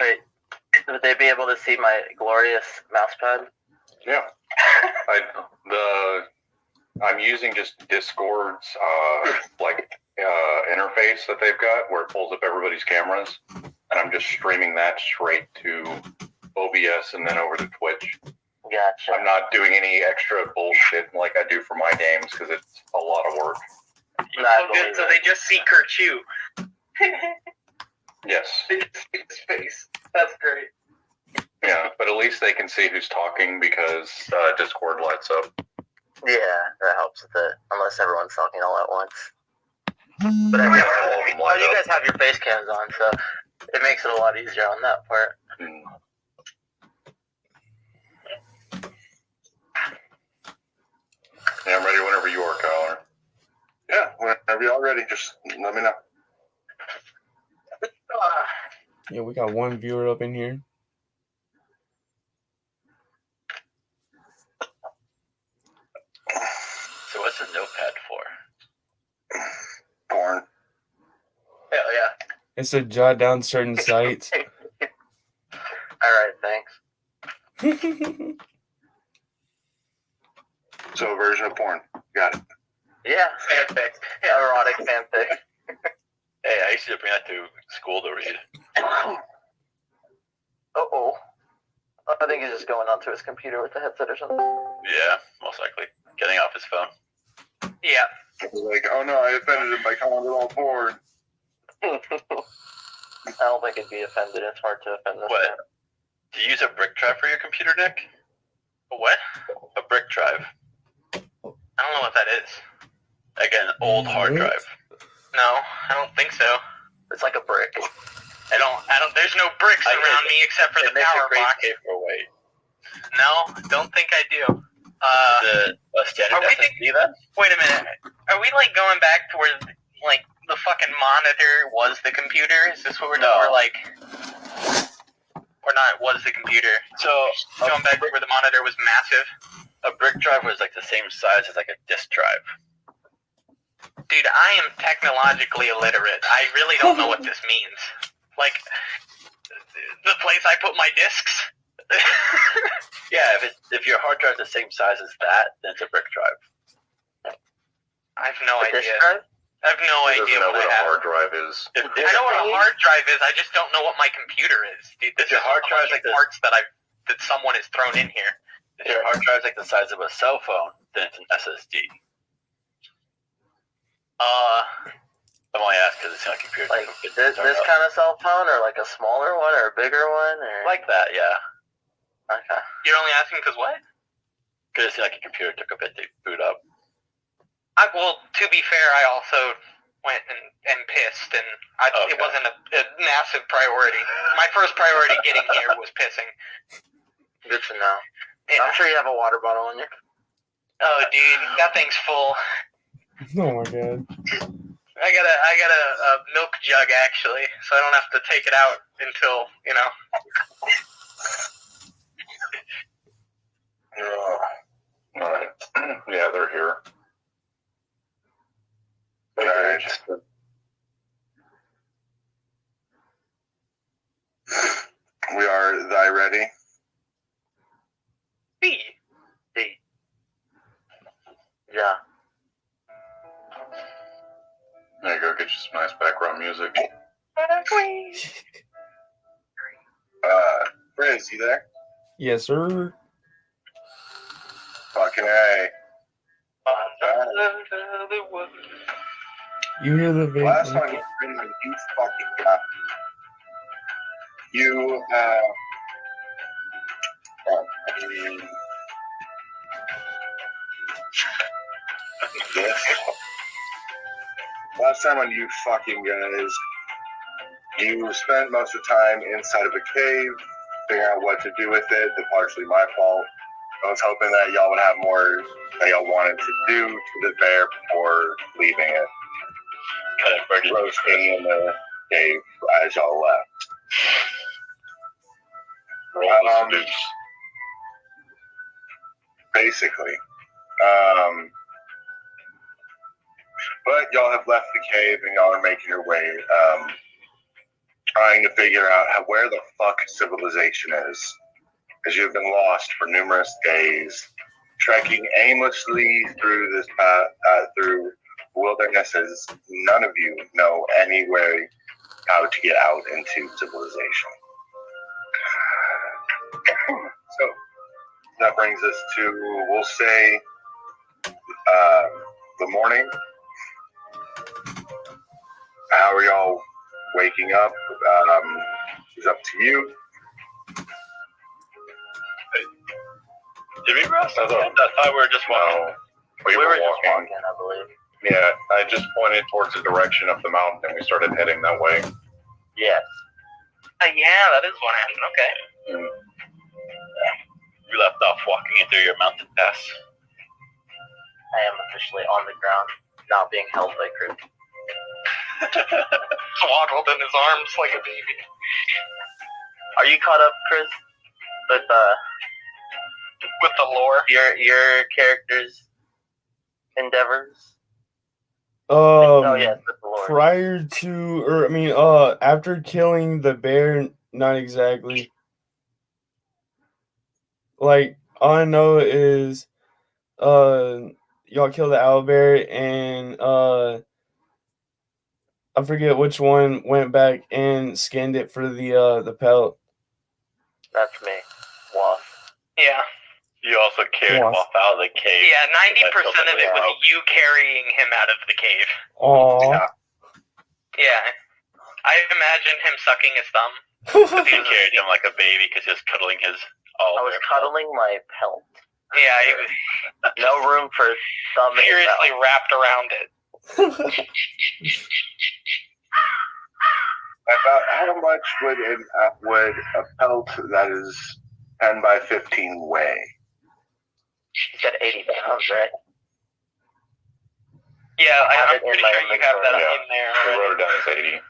Wait, would they be able to see my glorious mousepad? Yeah. I'm using just Discord's interface that they've got where it pulls up everybody's cameras, and I'm just streaming that straight to OBS and then over to Twitch. Gotcha. I'm not doing any extra bullshit like I do for my games because it's a lot of work. Good, so they just see Kerchu. Yes. They just see his face. That's great. Yeah, but at least they can see who's talking because Discord lights up. Yeah, that helps with it. Unless everyone's talking all at once. But anyway, you guys have your face cams on, so it makes it a lot easier on that part. Yeah, I'm ready whenever you are, Kyler. Yeah, whenever y'all ready, just let me know. Yeah, we got one viewer up in here. So what's a notepad for? Porn. Hell yeah. It's to jot down certain sites. Alright, thanks. So a version of porn. Got it. Yeah, Fanfic. erotic fanfic. Hey, I used to bring that to school to read. Uh-oh. I think he's just going onto his computer with the headset or something. Yeah, most likely. Getting off his phone. Yeah. Like, oh no, I offended him by calling it all porn. I don't think it'd be offended. It's hard to offend this What? man. Do you use a brick drive for your computer, Nick? A what? A brick drive. I don't know what that is. Like an old hard drive. No, I don't think so. It's like a brick. I don't, there's no bricks around me except for the power box. Paperweight. No, don't think I do. A standard Are we SSD then? Wait a minute. Are we like going back to where like the fucking monitor was the computer? Is this what we're doing? No. Or like, or not? Was the computer? So Going back to where the monitor was massive. a brick drive was like the same size as like a disk drive. Dude, I am technologically illiterate. I really don't know what this means. Like, the place I put my discs? Yeah, if your hard drive's the same size as that, then it's a brick drive. I have no A disk idea. drive? I have no He idea doesn't know what what I a have. hard drive is. If I know what a hard drive is, I just don't know what my computer is. Dude, this Your is hard a bunch drive's like of parts that someone has thrown in here. If your hard drive's like the size of a cell phone, then it's an SSD. I'm only asking because it's on a computer. Like this kind of cell phone, or like a smaller one, or a bigger one, or Like that, yeah. okay. You're only asking because what? Because it's like a computer took a bit to boot up. Well, to be fair, I also went and pissed, and it wasn't a massive priority. My first priority getting here was pissing. Good to know. Yeah. I'm sure you have a water bottle in you. Oh, dude, that thing's full. Oh my god. I got a milk jug actually, so I don't have to take it out until Alright. Yeah, they're here. Alright. We are thy ready. B. Yeah. There you go, get you some nice background music. Friz, you there? Yes, sir. Fucking A. You hear the vape? Last time you fucking got. You, last time on you fucking guys, you spent most of the time inside of a cave, figuring out what to do with it. That's partially my fault. I was hoping that y'all would have more that y'all wanted to do to the bear before leaving it. Kind of burning Roasting in the cave as y'all left. Basically. But y'all have left the cave and y'all are making your way trying to figure out where the fuck civilization is, as you have been lost for numerous days, trekking aimlessly through this through wildernesses. None of you know any way how to get out into civilization. So that brings us to, we'll say, the morning. How are y'all waking up? It's up to you. Did we rest? I thought we were just walking. No, we were just walking. walking, I believe. Yeah, I just pointed towards the direction of the mountain, and we started heading that way. Yes. Yeah, that is what happened. Okay. You left off walking through your mountain pass. I am officially on the ground, not being held by Chris. Swaddled in his arms like a baby. Are you caught up, Chris? With the lore? Your character's endeavors? Oh yes, with the lore. prior to, or I mean, after killing the bear, not exactly. Like, all I know is, y'all killed the owlbear, and I forget which one went back and skinned it for the pelt. That's me. Wasp. Yeah. You also carried Wasp. Waff out of the cave. Yeah, 90% of it was Wow. you carrying him out of the cave. Aww. Yeah. I imagine him sucking his thumb. You carried him like a baby because he was cuddling his. I was cuddling my pelt. Yeah, he was No room for thumb in seriously mouth. wrapped around it. About how much would a pelt that is 10 by 15 weigh? You said 80 pounds, right? Yeah, I have I'm it in pretty my sure you have that inventory. in there We already. wrote it down as 80.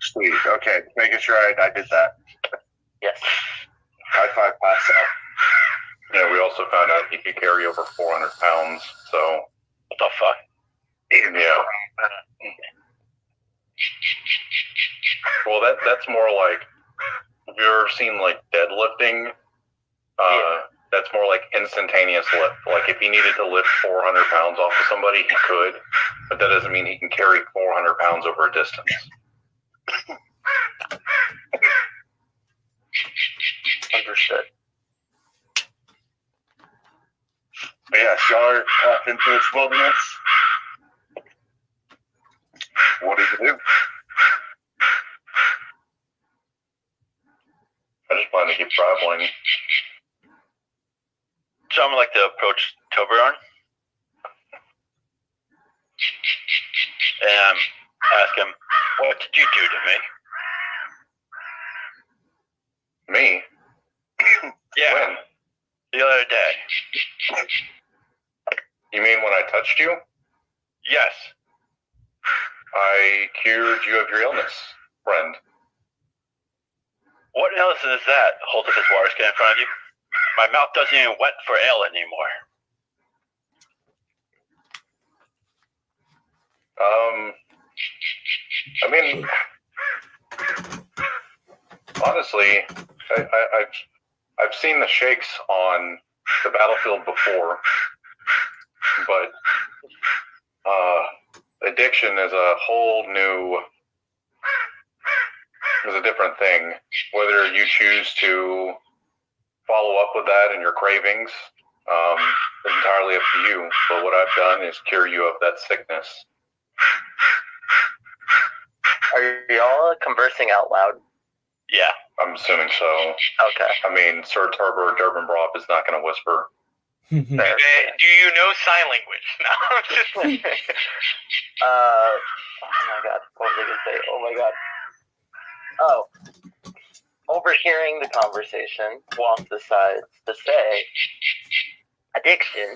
Sweet. Okay, making sure I did that. Yes. High five, pass out. Yeah, we also found out he could carry over 400 pounds, so. What the fuck? Yeah. Well, that's more like, have you ever seen like deadlifting? That's more like instantaneous lift. Like if he needed to lift 400 pounds off of somebody, he could, but that doesn't mean he can carry 400 pounds over a distance. Understood. But yeah, y'all are off into this wilderness. What do you do? I just plan to keep traveling. John would like to approach Toberon and ask him, "What did you do to me?" Me? Yeah, When? the other day. You mean when I touched you? Yes. I cured you of your illness, friend. What illness is that? Hold up his water skin in front of you. My mouth doesn't even wet for ale anymore. I mean, honestly, I've seen the shakes on the battlefield before, but addiction is a whole new, is a different thing. Whether you choose to follow up with that and your cravings is entirely up to you. But what I've done is cure you of that sickness. Are y'all conversing out loud? Yeah. I'm assuming so. Okay. I mean, Sir Durbanbroth is not going to whisper. Fair. Do you know sign language? No, just oh my god, what was I gonna say? Oh my god. Oh. Overhearing the conversation, Wasp decides to say, addiction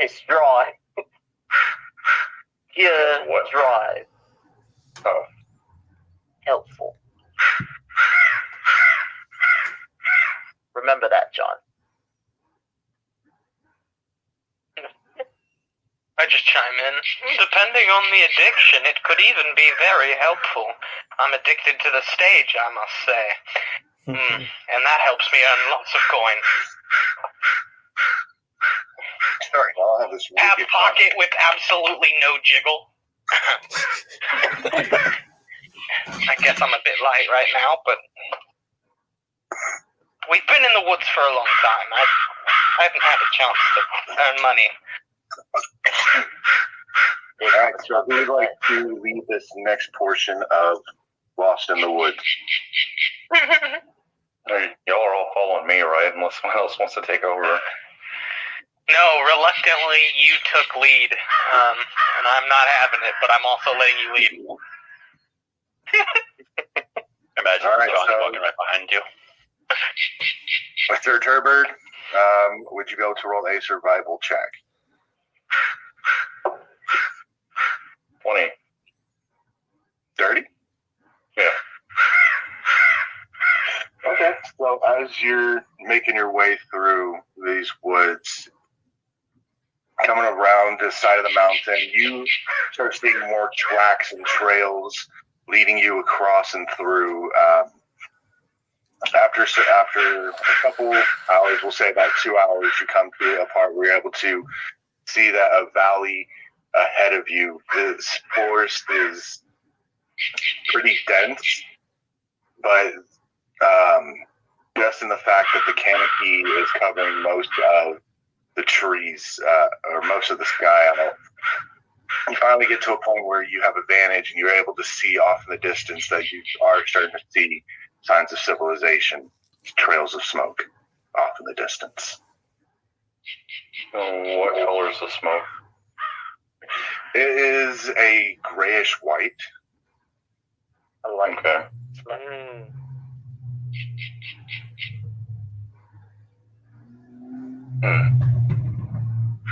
is dry. Yeah, What? dry. Oh. Helpful. Remember that, John. I just chime in? Depending on the addiction, it could even be very helpful. I'm addicted to the stage, I must say. And that helps me earn lots of coin. Sorry, I'll have this Half wicked pocket with absolutely no jiggle. I guess I'm a bit light right now, but we've been in the woods for a long time. I haven't had a chance to earn money. Alright, so who would like to lead this next portion of Lost in the Woods? Y'all are all following me, right? Unless someone else wants to take over. No, reluctantly, you took lead, and I'm not having it, but I'm also letting you lead. Imagine Alright, John's so- walking right behind you. Mr. Turbird, would you be able to roll a survival check? 20. Dirty? Yeah. Okay, so as you're making your way through these woods, coming around the side of the mountain, you start seeing more tracks and trails leading you across and through. After a couple hours, we'll say about 2 hours, you come to a part where you're able to see that a valley ahead of you. This forest is pretty dense, but just in the fact that the canopy is covering most of the trees or most of the sky on it, you finally get to a point where you have a vantage and you're able to see off in the distance that you are starting to see signs of civilization, trails of smoke off in the distance. What color is the smoke? It is a grayish white. I like Okay. that.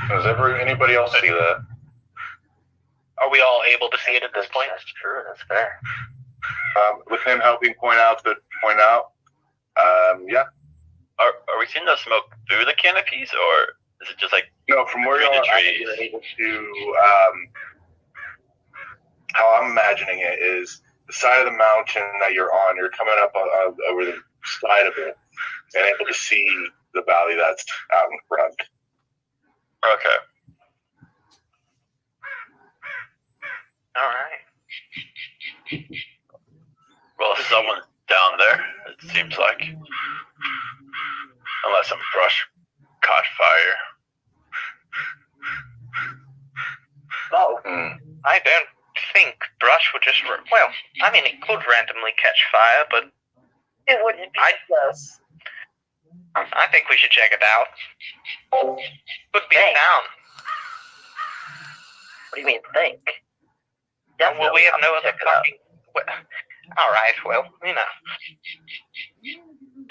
Does anybody else see that? Are we all able to see it at this point? That's true. That's fair. With him helping point out, yeah. Are we seeing the smoke through the canopies, or is it just like No, from where you Through are, the trees. you're able to. How I'm imagining it is the side of the mountain that you're on. You're coming up over the side of it, and able to see the valley that's out in front. okay? All right. Well, someone's down there. It seems like, unless some brush caught fire. Oh, I don't think brush would just... Well, I mean, it could randomly catch fire, but it wouldn't be us. I think we should check it out. Could be Thanks. down. What do you mean, think? Well, we have I'm no gonna other check it out. fucking... Well, all right, well, you know.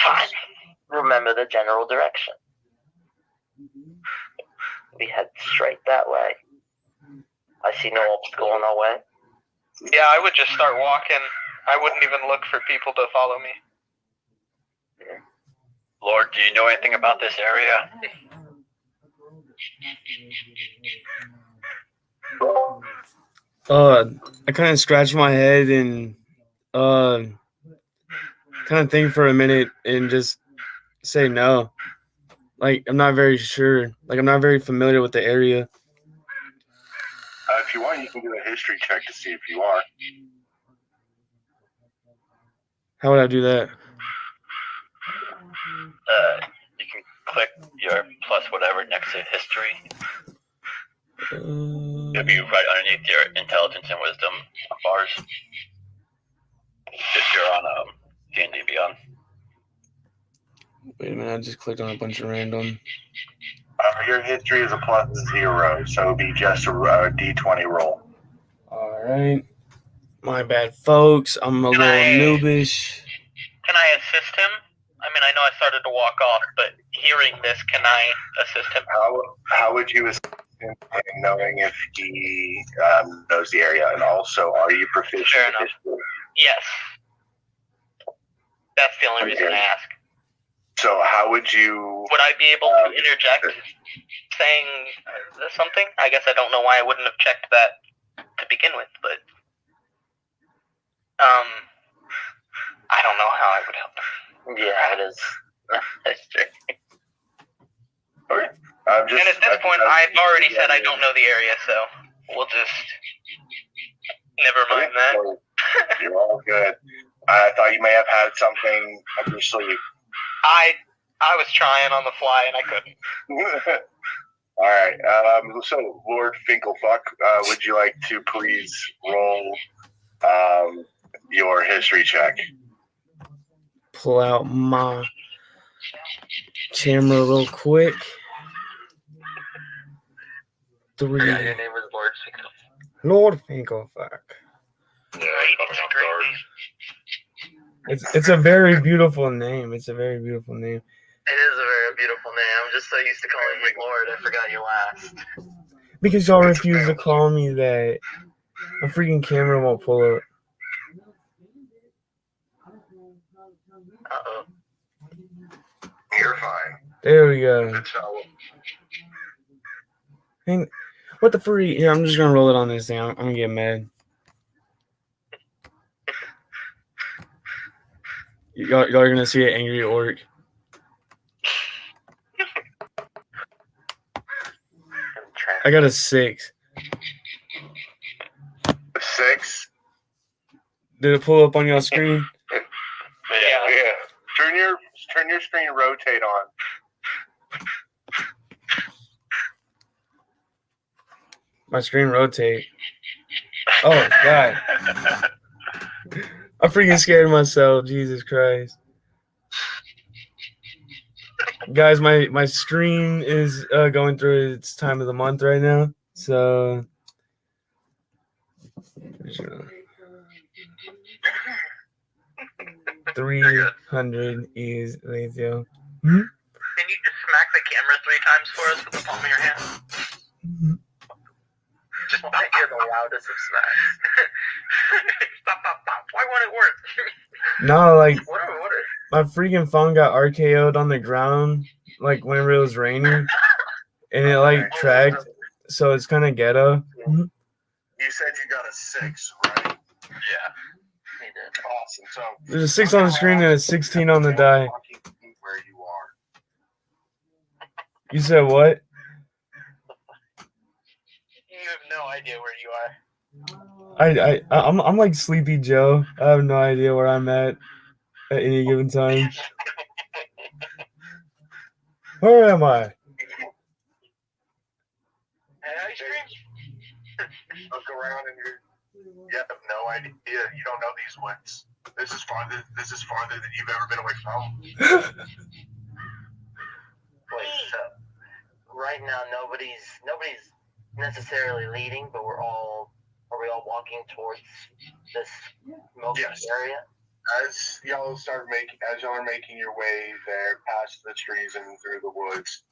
Fine. Remember the general direction. We head straight that way. I see no obstacle on our way. Yeah, I would just start walking. I wouldn't even look for people to follow me. Lord, do you know anything about this area? I kind of scratch my head and kind of think for a minute and just say no. Like, I'm not very sure. Like, I'm not very familiar with the area. If you want, you can do a history check to see if you are. How would I do that? You can click your plus whatever next to history. It'll be right underneath your intelligence and wisdom bars. If you're on D&D Beyond. Wait a minute, I just clicked on a bunch of random. Your history is a +0, so it'll be just a D20 roll. All right. My bad, folks. I'm a Can little I- noobish. Can I assist him? I mean, I know I started to walk off, but hearing this, can I assist him? How would you assist him in knowing if he knows the area? And also, are you proficient Fair in enough. history? Yes. That's the only reason I ask. So how would you? Would I be able to interject saying something? I guess I don't know why I wouldn't have checked that to begin with, but I don't know how I would help them. Yeah, it is. That's true. Okay. And at this point, I've already said I don't know the area, so we'll just never mind that. So you're all good. I thought you may have had something up your sleeve. I was trying on the fly and I couldn't. All right. So, Lord Finkelfuck, would you like to please roll your history check? Pull out my camera real quick. Yeah, 3. your name is Lord Finkel. Lord Finkelfuck. Yeah, fucking guard. It's a very beautiful name. It's a very beautiful name. It is a very beautiful name. I'm just so used to calling you Lord, I forgot your last. Because y'all refuse to call me that. A freaking camera won't pull up. Uh-oh. You're fine. There we go. That's how. Hang, what the freak? Here, I'm just gonna roll it on this thing. I'm gonna get mad. Y'all are gonna see an angry orc. I got a 6. 6. Did it pull up on y'all screen? Yeah. Turn your screen rotate on. My screen rotate. Oh God! I'm freaking scared of myself. Jesus Christ! Guys, my screen is going through its time of the month right now, so 300 is Lazio. Can you just smack the camera 3 times for us with the palm of your hand? Just I think you're the loudest of smacks. Pop, pop, pop. Why won't it work? No, like What are my freaking phone got RKO'd on the ground, like whenever it was raining, and it like tracked, so it's kind of ghetto. You said you got a 6, right? Yeah. He did. Awesome. So There's a 6 on the screen and a 16 on the die. Where you are. You said what? You have no idea where you are. I'm like Sleepy Joe. I have no idea where I'm at any given time. Where am I? Ice cream? Look around and you have no idea. You don't know these woods. This is farther than you've ever been away from home. Wait, so right now nobody's necessarily leading, but are we all walking towards this smoky area? As y'all are making your way there, past the trees and through the woods,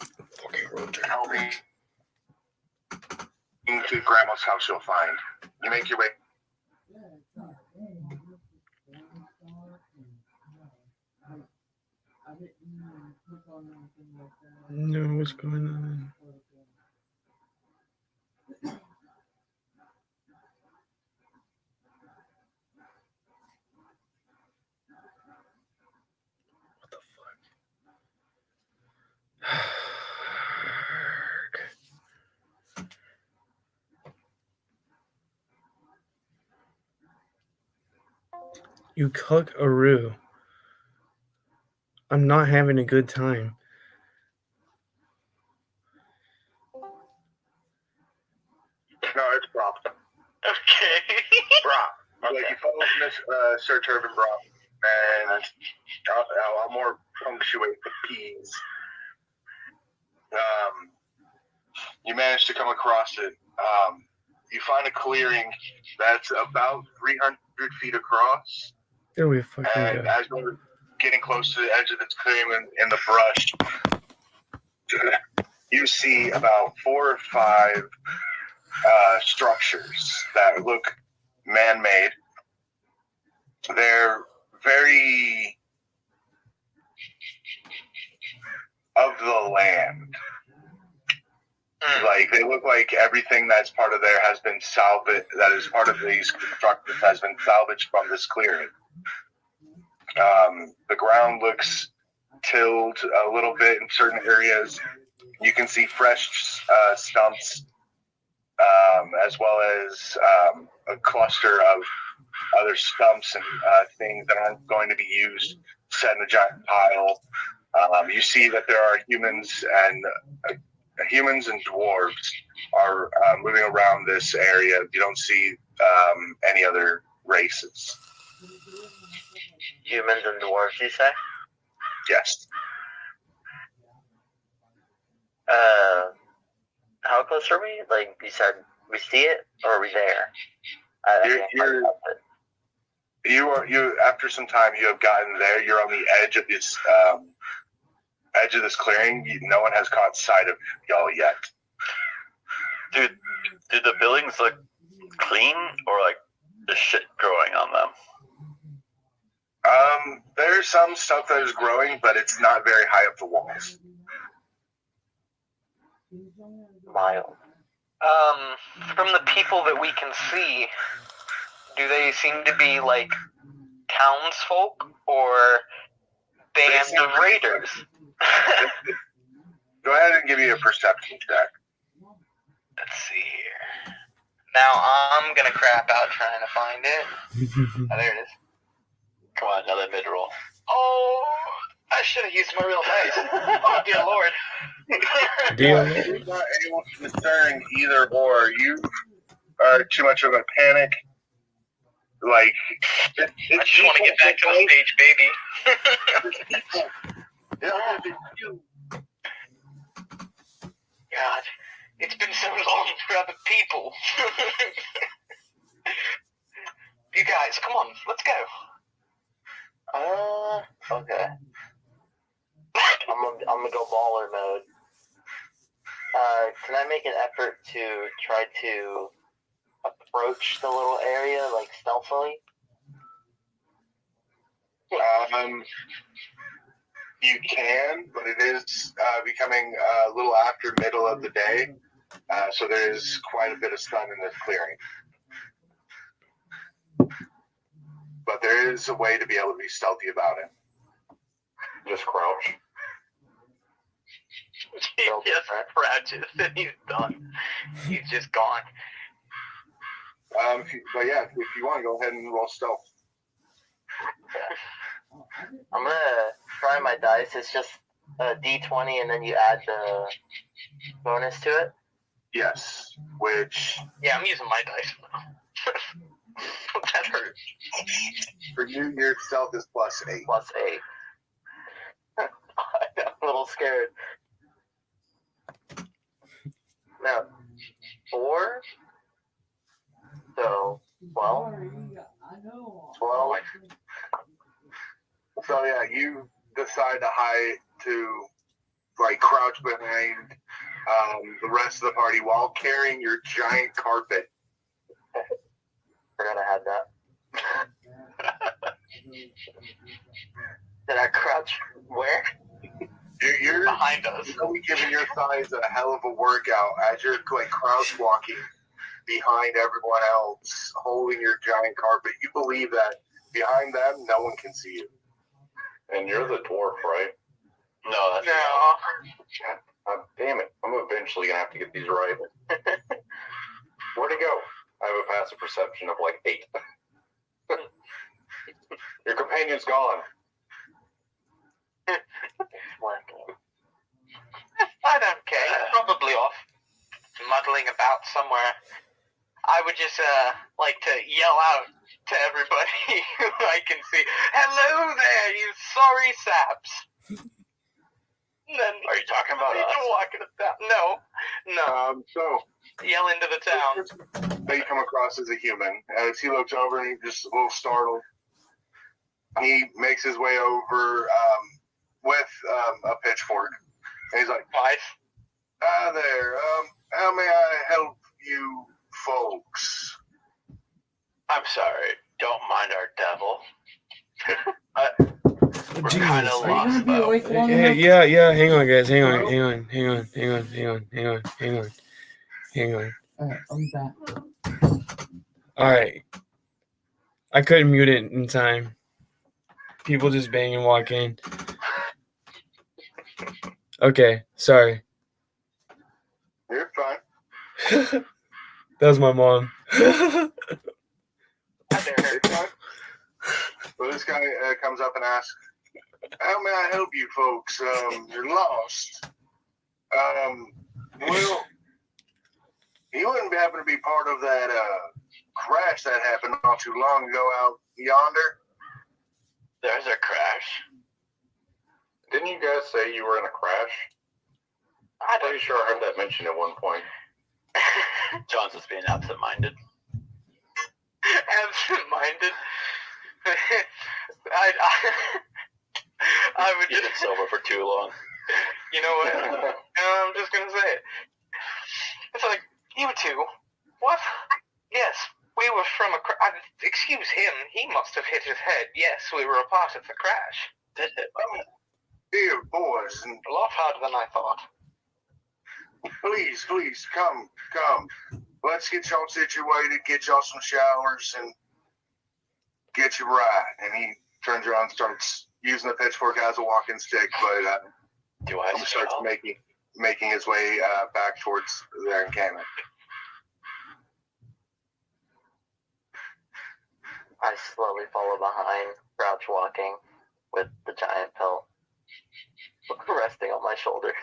helping to Grandma's house, you'll find. You make your way. No, what's going on? What the fuck? You cuck-a-roo. I'm not having a good time. No, it's Brop. Okay. Brop. Okay. Like you follow Sir Turban Brop, and I'll more punctuate the P's. You manage to come across it. You find a clearing that's about 300 feet across. There we fucking And go. as we're getting close to the edge of this clearing in the brush, you see about 4 or 5 structures that look man-made. They're very like everything that's part of there has been salvaged. That is part of these constructions has been salvaged from this clearing. The ground looks tilled a little bit in certain areas. You can see fresh stumps, as well as a cluster of other stumps and things that aren't going to be used set in a giant pile. You see that there are humans and dwarves are moving around this area. You don't see any other races. Humans and dwarves, you say? Yes. How close are we? Like you said, we see it, or are we there? You after some time you have gotten there. You're on the edge of this clearing. No one has caught sight of y'all yet. Do the buildings look clean, or like there's shit growing on them? There's some stuff that is growing, but it's not very high up the walls. Mild. From the people that we can see, do they seem to be like townsfolk or band of raiders? Go ahead and give me a perception check. Let's see here. Now I'm gonna crap out trying to find it. Oh, there it is. Come on, another mid-roll. Oh, I should have used my real dice. Oh, dear lord. Deal. You're not able to discern either or. You are too much of a panic. Like, I just want to get back to the stage, baby. God, it's been so long for other people. You guys, come on, let's go. Okay. I'm gonna go baller mode. Can I make an effort to try to approach the little area, like, stealthily? You can, but it is becoming a little after middle of the day, so there is quite a bit of sun in this clearing. But there is a way to be able to be stealthy about it. Just crouch. He just crouches and he's done. He's just gone. But yeah, if you want to go ahead and roll stealth. I'm gonna try my dice. It's just a D20 and then you add the bonus to it. Yes, which Yeah, I'm using my dice now. That hurt. for you, your stealth is +8. +8. I'm a little scared. Now, 4. So, 12. 12. So yeah, you decide to crouch behind the rest of the party while carrying your giant carpet. Forgot I had that. Did I crouch where? You're Behind us. really giving your thighs a hell of a workout as you're crouch walking behind everyone else, holding your giant carpet. You believe that behind them, no one can see you. And you're the dwarf, right? No, that's No. Damn it. I'm eventually going to have to get these right. Where'd he go? I have a passive perception of 8. Your companion's gone. I don't care. He's probably off, muddling about somewhere. I would just like to yell out to everybody who I can see, "Hello there, you sorry saps!" And then Are you talking about us? walking about. No. So Yell into the town. that you come across as a human. As he looks over and he's just a little startled, he makes his way over with a pitchfork. And he's like, Twice. "Hi there. How may I help you folks?" I'm sorry. Don't mind our devil. We're Jesus. kind of lost, though. Yeah, hang on, guys. Hang on. Hang on. I'll be back. All right. I couldn't mute it in time. People just bang and walk in. Okay, sorry. You're fine. That was my mom. I dare her. It's fine. So this guy comes up and asks, "How may I help you folks? You're lost. Well, you wouldn't happen to be part of that crash that happened not too long ago out yonder?" There's a crash. Didn't you guys say you were in a crash? I I'm pretty sure I heard that mentioned at one point. John's just being absent-minded. Absent-minded. I would You've just, been sober for too long. you know what? I'm just gonna say it. It's like, you two, what? Yes, we were from a excuse him, he must have hit his head. Yes, we were a part of the crash. Did it? Dear boys, and A lot harder than I thought. please, come. Let's get y'all situated, get y'all some showers, and get you right. And he turns around and starts using the pitchfork as a walking stick, but Do I he starts smell? making his way back towards their encampment. I slowly follow behind, crouch walking, with the giant pelt resting on my shoulders.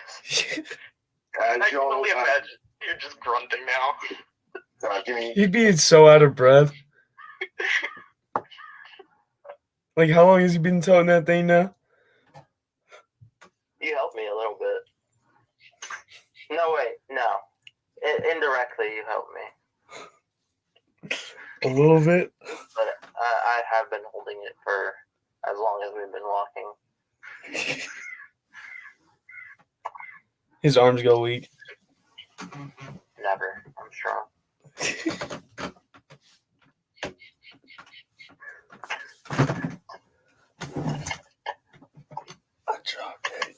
I As can y'all, only imagine you're just grunting now. give me He'd be so out of breath. Like, how long has he been toting that thing now? You helped me a little bit. No, wait, no. Indirectly, you helped me. A little bit. But I have been holding it for as long as we've been walking. His arms go weak. Never. I'm strong. I dropped it.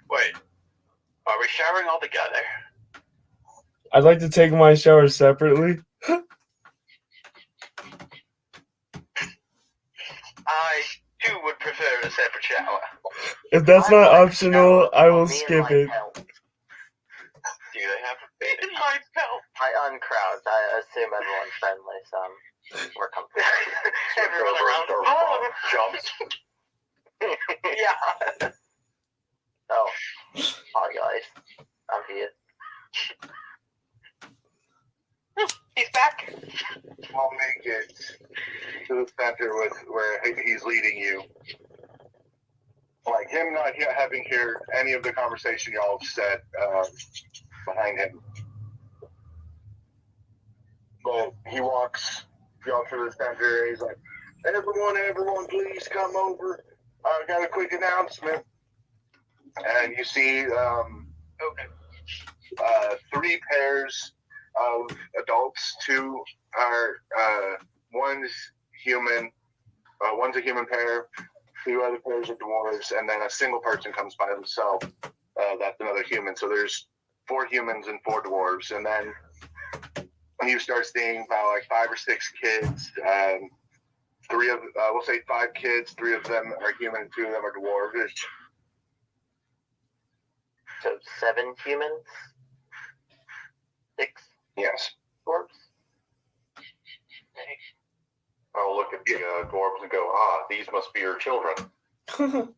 Wait, are we showering all together? I'd like to take my shower separately. I too would prefer a separate shower. If that's I not like optional, shower I on will me and skip my it. pelt. Do they have a bed in my belt? I uncrouch. I assume everyone's friendly, so we're comfortable. Everyone around. Or jumps. Yeah. Oh, hi guys. I'm here. He's back. I'll make it to the center with where he's leading you. Like him not having heard any of the conversation y'all have said behind him. But he walks y'all to the center. He's like, everyone, please come over. I got a quick announcement. And you see three pairs of adults. Two are one's human. One's a human pair. Two other pairs are dwarves, and then a single person comes by himself. That's another human. So there's 4 humans and 4 dwarves, and then you start seeing about like 5 or 6 kids. 3 of we'll say 5 kids. 3 of them are human, and 2 of them are dwarvish. So 7 humans, 6 Yes. dwarves. I'll look at the dwarves and go, these must be your children. No,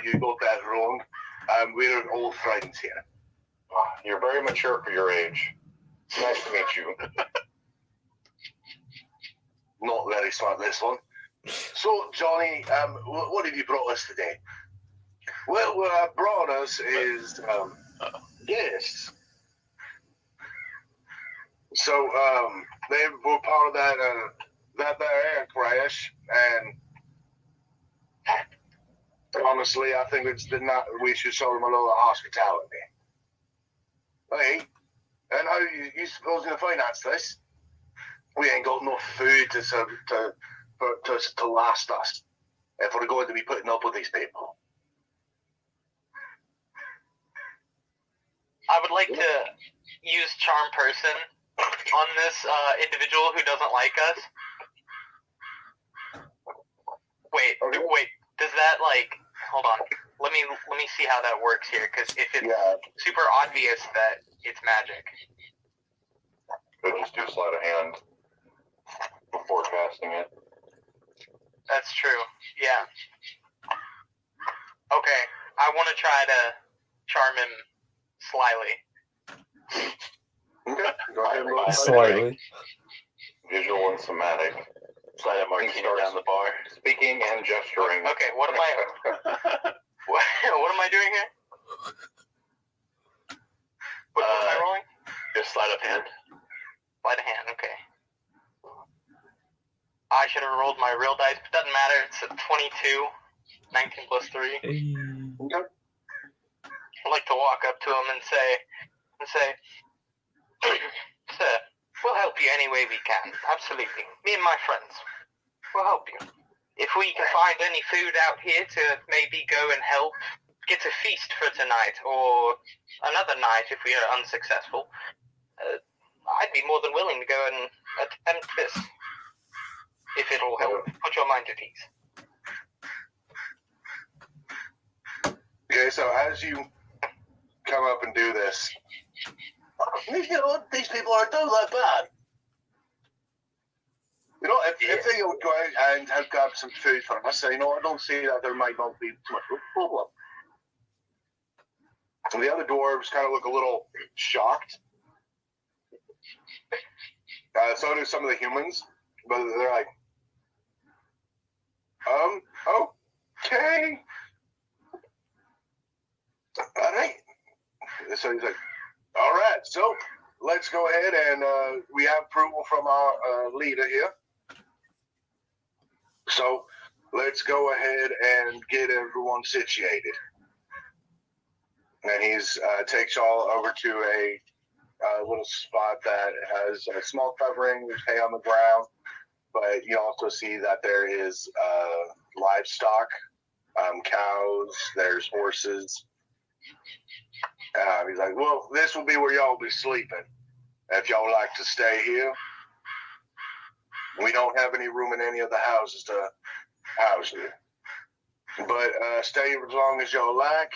you got that wrong. We're all friends here. You're very mature for your age. It's nice to meet you. Not very smart, this one. So, Johnny, what have you brought us today? Well, what I brought us is guests. So, they were part of that air crash, and honestly, I think we should show them a little hospitality. Hey, and how you supposing to finance this? We ain't got enough food to last us. if we're going to be putting up with these people. I would like to use charm person on this individual who doesn't like us. Wait, Okay. wait. Does that Hold on. Let me see how that works here. Because if it's super obvious that it's magic, Could just do sleight of hand before casting it. that's true. Yeah. Okay. I want to try to charm him slyly. Okay, go ahead and roll. Slightly. Visual and somatic. Slide a martini down the bar. Speaking and gesturing. Okay. What am I? What am I doing here? What am I rolling? Just sleight of hand. Sleight of hand. Okay. I should have rolled my real dice, but doesn't matter. It's a 22. 19 plus 3. Hey. Okay. I'd like to walk up to him and say, Sir, we'll help you any way we can. Absolutely. Me and my friends. We'll help you. If we can find any food out here to maybe go and help get a feast for tonight, or another night if we are unsuccessful, I'd be more than willing to go and attempt this. If it'll help put your mind at ease. Okay, so as you come up and do this, you know, these people aren't doing that bad. You know, if they would go out and have got some food for us, you know, I don't see that there might not be too much of a problem. And the other dwarves kind of look a little shocked. So do some of the humans, but they're like, okay. All right. So he's like, all right, so let's go ahead and we have approval from our leader here. So let's go ahead and get everyone situated. And he's takes y'all over to a little spot that has a small covering. There's hay on the ground, but you also see that there is livestock, cows, there's horses. He's like, well, this will be where y'all will be sleeping. If y'all like to stay here, we don't have any room in any of the houses to house you. But stay as long as y'all like.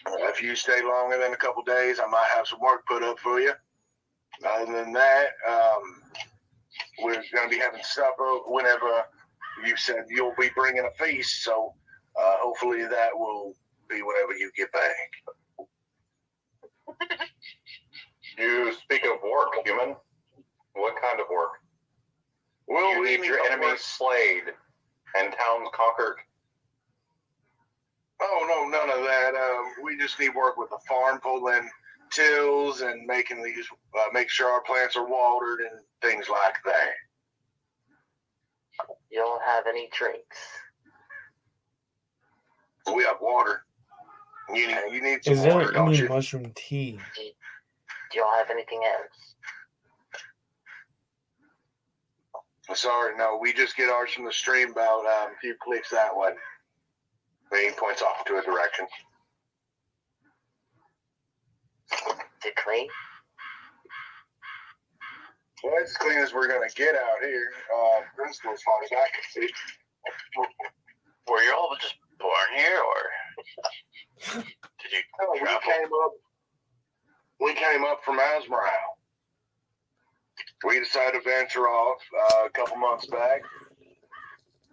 If you stay longer than a couple days, I might have some work put up for you. Other than that, we're going to be having supper whenever you said you'll be bringing a feast. So hopefully that will be whenever you get back. You speak of work, human. What kind of work? Well, You need your enemies slayed and towns conquered. Oh, no, none of that. We just need work with the farm, pulling tills and making these, make sure our plants are watered and things like that. You don't have any drinks. We have water. You need some Is there water, don't any you? mushroom tea? Do you don't have anything else? Sorry, no, we just get ours from the stream about a few clicks that way. He points off to a direction. Is it clean? Well, it's as clean as we're going to get out here. Principal, as far as I can see. Were you all just born here, or did you No, travel? we came up from Azmaral. We decided to venture off a couple months back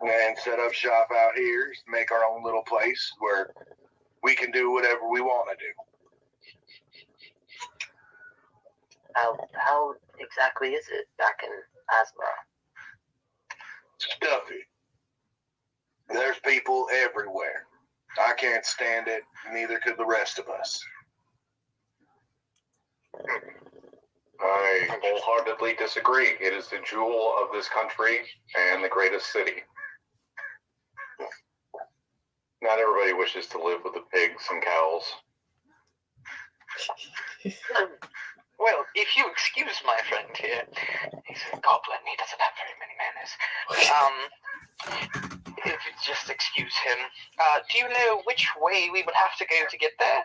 and set up shop out here, make our own little place where we can do whatever we want to do. How exactly is it back in Asmara? Stuffy. There's people everywhere. I can't stand it, neither could the rest of us. I wholeheartedly disagree. It is the jewel of this country and the greatest city. Not everybody wishes to live with the pigs and cows. Well, if you excuse my friend here, he's a goblin, he doesn't have very many manners. If you just excuse him. Do you know which way we would have to go to get there?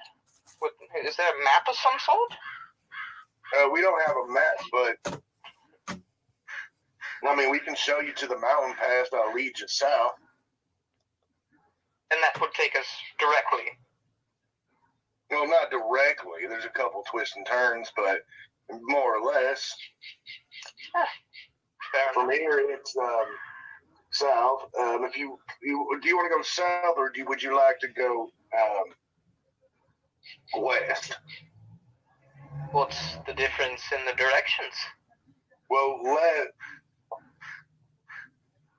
Is there a map of some sort? We don't have a map, but I mean, we can show you to the mountain pass that leads you south. And that would take us directly. Well, not directly. There's a couple twists and turns, but more or less. Fair From enough. here, it's south. If you do you want to go south, or would you like to go west? What's the difference in the directions? Well,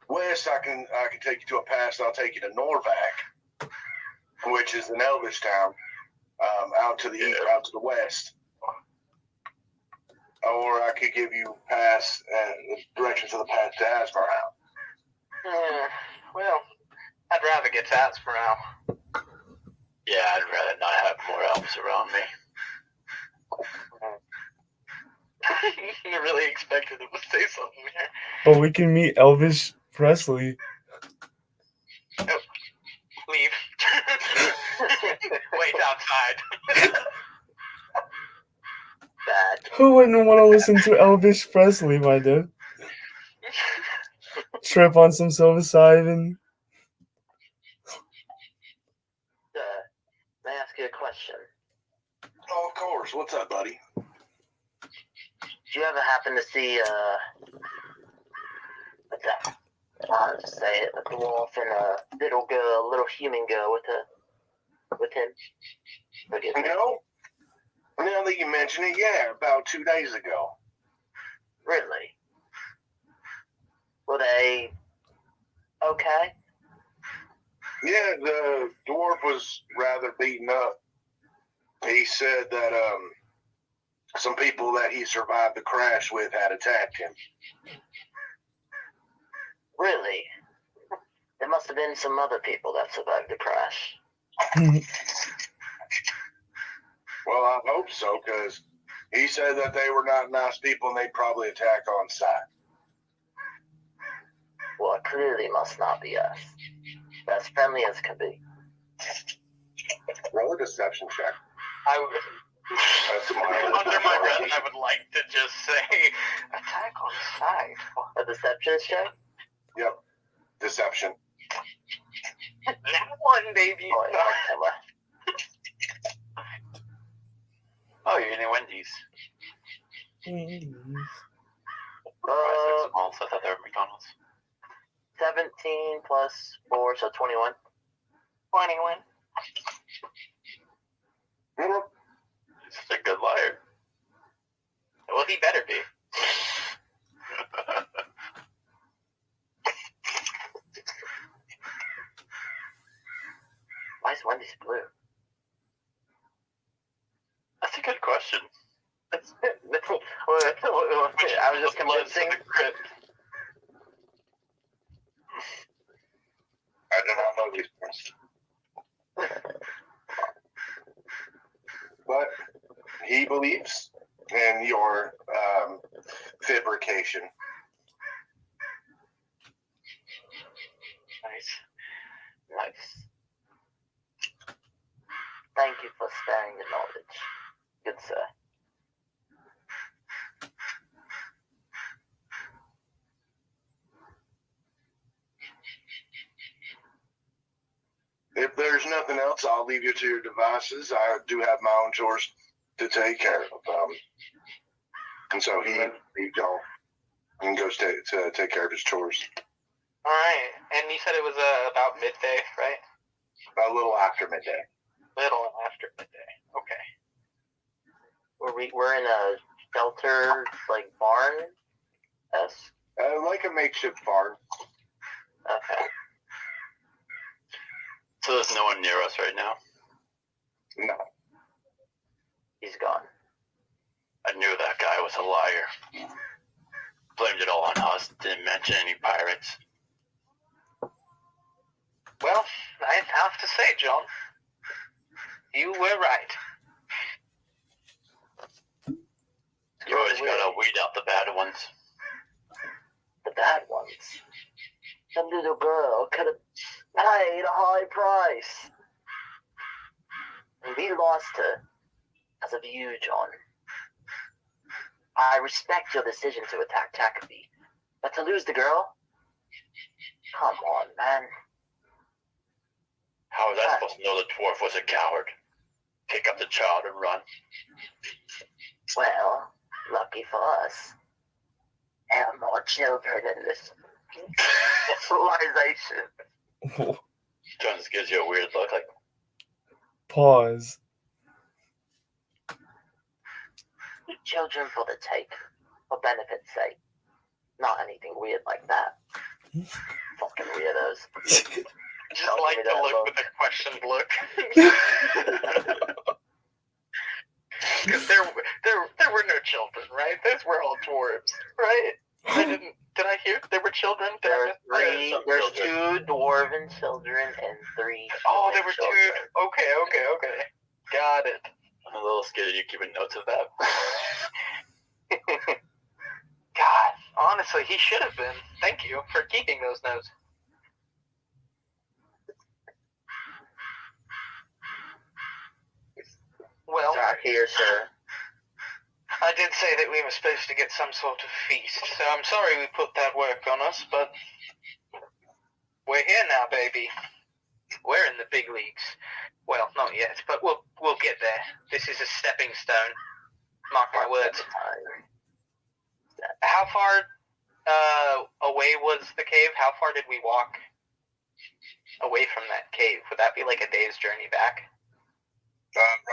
west, I can take you to a pass. I'll take you to Norvac, which is an Elvish town, out to the east, out to the west. Or I could give you pass the directions of the path to Asmarow. Well, I'd rather get to Asmarow. Yeah, I'd rather not have more elves around me. I really expected him to say something here. But we can meet Elvis Presley. Leave. Wait outside. Bad. Who wouldn't want to listen to Elvis Presley, my dude? Trip on some psilocybin. May I ask you a question? Oh, of course. What's up, buddy? Did you ever happen to see what's that? I'll just say it, a dwarf and a little girl, a little human girl with him? Forgive me. No. Now that you mention it, yeah, about 2 days ago. Really? Were they okay? Yeah, the dwarf was rather beaten up. He said that some people that he survived the crash with had attacked him. Really? There must have been some other people that survived the crash. Well, I hope so, because he said that they were not nice people and they'd probably attack on sight. Well, it clearly must not be us. As friendly as can be. Roll a deception check. I would, That's my under my breath, I would like to just say, attack on sight. A deception check? Yep. Deception. That one, baby. Oh, yeah, okay, Oh, you're in Wendy's. Malls. I thought they were McDonald's. 17 plus 4, so 21. 21. He's such a good liar. Well, he better be. Why is Wendy's blue? That's a good question. I was just convincing. I do not know these things. But he believes in your fabrication. Nice. Thank you for sparing your knowledge. Good sir. If there's nothing else, I'll leave you to your devices. I do have my own chores to take care of. And so he go and goes to take care of his chores. All right. And you said it was about midday, right? A little after midday. Little after midday. Okay. We're in a shelter, like barn. Yes. Like a makeshift barn. Okay. So there's no one near us right now. No. He's gone. I knew that guy was a liar. Blamed it all on us. Didn't mention any pirates. Well, I have to say, John, you were right. I'll weed out the bad ones. The bad ones. The little girl could have paid a high price. And we lost her as of you, John. I respect your decision to attack Takobi, but to lose the girl? Come on, man. How was I supposed to know the dwarf was a coward? Pick up the child and run. Well, lucky for us. There are more children in this civilization. John just gives you a weird look like, Pause. Children for the take, for benefit's sake. Not anything weird like that. Fucking weirdos. Just Don't like give me to that look look. with a questioned look. Because there were no children, right? Those were all dwarves, right? Did I hear there were children? Did I miss- There's two dwarven children and 3 Oh, human there were children. two. Okay. Got it. I'm a little scared of you keeping notes of that. God, honestly, he should have been. Thank you for keeping those notes. Well, Not here, sir. I did say that we were supposed to get some sort of feast, so I'm sorry we put that work on us, but we're here now, baby. We're in the big leagues. Well, not yet, but we'll get there. This is a stepping stone. Mark my words. How far away was the cave? How far did we walk away from that cave? Would that be like a day's journey back?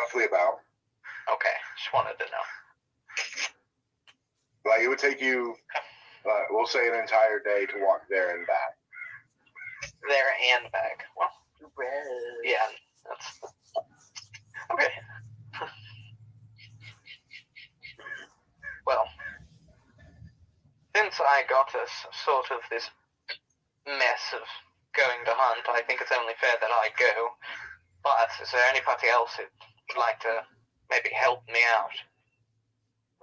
Roughly about. Okay, just wanted to know. Like, it would take you, we'll say, an entire day to walk there and back. There and back. Well, yeah, that's okay. Well, since I got us sort of this mess of going to hunt, I think it's only fair that I go. But is there anybody else who would like to maybe help me out?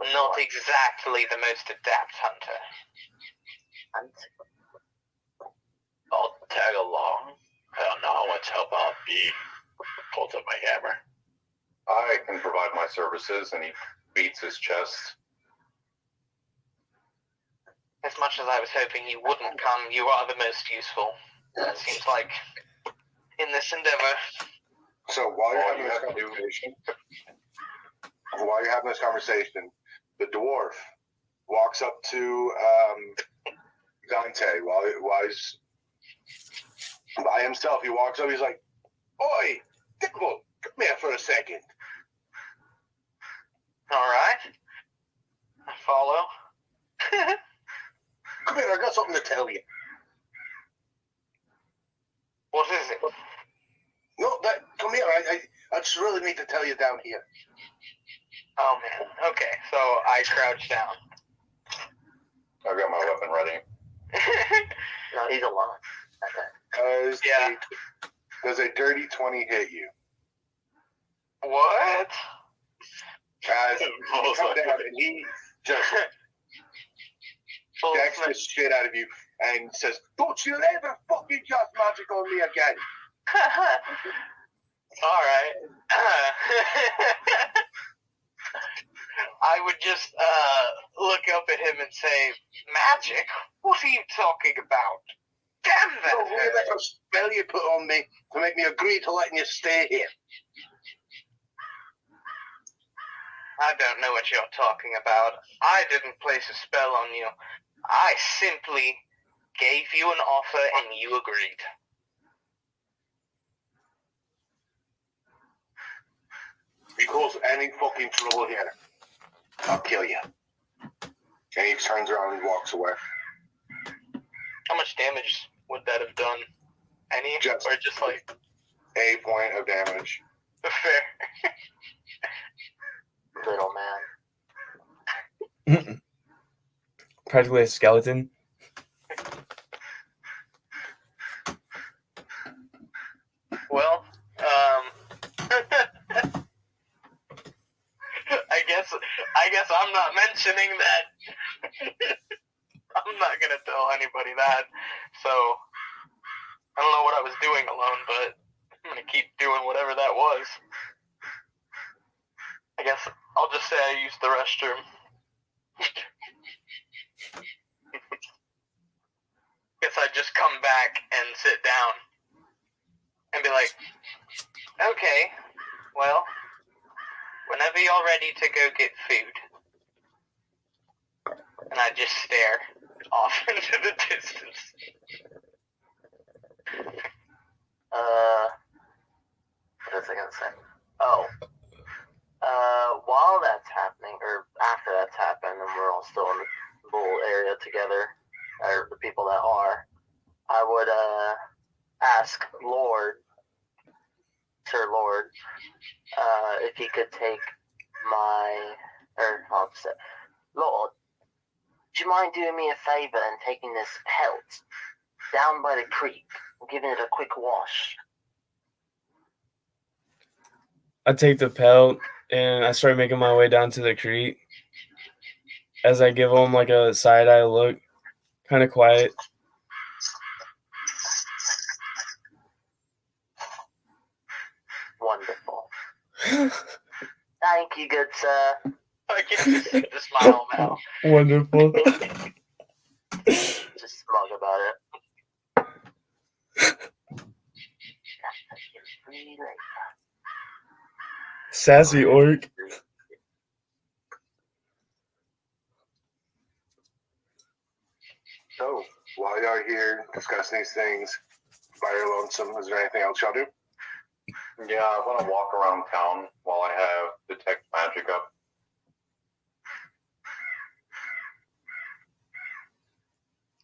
I'm not exactly the most adept hunter. I'll tag along. I don't know how much help I'll be. Holds up my hammer. I can provide my services, and he beats his chest. As much as I was hoping you wouldn't come, you are the most useful. It seems like in this endeavor. So while you're All having you this have to do- conversation, the dwarf walks up to Dante while he's by himself. He walks up. He's like, "Oi, Dibble, come here for a second." All right. I follow. Come here. I got something to tell you. What is it? No, come here. I just really need to tell you down here. Oh man. Okay, so I crouch down. I've got my weapon ready. No, he's alone. Okay. Yeah. Does a dirty 20 hit you? What? Guys, you come down and he just Full jacks smash. the shit out of you and says, "Don't you ever fucking cast magic on me again." All right. I would just look up at him and say, "Magic? What are you talking about? Damn that!" No, look at that spell you put on me to make me agree to letting you stay here. I don't know what you're talking about. I didn't place a spell on you. I simply gave you an offer and you agreed. If you cause any fucking trouble here, I'll kill you. And he turns around and walks away. How much damage would that have done? Any? Just- or just like, A point of damage. fair? Little man. Practically a skeleton. Well, I guess I guess I'm not mentioning that. I'm not gonna tell anybody that. So, I don't know what I was doing alone, but I'm gonna keep doing whatever that was. I guess I'll just say I used the restroom. Guess I'd just come back and sit down and be like, okay, well, whenever y'all ready to go get food. And I just stare off into the distance. What was I gonna say? Oh. While that's happening, or after that's happened, and we're all still in the little area together, or the people that are, I would, ask Sir Lord, if he could take I'll say, Lord, do you mind doing me a favor and taking this pelt down by the creek and giving it a quick wash? I take the pelt and I start making my way down to the creek. As I give him like a side eye look, kind of quiet. Wonderful. Thank you, good sir. I can just see the smile now. Wonderful. Just smug about it. Sassy orc. So, while y'all are here discussing these things, by your lonesome, is there anything else y'all do? Yeah, I want to walk around town while I have detect magic up.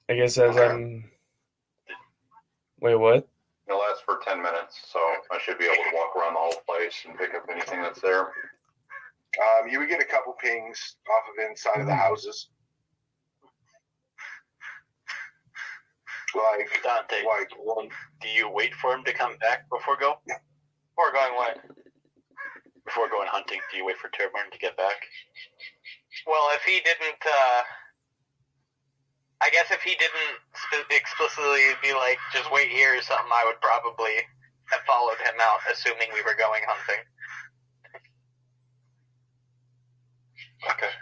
I guess as I'm... Wait, what? It lasts for 10 minutes, so I should be able to walk around the whole place and pick up anything that's there. You would get a couple pings off of inside of the houses. Dante, do you wait for him to come back before go? Or going what? Before going hunting, do you wait for Turburn to get back? Well, if he didn't, I guess if he didn't explicitly be like, just wait here or something, I would probably have followed him out, assuming we were going hunting. Okay.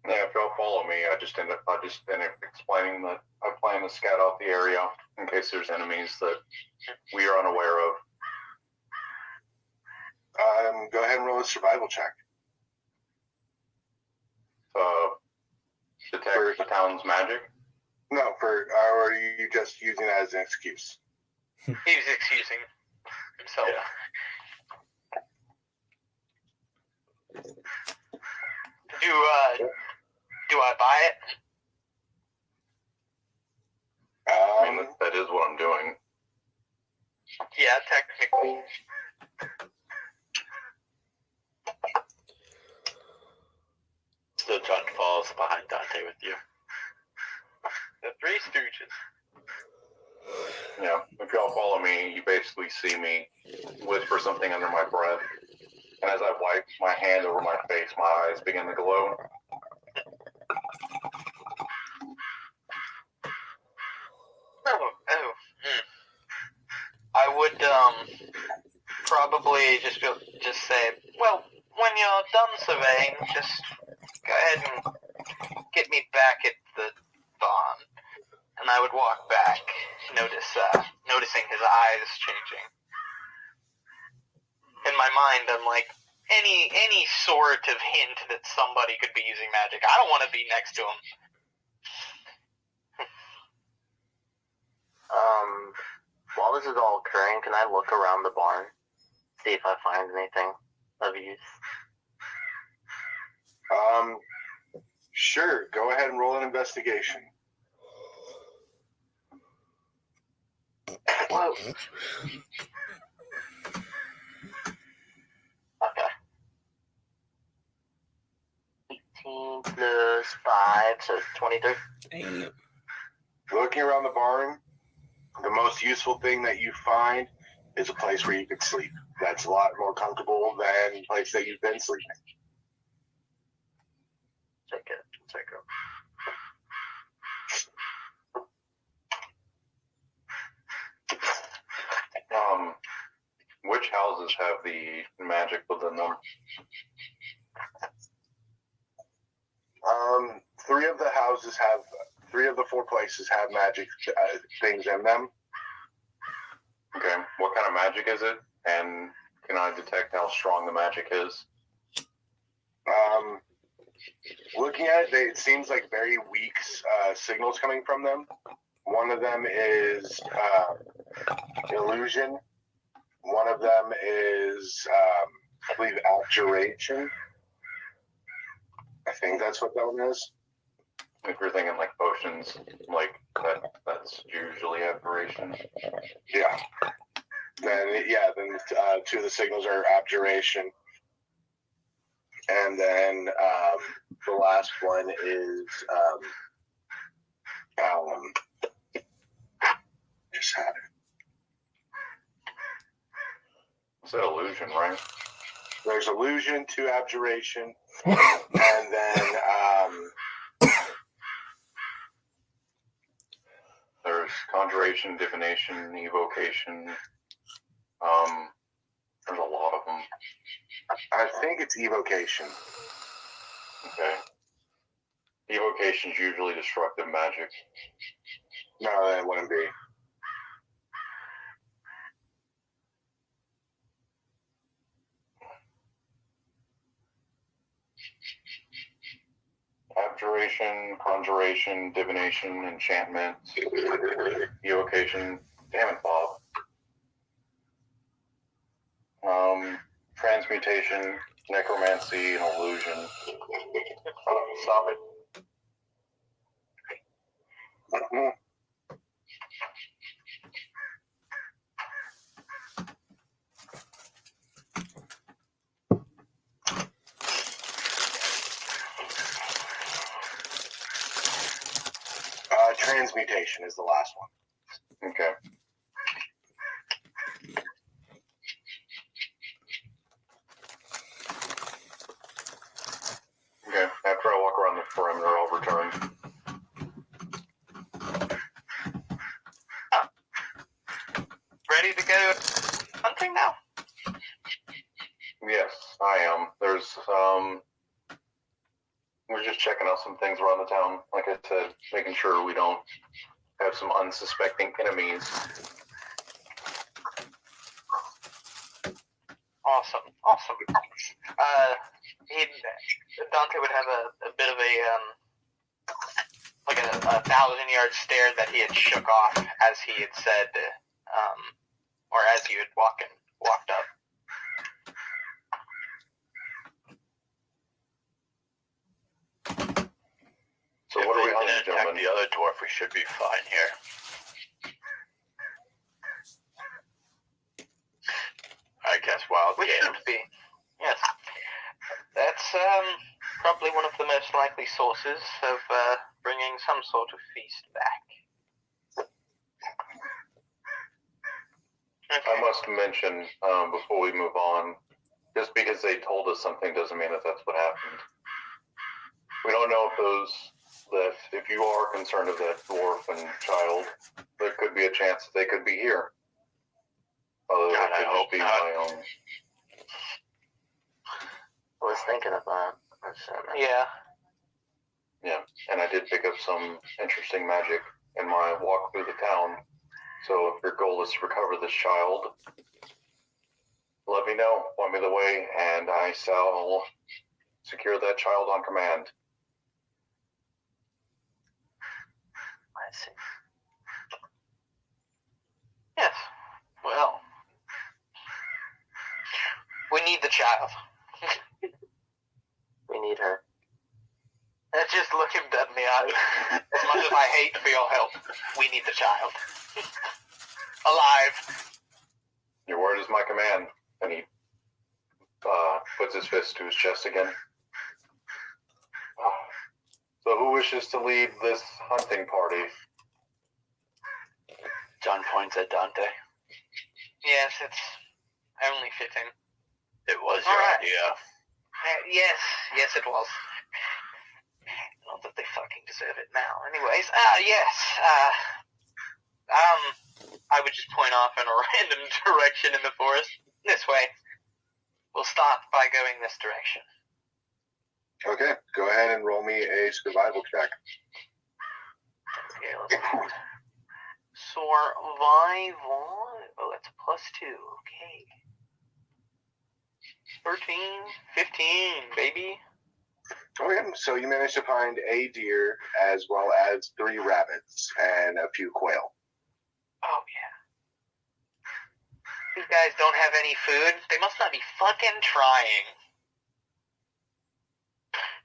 Yeah, if y'all follow me, I just end up explaining that I plan to scout out the area in case there's enemies that we are unaware of. Go ahead and roll a survival check. Detect the town's magic? No, or are you just using it as an excuse? He was excusing himself. Yeah. Do I buy it? I mean, that is what I'm doing. Yeah, technically. Still trying to follow behind Dante with you. The Three Stooges. Yeah, if y'all follow me, you basically see me whisper something under my breath. And as I wipe my hand over my face, my eyes begin to glow. I would probably just say, well, when you're done surveying, just go ahead and get me back at the barn. And I would walk back, noticing his eyes changing. In my mind, I'm like, any sort of hint that somebody could be using magic, I don't want to be next to him. While this is all occurring, can I look around the barn, see if I find anything of use? Sure. Go ahead and roll an investigation. Whoa. Okay. 18 plus 5, so 23. Looking around the barn, the most useful thing that you find is a place where you can sleep. That's a lot more comfortable than the place that you've been sleeping. take it. Take it. Which houses have the magic within them? Three of the four places have magic things in them. Okay, what kind of magic is it? And can I detect how strong the magic is? Looking at it, it seems like very weak signals coming from them. One of them is illusion. One of them is, I believe, abjuration. I think that's what that one is. If you're thinking like potions, like that's usually abjuration. Yeah. Then two of the signals are abjuration. And then the last one is just had it. Is that illusion, right? There's illusion, two abjuration, and then There's conjuration, divination, evocation. There's a lot of them. I think it's evocation. Okay. Evocation's usually destructive magic. No, that wouldn't be. Abjuration, conjuration, divination, enchantment, evocation. Damn it, Bob. Transmutation, necromancy, and illusion. Stop it. Mhm. Transmutation is the last one. Okay. Okay, after I walk around the perimeter, I'll return. Ready to go hunting now? Yes, I am. We're just checking out some things around the town. Like I said, making sure we don't have some unsuspecting enemies. Awesome. Dante would have a bit of a 1,000-yard stare that he had shook off as he had said, or as you had walked up. So what are we hunting, attack gentlemen? the other dwarf, we should be fine here. I guess wild We game. should be. Yes. That's probably one of the most likely sources of bringing some sort of feast back. I must mention before we move on, just because they told us something doesn't mean that that's what happened. We don't know if you are concerned of that dwarf and child, there could be a chance that they could be here. Although God, it could I hope just be not. my own. I was thinking of that. Yeah. Yeah, and I did pick up some interesting magic in my walk through the town. So if your goal is to recover this child, let me know, point me the way, and I shall secure that child on command. I see. Yes. Well, we need the child. We need her. Let's just look him dead in the eye. As much as I hate for your help, we need the child. Alive. Your word is my command. And he puts his fist to his chest again. So who wishes to lead this hunting party? John points at Dante. Yes, it's only fitting. It was All your right. idea. Yes, it was. deserve it now. Anyways, yes. I would just point off in a random direction in the forest. This way. We'll start by going this direction. Okay, go ahead and roll me a survival check. Okay, let's do it. Survival. Oh, that's a +2. Okay. 13, 15, baby. Okay, so you managed to find a deer as well as 3 rabbits and a few quail. Oh, yeah. These guys don't have any food. They must not be fucking trying.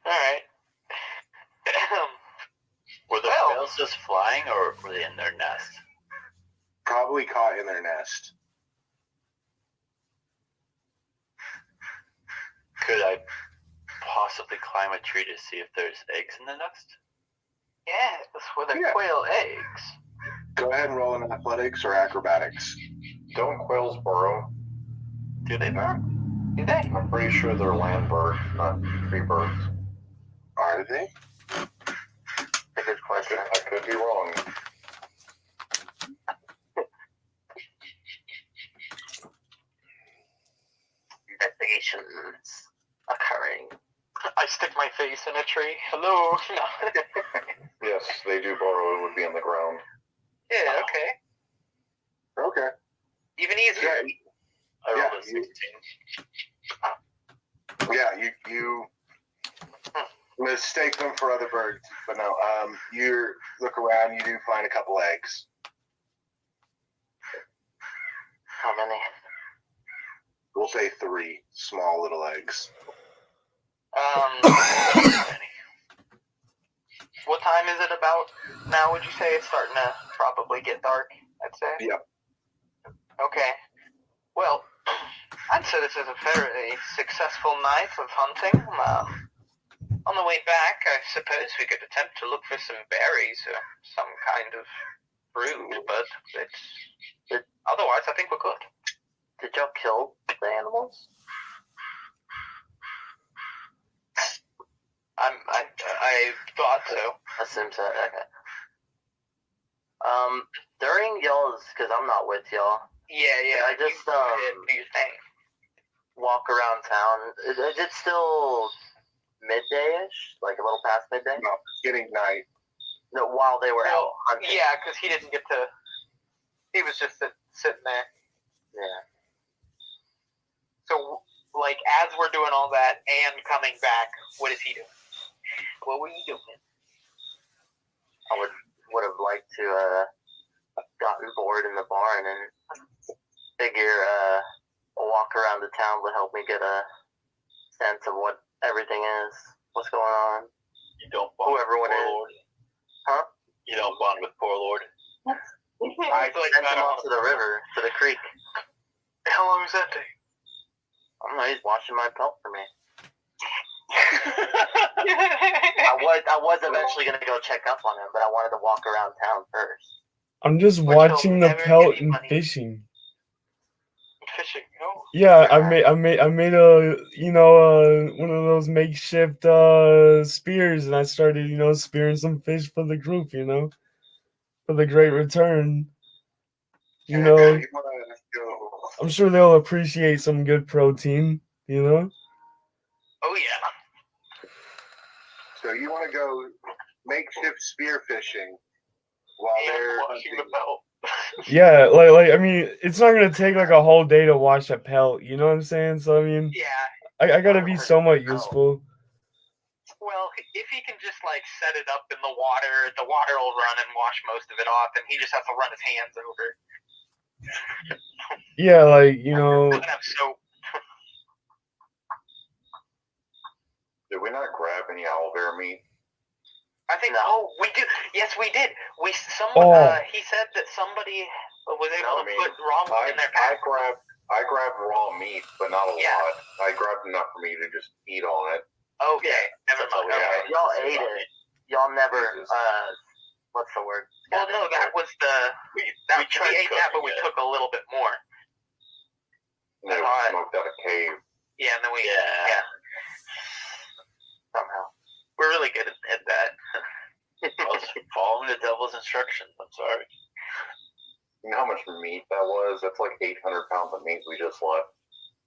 Alright. Were the Well- quails just flying, or were they in their nest? Probably caught in their nest. Could I possibly climb a tree to see if there's eggs in the nest? Yeah, that's where the Yeah. quail eggs. Go ahead and roll an athletics or acrobatics. Don't quails burrow? Do they burrow? Do they? I'm pretty sure they're land birds, not tree birds. Are they? A good question. I could be wrong. Investigations occurring. I stick my face in a tree. Hello. No. Yes, they do burrow. It would be on the ground. Yeah, okay. Okay. Even easier. I rolled Yeah, a 16. Yeah, you mistake them for other birds, but no. You look around, you do find a couple eggs. How many? We'll say 3 small little eggs. What time is it about now, would you say? It's starting to probably get dark, I'd say. Yep. Okay. Well, I'd say this is a very successful night of hunting. On the way back, I suppose we could attempt to look for some berries or some kind of fruit, but otherwise I think we're good. Did y'all kill the animals? I thought so. Assume so. Okay. During y'all's, because I'm not with y'all, Yeah. I just, do your thing. walk around town. Is it still midday-ish? Like a little past midday? No, it's getting night. No, while they were out hunting. Yeah, because he didn't get to. He was just sitting there. Yeah. So, like, as we're doing all that and coming back, what is he doing? What were you doing? I would have liked to gotten bored in the barn and figure a walk around the town would help me get a sense of what everything is, what's going on, You don't bond who with everyone Poor is. Lord? Huh? You don't bond with Poor Lord? I sent him off to the river, to the creek. How long does that take? I don't know, he's washing my pelt for me. I was eventually gonna go check up on him, but I wanted to walk around town first. I'm just Which watching will the never pelt get you and money. fishing. Fishing. Oh. Yeah, I made a one of those makeshift spears, and I started spearing some fish for the group, for the great return. You wanna go. I'm sure they'll appreciate some good protein. Oh yeah. So you want to go makeshift spear fishing while And they're washing the hunting. belt. Yeah, like I mean, it's not gonna take like a whole day to wash a pelt. You know what I'm saying? So I mean, Yeah. I gotta be somewhat useful. Well, if he can just like set it up in the water will run and wash most of it off, and he just has to run his hands over. Yeah, like Doesn't have soap. Did we not grab any owlbear meat? I think. No. Oh, we did. Yes, we did. He said that somebody was able to put raw meat in their I pack. grabbed raw meat, but not a Yeah. lot. I grabbed enough for me to just eat on it. Okay, never That's all mind. we Okay. got. Y'all ate it. Y'all never. Jesus. What's the word? Well, no, that was we tried ate that, but we cooking it. took a little bit more. And it That's was hot. smoked out a cave. Yeah, and then we Yeah. yeah. Somehow. We're really good at that. instructions. I'm sorry. You know how much meat that was? That's like 800 pounds of meat we just left.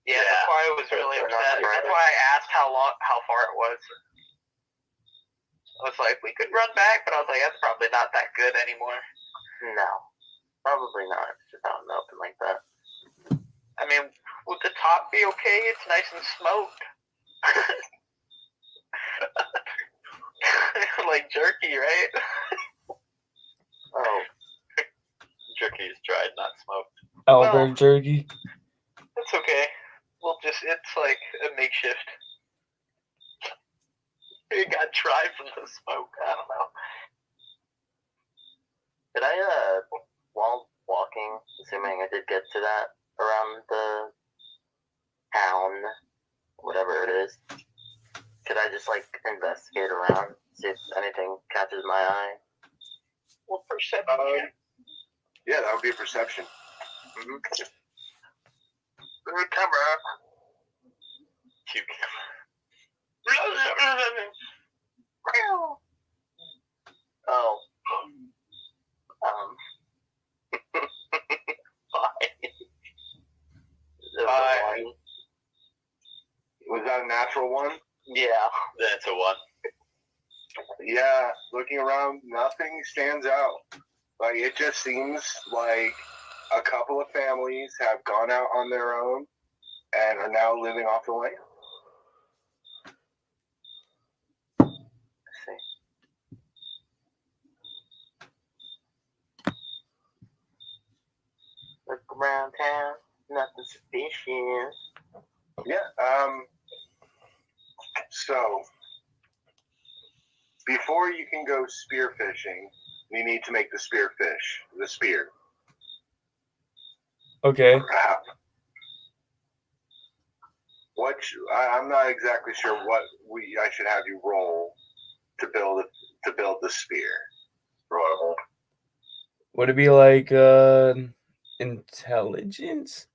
Yeah, that's why I was really upset. That's why I asked how far it was. I was like, we could run back, but I was like, that's probably not that good anymore. No, probably not. It's just out in the open like that. I mean, would the top be okay? It's nice and smoked. Like jerky, right? Oh, Jerky is dried, not smoked. Albert jerky. That's okay. It's like a makeshift. It got dry from the smoke. I don't know. did I while walking, assuming I did get to that around the town, whatever it is, could I just like investigate around, see if anything catches my eye? Well, perception. Yeah, that would be a perception. Camera. Cute. Oh, Bye. Was that a natural one? Yeah. That's a 1. Yeah, looking around, nothing stands out. Like, it just seems like a couple of families have gone out on their own and are now living off the land. Look around town, nothing suspicious. Yeah, so, before you can go spear fishing, you need to make the spear fish, the spear. Okay. I'm not exactly sure what I should have you roll to build the spear. Survival. Would it be like intelligence?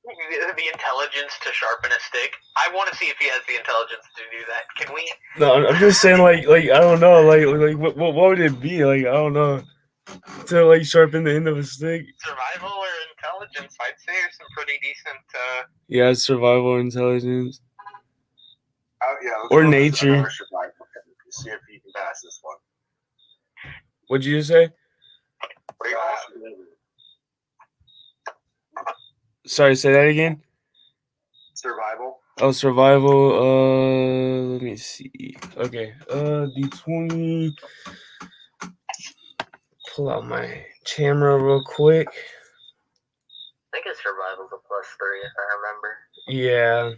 The intelligence to sharpen a stick. I want to see if he has the intelligence to do that. Can we? No, I'm just saying like I don't know, like what would it be? Like I don't know. To like sharpen the end of a stick. Survival or intelligence? I'd say some pretty decent. Yeah, survival or intelligence. Yeah, let's Or roll nature. another survival check to see if you can pass this one. What'd you say? Sorry, say that again. Survival. Oh, survival. Let me see. Okay. D20. Pull out my camera real quick. I think his survival's a +3 if I remember. Yeah.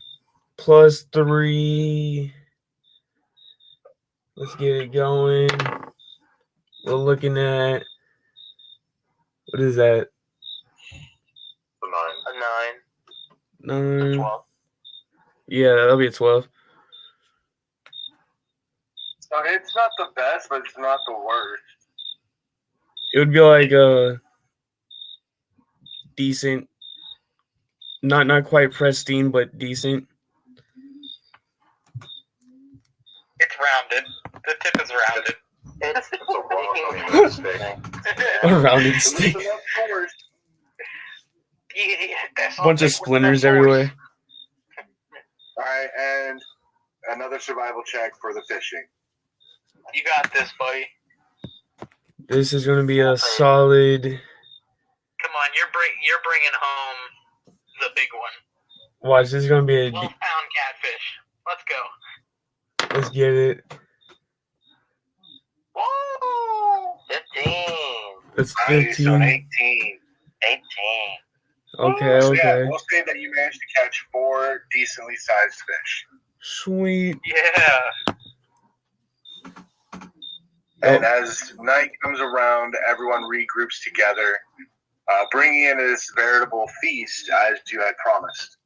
+3. Let's get it going. We're looking at, what is that? The 9. A 9. 9. 12. Yeah, that'll be a 12. So it's not the best, but it's not the worst. It would be like a decent, not quite pristine, but decent. It's rounded. The tip is rounded. It's It's a rock stick. A rounded stick. Bunch of splinters everywhere. Alright, and another survival check for the fishing. You got this, buddy. This is going to be a solid. Come on, you're bringing home the big one. Watch, this is going to be a. 12-pound catfish. Let's go. Let's get it. Woo! 15. It's Nice, so 15. 18. 18. Okay, So yeah, okay. we'll say that you managed to catch 4 decently sized fish. Sweet. Yeah. And as night comes around, everyone regroups together, bringing in this veritable feast as you had promised.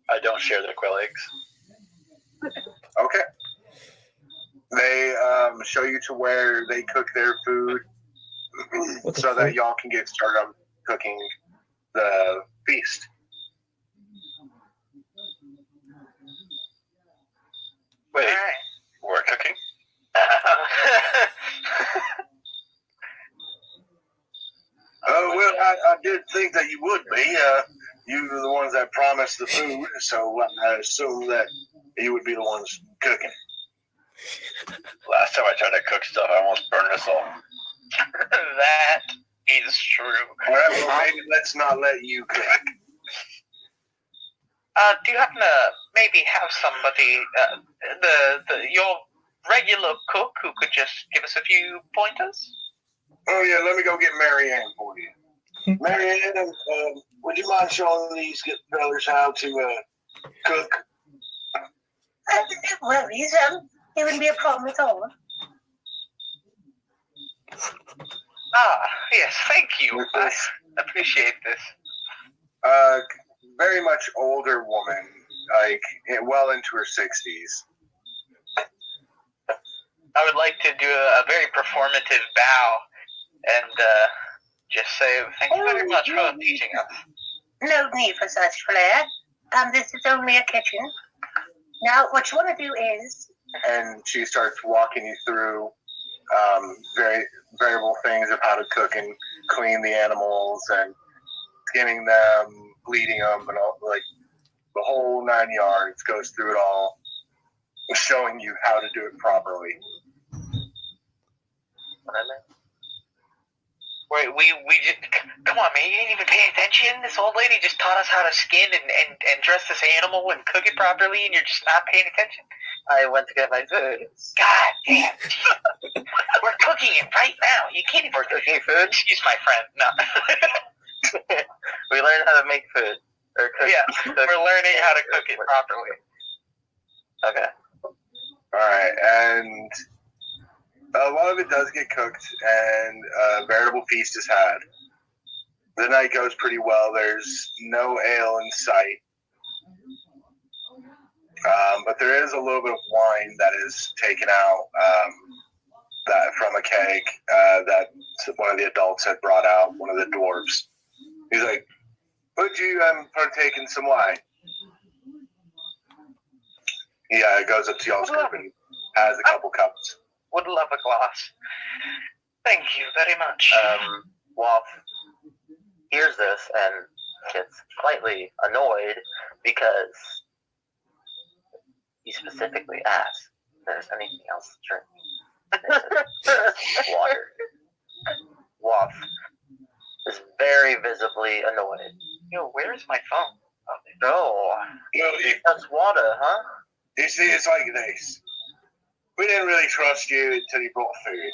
I don't share the quail eggs. Okay. They show you to where they cook their food What the so that fuck? y'all can get started on cooking the feast. Wait, we're cooking? think that you would be. You were the ones that promised the food, so I assume that you would be the ones cooking. Last time I tried to cook stuff, I almost burned us all. That is true. All right, well, maybe let's not let you cook. Do you happen to maybe have somebody, your regular cook who could just give us a few pointers? Oh, yeah, let me go get Marianne for you. Marianne, would you mind showing these brothers how to cook? No worries. It wouldn't be a problem at all. Yes, thank you. I appreciate this. Very much older woman, like well into her 60s. I would like to do a very performative bow and just say thank you very much for teaching us. No need for such flair. This is only a kitchen. Now, what you want to do is... And she starts walking you through very variable things of how to cook and clean the animals and skinning them, bleeding them, and all, like the whole 9 yards. Goes through it all, showing you how to do it properly. Wait, we just, come on, man, you didn't even pay attention? This old lady just taught us how to skin and dress this animal and cook it properly, and you're just not paying attention? I went to get my food. God damn. We're cooking it right now. You can't even... We're cooking food? Excuse my friend. No. We learned how to make food. Or cook. Yeah, cook we're learning how to cook it properly. Okay. Alright, and a lot of it does get cooked, and a veritable feast is had. The night goes pretty well. There's no ale in sight. But there is a little bit of wine that is taken out that from a keg that one of the adults had brought out, one of the dwarves. He's like, would you partake in some wine? Yeah, goes up to y'all's group and has a couple cups. Would love a glass. Thank you very much. Waff hears this and gets slightly annoyed because he specifically asked if there's anything else to drink. Water. Waff is very visibly annoyed. Yo, where's my phone? No, that's water, huh? You see, it's like this. We didn't really trust you until you brought food.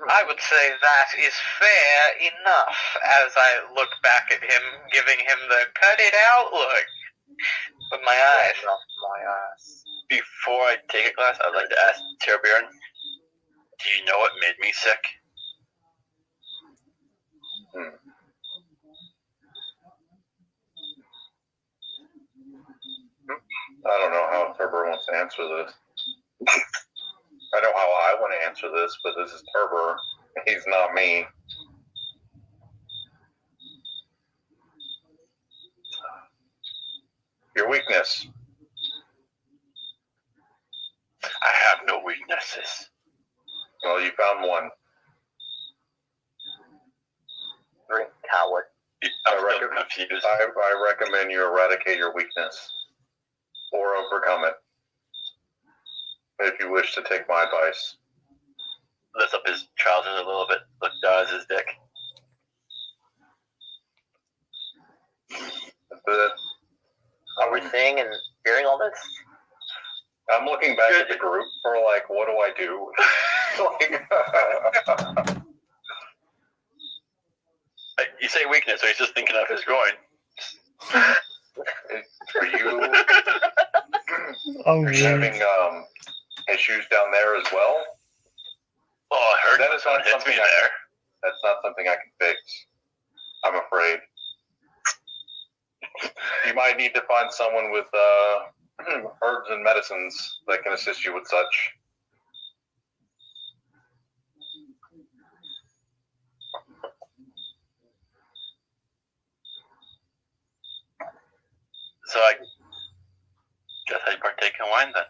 I would say that is fair enough as I look back at him, giving him the cut it out look with my eyes. My ass. Before I take a glass, I'd like to ask Terrabjorn, do you know what made me sick? I don't know how Turber wants to answer this. I know how I want to answer this, but this is Turber. He's not me. Your weakness. I have no weaknesses. Well, you found one. Drink, coward. I'm still confused. I recommend you eradicate your weakness or overcome it. If you wish to take my advice. Lifts up his trousers a little bit, looks down at his dick. Are we seeing and hearing all this? I'm looking back at the group for like, what do I do? You say weakness, so he's just thinking of his groin. Are you Oh, are you having issues down there as well? Oh, I heard That is not hits me something there. That's not something I can fix. I'm afraid. You might need to find someone with herbs and medicines that can assist you with such. So I guess I partake in wine then.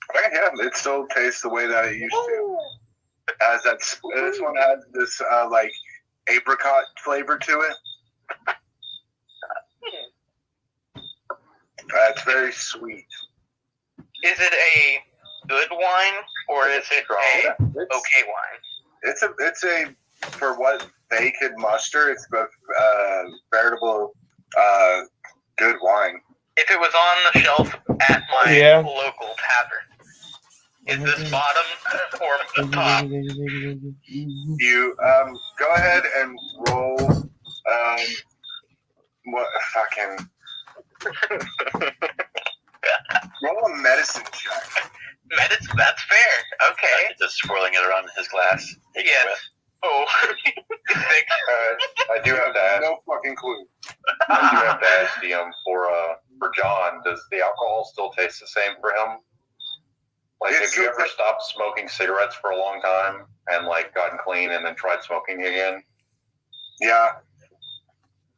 Okay, yeah, it still tastes the way that it used to. As this one has this like apricot flavor to it. It's very sweet. Is it a good wine or is it a okay wine? It's a for what they could muster. It's a veritable good wine. If it was on the shelf at my local tavern, is this bottom or the top? You go ahead and roll what fucking roll a medicine check. Medicine, that's fair. Okay. Just swirling it around his glass. Take a breath. Oh. I do have to ask. No fucking clue. I do have to ask DM for John. Does the alcohol still taste the same for him? Like, have you ever stopped smoking cigarettes for a long time and like gotten clean and then tried smoking again? Yeah.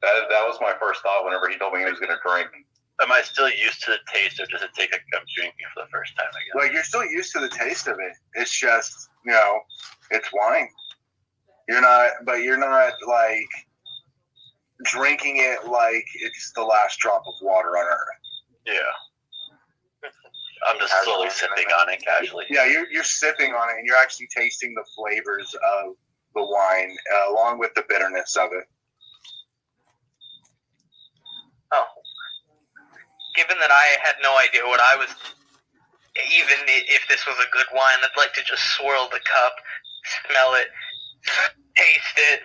That was my first thought whenever he told me he was going to drink. Am I still used to the taste, or does it take like I'm drinking for the first time again? Like, you're still used to the taste of it. It's just, it's wine. You're not like drinking it like it's the last drop of water on earth. Yeah. I'm just slowly sipping on it casually. Yeah, you're sipping on it, and you're actually tasting the flavors of the wine, along with the bitterness of it. Oh. Given that I had no idea what I was, even if this was a good wine, I'd like to just swirl the cup, smell it, taste it,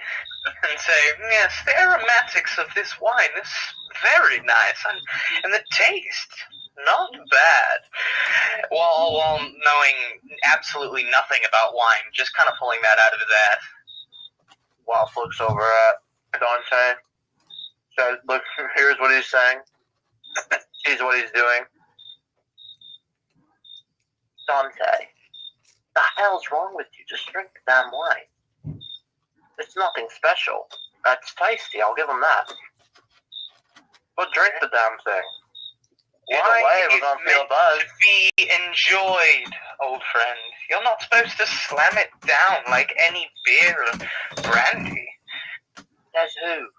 and say, yes, the aromatics of this wine is very nice, and the taste, not bad. While knowing absolutely nothing about wine, just kind of pulling that out of his ass. Wolf looks over at Dante. Says, look, here's what he's saying. Sees what he's doing. Dante, the hell's wrong with you? Just drink the damn wine. It's nothing special. It's tasty, I'll give him that. But drink the damn thing. Either way, we're gonna feel a buzz. To be enjoyed, old friend. You're not supposed to slam it down like any beer or brandy. Says who?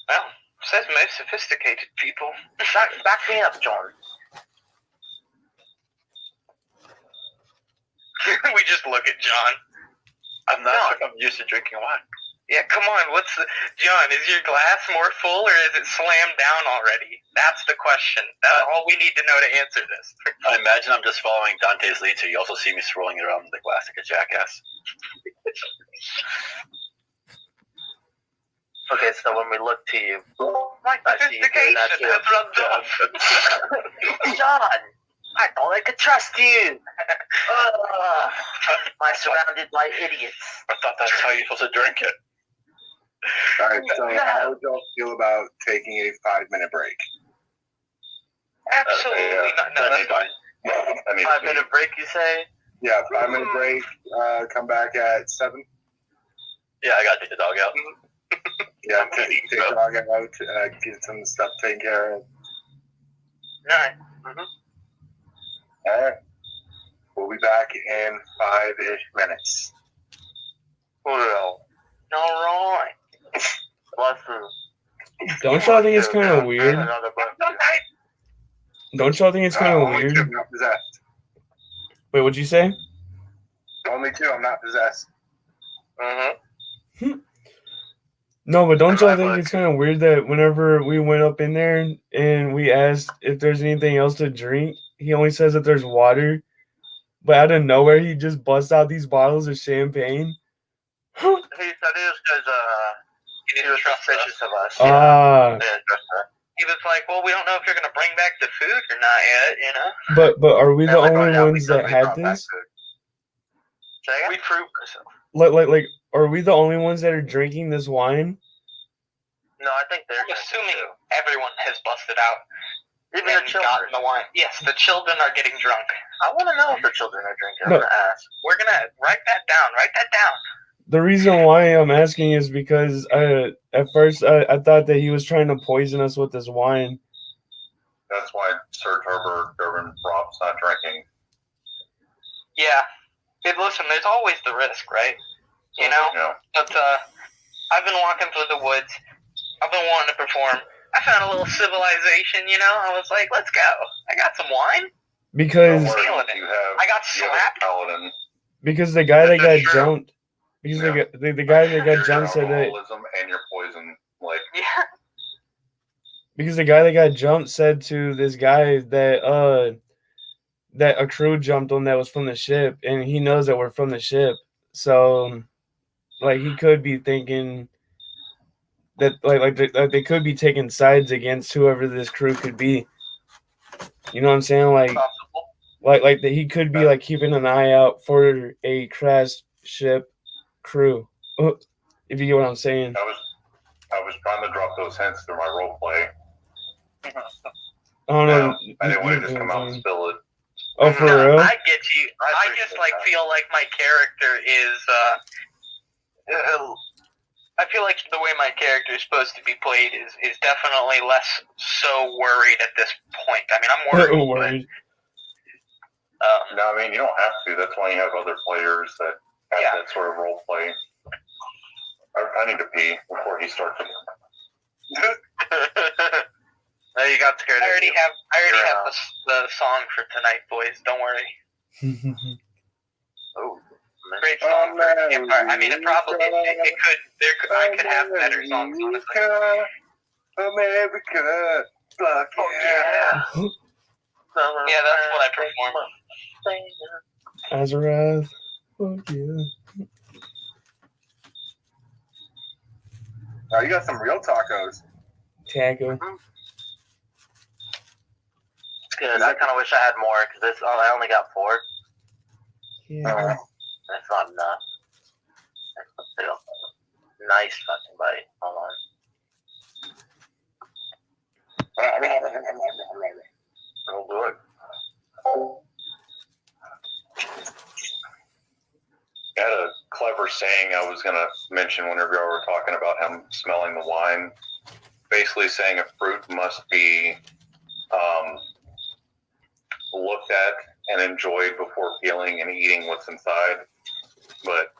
Well, says most sophisticated people. Back me up, John. We just look at John. I'm used to drinking wine. Yeah, come on, John, is your glass more full or is it slammed down already? That's the question. That's all we need to know to answer this. I imagine I'm just following Dante's lead, so you also see me swirling it around the glass like a jackass. Okay, so when we look to you, My sophistication has rubbed off. John, I thought I could trust you. I'm surrounded by idiots. I thought that's how you're supposed to drink it. All right, so how would y'all feel about taking a 5-minute break? Absolutely not. No, that's fine. 5-minute break, you say? Yeah, 5-minute break. Come back at 7. Yeah, I gotta take the dog out. Yeah, take the dog out, get some stuff taken care of. Alright. All right. We'll be back in 5-ish minutes. Well, alright. Listen. Don't y'all think it's kind of weird? Don't y'all think it's kind of Only weird? 2, I'm not possessed. Wait, what'd you say? Only 2, I'm not possessed. No, but don't y'all think it's kind of weird that whenever we went up in there and we asked if there's anything else to drink, he only says that there's water, but out of nowhere he just busts out these bottles of champagne. He said it was because he was suspicious of us. He was like, well, we don't know if you're going to bring back the food or not yet, you know? But are we the only ones that had this? We proved ourselves. Like, are we the only ones that are drinking this wine? No, I think they're I'm assuming everyone has busted out. Even the children. Gotten the wine. Yes, the children are getting drunk. I want to know if the children are drinking. No. I'm going to ask. We're going to write that down. Write that down. The reason why I'm asking is because at first I thought that he was trying to poison us with this wine. That's why Sir Durbin Rob's not drinking. Yeah. listen, there's always the risk, right? You know? Yeah. But, I've been walking through the woods. I've been wanting to perform. I found a little civilization, you know? I was like, let's go. I got some wine. Because Don't worry, Feeling it. you have, I got you have a slapped. paladin. the guy that got True. jumped, because Yeah. the guy that got Your jumped said that alcoholism and your poison, like, Yeah. because the guy that got jumped said to this guy that a crew jumped on that was from the ship, and he knows that we're from the ship, so like he could be thinking that they could be taking sides against whoever this crew could be. You know what I'm saying? Possible. Like that he could be like keeping an eye out for a crashed ship crew. If you get what I'm saying. I was trying to drop those hints through my role play. I don't know. I didn't want to just come out and spill it. Oh, for No, real? I get you. I appreciate just like that. feel like my character is. I feel like the way my character is supposed to be played is definitely less so worried at this point. I mean, I'm worried. Worried. But, No, I mean, you don't have to. That's why you have other players that have Yeah. that sort of role play. I need to pee before he starts. No, you got scared. I already have Yeah. the song for tonight, boys. Don't worry. Oh, man. Great song for a campfire. I mean, it probably I could have better songs, honestly. America, fuck Oh, yeah. Yeah, that's what I perform. Azarath. Oh yeah. Oh, you got some real tacos. Taco. It's good. I kind of wish I had more because I only got 4. Yeah. That's not enough. That's a nice fucking bite. Hold on. Oh, good. I had a clever saying I was going to mention whenever y'all were talking about him smelling the wine. Basically saying a fruit must be looked at and enjoyed before peeling and eating what's inside. But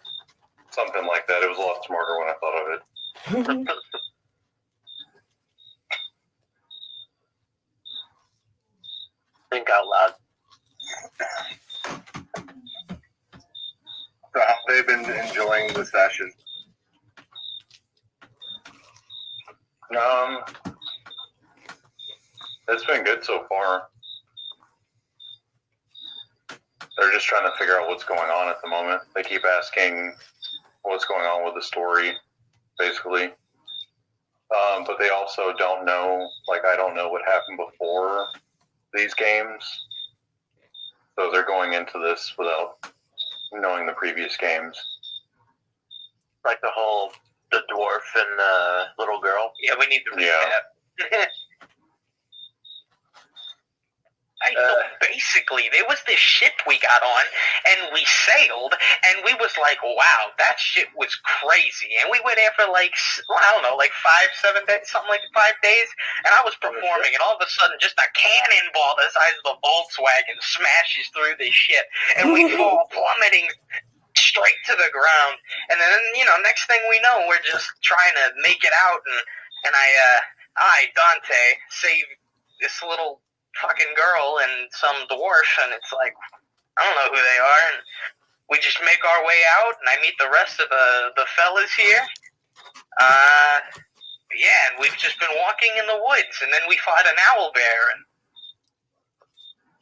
something like that. It was a lot smarter when I thought of it. Think out loud. So how they've been enjoying the session. It's been good so far. They're just trying to figure out what's going on at the moment. They keep asking what's going on with the story, basically. But they also don't know, like I don't know what happened before these games. So they're going into this without knowing the previous games. Like the dwarf and the little girl. Yeah, we need to Yeah. recap. So basically, there was this ship we got on, and we sailed, and we was like, wow, that shit was crazy. And we were there for like, I don't know, like 5-7 days, something like 5 days, and I was performing, and all of a sudden, just a cannonball the size of a Volkswagen smashes through this ship, and we fall plummeting straight to the ground. And then, next thing we know, we're just trying to make it out, and I, Dante, save this little fucking girl and some dwarf, and it's like, I don't know who they are, and we just make our way out, and I meet the rest of the fellas here. Yeah, and we've just been walking in the woods, and then we fought an owl bear, and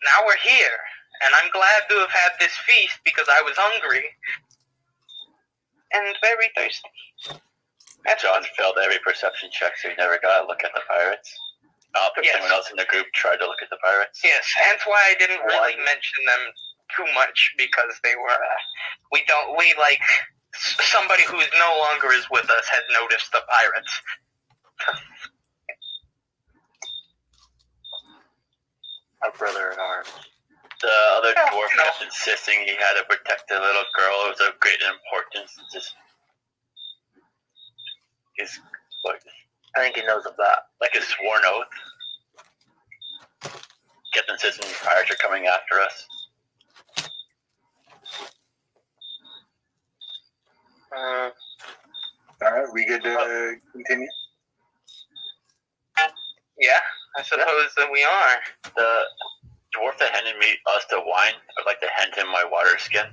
now we're here, and I'm glad to have had this feast because I was hungry and very thirsty. John failed every perception check, so he never got a look at the pirates. Yes. Someone else in the group tried to look at the pirates. Yes, hence why I didn't really mention them too much, because they were, somebody who no longer is with us had noticed the pirates. Our brother in arms. The other dwarf kept insisting he had to protect the little girl. It was of great importance. I think he knows of that. Like a sworn oath. Kept insisting the pirates are coming after us. Alright, we good to continue? Yeah, I suppose that we are. The dwarf that handed me us the wine, I'd like to hand him my water skin.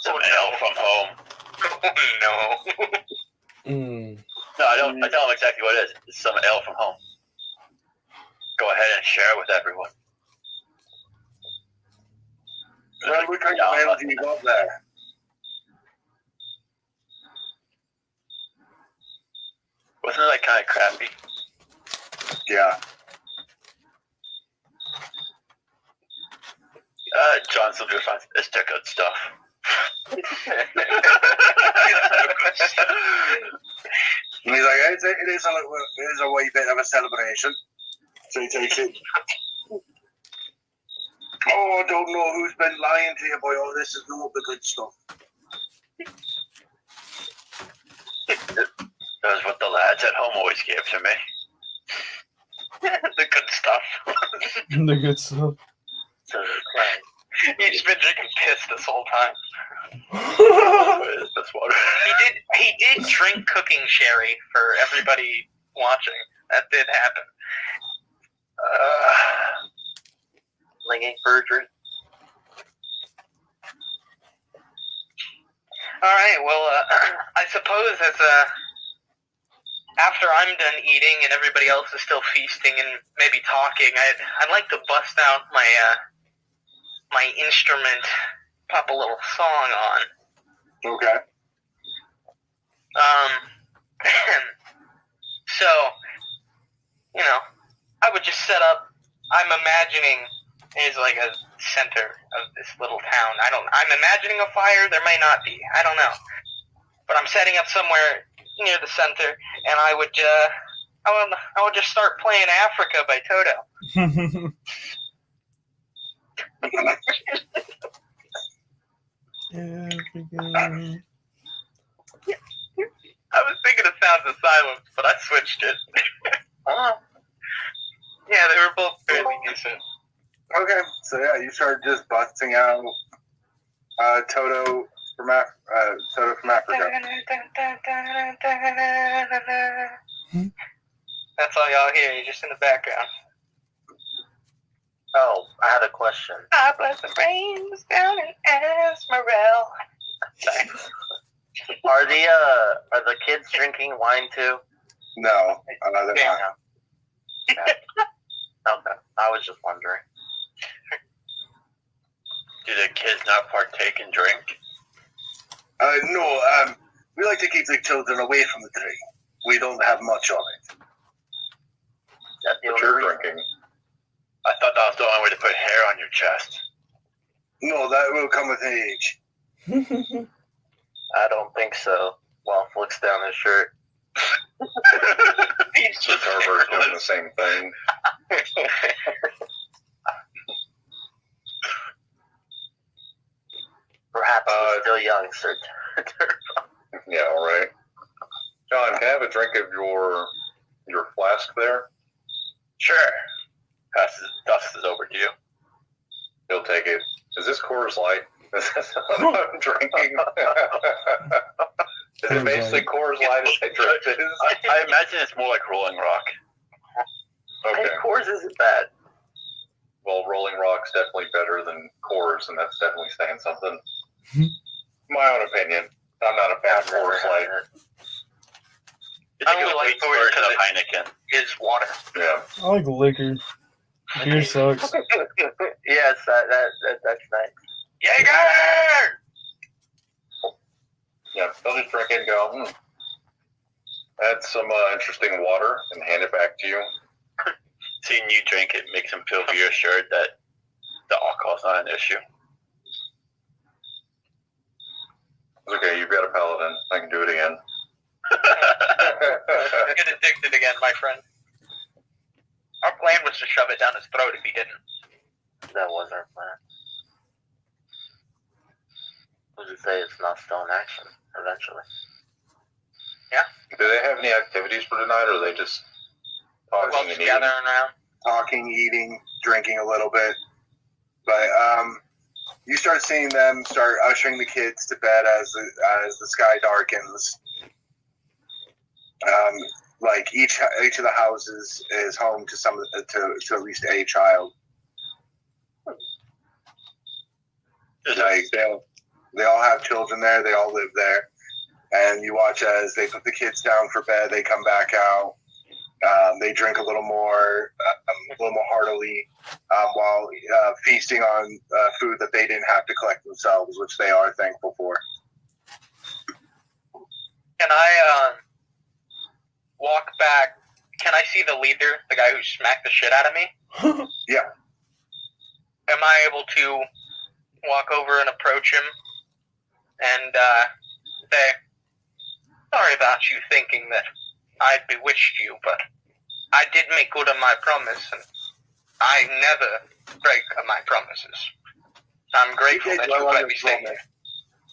Some ale from home. No. No, I don't. I tell him exactly what it is. It's some ale from home. Go ahead and share it with everyone. Well, what kind of ale do you got there? Wasn't it like kind of crappy? Yeah. John's will do fine. It's the good stuff. And he's like, it is a wee bit of a celebration. So he takes it. Oh, I don't know who's been lying to you, boy. Oh, this is not the good stuff. That was what the lads at home always gave to me. The good stuff. The good stuff. So He's been drinking piss this whole time. that's water. He did drink cooking sherry for everybody watching. That did happen. Slinging perjury. All right. Well, I suppose as after I'm done eating and everybody else is still feasting and maybe talking, I'd like to bust out my my instrument, pop a little song on. Okay. So, you know, I would just set up. I'm imagining is like a center of this little town. I'm imagining a fire. There may not be. I don't know. But I'm setting up somewhere near the center, and I would just start playing Africa by Toto. I was thinking of Sounds of Silence, but I switched it. Yeah, they were both fairly decent. Okay, so yeah, you start just busting out Toto from Africa. That's all y'all hear. You're just in the background. Oh, I had a question. I bless the rains down in Esmeralda. Are the kids drinking wine too? No, they're not. Okay. Okay. I was just wondering. Do the kids not partake in drink? No, we like to keep the children away from the tree. We don't have much of it. That's the But only you're reason. drinking. I thought that was the only way to put hair on your chest. No, that will come with age. I don't think so. Well, flicks down his shirt. He's The just Carver's doing the same thing. Perhaps he's still young, sir. Yeah, all right. John, can I have a drink of your flask there? Sure. Dust is over to you. He'll take it. Is this Coors Light? I'm drinking. Is it basically Coors Light as I drink this? I imagine it's more like Rolling Rock. Okay. Hey, Coors isn't bad. Well, Rolling Rock's definitely better than Coors, and that's definitely saying something. My own opinion. I'm not a fan of Coors Light. It's I a only good like weak Coors version of because Heineken. is water. Yeah. I like liquor. Beer sucks. Yes, that's nice. Jaeger! Yeah, they'll just drink it and go, add some interesting water and hand it back to you. Seeing you drink it makes him feel reassured that the alcohol's not an issue. It's okay, you've got a paladin. I can do it again. Get addicted again, my friend. Our plan was to shove it down his throat if he didn't. That was our plan. Who's to say it's not still in action eventually? Do they have any activities for tonight, or are they just talking Well, and just eating? gathering around. Talking, eating, drinking a little bit. But you start seeing them start ushering the kids to bed as the sky darkens. Like each of the houses is home to to at least a child. Like they all have children there. They all live there, and you watch as they put the kids down for bed. They come back out. They drink a little more heartily, while feasting on food that they didn't have to collect themselves, which they are thankful for. Can I walk back? Can I see the leader, the guy who smacked the shit out of me? Yeah. Am I able to walk over and approach him and say, sorry about you thinking that I bewitched you, but I did make good on my promise, and I never break my promises. I'm grateful that you let me stay here.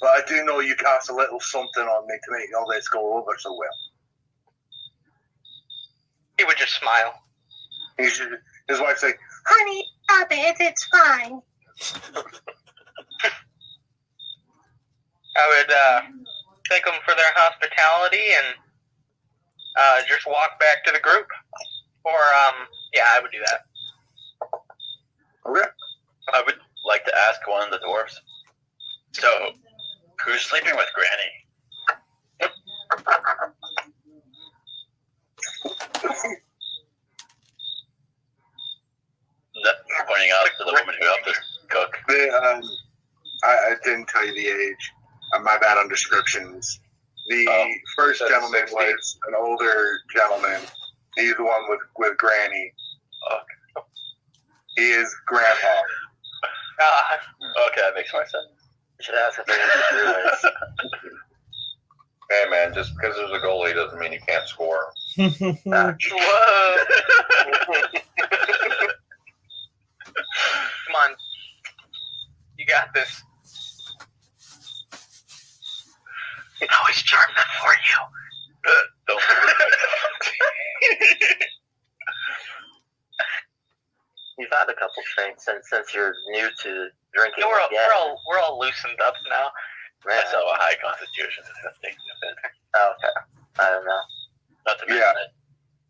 But I do know you cast a little something on me to make all this go over so well. He would just smile. His wife say, Honey, stop it. It's fine. I would thank them for their hospitality and just walk back to the group. Or, yeah, I would do that. okay. I would like to ask one of the dwarves. So, who's sleeping with Granny? That pointing out to the woman who helped us cook. I didn't tell you the age. My bad on descriptions. The first that's gentleman 60. was an older gentleman. He's the one with Granny. Okay. He is Grandpa. Okay, that makes more sense. You should ask if they're Hey man, just because there's a goalie doesn't mean you can't score. Whoa! Come on. You got this. I always charm them for you. Don't You've had a couple drinks since you're new to drinking. We're all loosened up now. Man. I still have a high constitution, so that's taking a bit. Oh, okay. I don't know. Not to mention that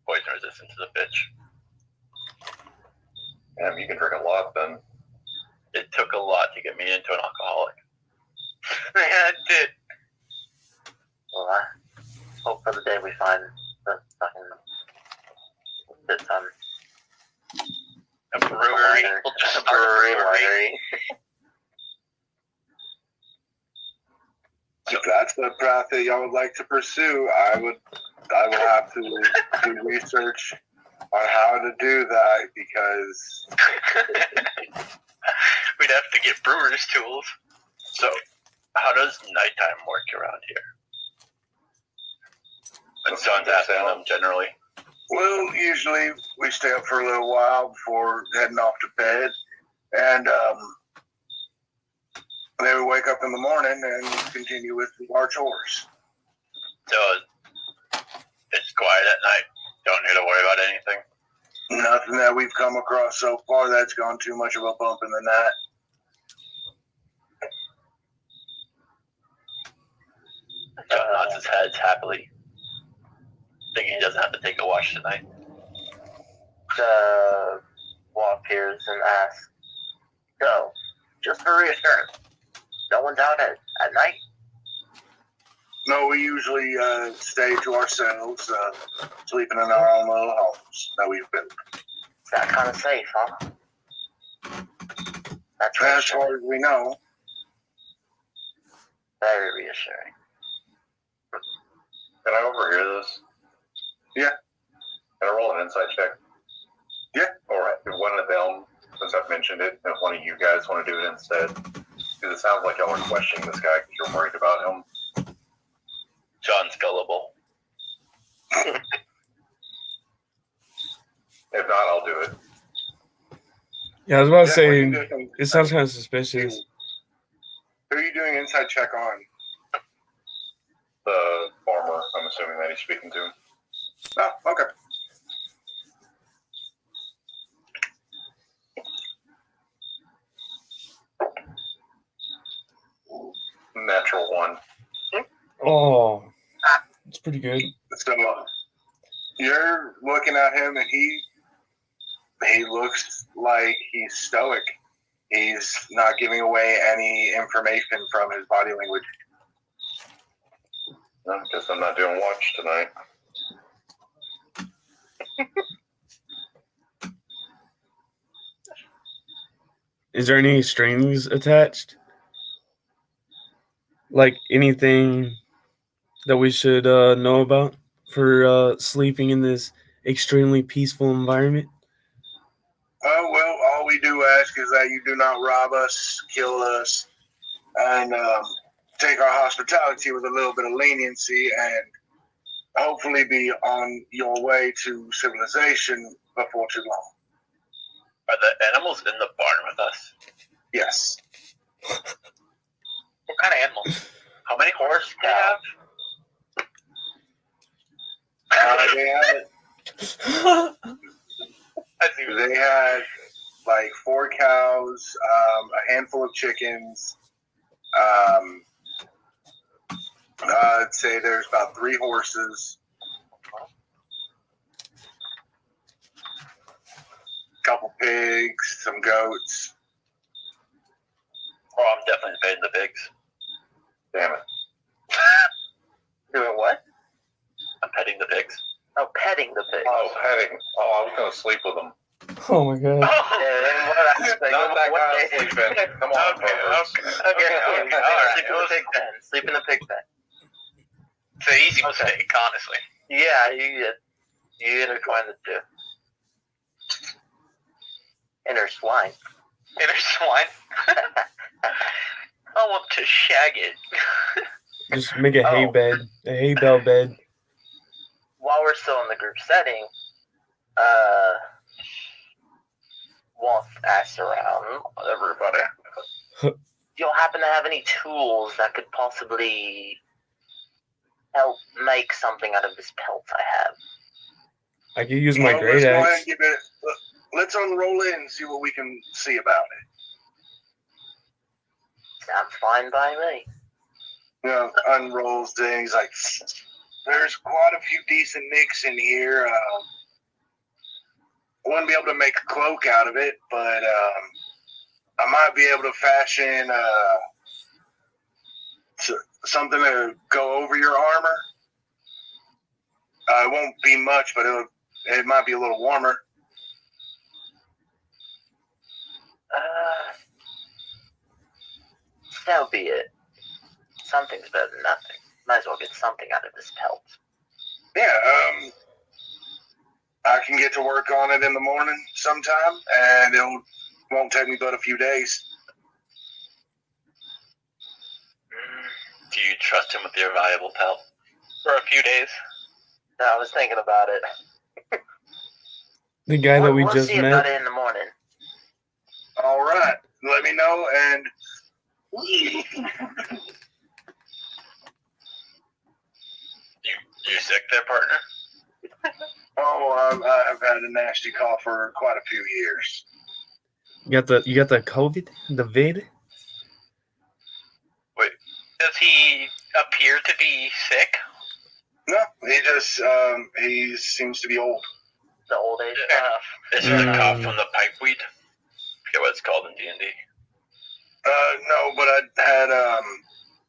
poison resistance is a bitch. Damn, you can drink a lot then. It took a lot to get me into an alcoholic. Yeah, it did. Well, I hope for the day we find the fucking good time. A brewery. We'll just start a brewery. If that's the path that y'all would like to pursue, I will have to do research on how to do that, because We'd have to get brewer's tools. So, how does nighttime work around here? When sun's asking them generally. well, usually we stay up for a little while before heading off to bed, and then we wake up in the morning and continue with our chores. So, it's quiet at night. Don't need to worry about anything. Nothing that we've come across so far that's gone too much of a bump in the night. John nods his head happily, thinking he doesn't have to take a watch tonight. Walk appears and asks, so, just for reassurance, no one's out at night? No, we usually stay to ourselves, sleeping in our own little homes that we've built. Is that kind of safe, huh? That's As reassuring. far as we know. Very reassuring. Can I overhear this? Yeah. Can I roll an insight check? Yeah. Alright, if one of them, since I've mentioned it, if one of you guys want to do it instead, because it sounds like y'all are questioning this guy because you're worried about him. John's gullible. If not, I'll do it. Yeah, I was about to Yeah, say, we can do some- it sounds kind of suspicious. Who are you doing inside check on? The farmer, I'm assuming that he's speaking to. Oh, okay. one. Oh, it's pretty good. So you're looking at him, and he looks like he's stoic. He's not giving away any information from his body language. I guess I'm not doing watch tonight. Is there any strings attached? Like anything that we should know about for sleeping in this extremely peaceful environment? Oh, well, all we do ask is that you do not rob us, kill us, and take our hospitality with a little bit of leniency, and hopefully be on your way to civilization before too long. Are the animals in the barn with us? Yes. What kind of animals? How many horses do you have? They had like 4 cows, a handful of chickens. I'd say there's about 3 horses, a couple pigs, some goats. Oh, I'm definitely paying the pigs. Damn it. Doing what? I'm petting the pigs. Oh, petting the pig. Oh, petting. Oh, I was going to sleep with them. Oh my god. Yeah, in what aspect? Not that What kind of day? sleeping. Come on, Okay, folks. Okay, all sleep right. in the pig pen. Sleep in the pig pen. It's an easy mistake, honestly. Yeah, you intertwine the two. Intertwine. Intertwine. I want to shag it. Just make a hay Oh. bed, a hay bale bed. While we're still in the group setting, Wolf asks around everybody. Do you happen to have any tools that could possibly help make something out of this pelt I have? I could use my Well, great let's go ahead axe. and give it. Let's unroll it and see what we can see about it. Sounds fine by me. You know, unrolls things like there's quite a few decent nicks in here. I wouldn't be able to make a cloak out of it, but I might be able to fashion something to go over your armor. It won't be much, but it might be a little warmer. So be it. Something's better than nothing. Might as well get something out of this pelt. Yeah, I can get to work on it in the morning sometime, and it won't take me but a few days. Do you trust him with your valuable pelt? For a few days. No, I was thinking about it. The guy that we we'll just see about met. it in the morning. All right, let me know, and You sick there, partner? I've had a nasty cough for quite a few years. You got the COVID, the vid. Does he appear to be sick? No, he just he seems to be old. The old age Fair stuff. enough. This is the cough from the pipeweed. I forget what it's called in D&D. No, but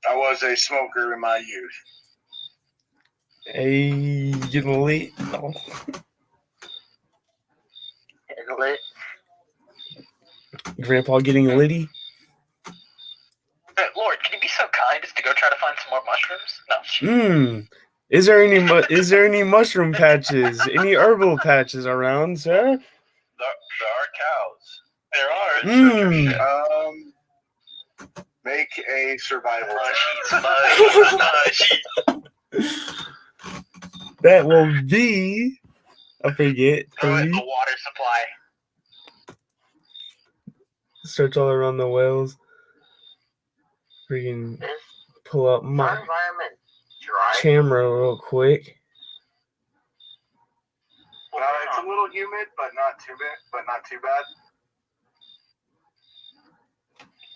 I was a smoker in my youth. Hey, getting late. Oh. And lit. Grandpa getting litty. Lord, can you be so kind as to go try to find some more mushrooms? No. Is there any mushroom patches, any herbal patches around, sir? There are cows. There are. Hmm. Make a survival check. Mushy. That will be, I forget, The 3. water supply. Search all around the wells. Freaking pull up Our my environment dry. camera real quick. It's a little humid, but not too bad.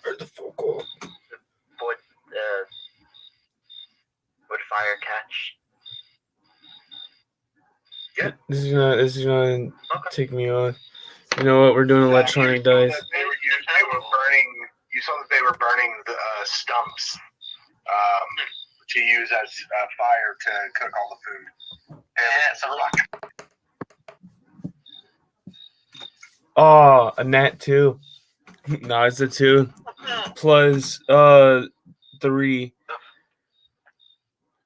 Where'd the fuck go? Boy, would fire catch? This is gonna take me off. You know what? We're doing electronic dice. They were burning. You saw that they were burning the stumps to use as fire to cook all the food. Yeah, so Oh, a nat 2. No, it's a 2 plus 3.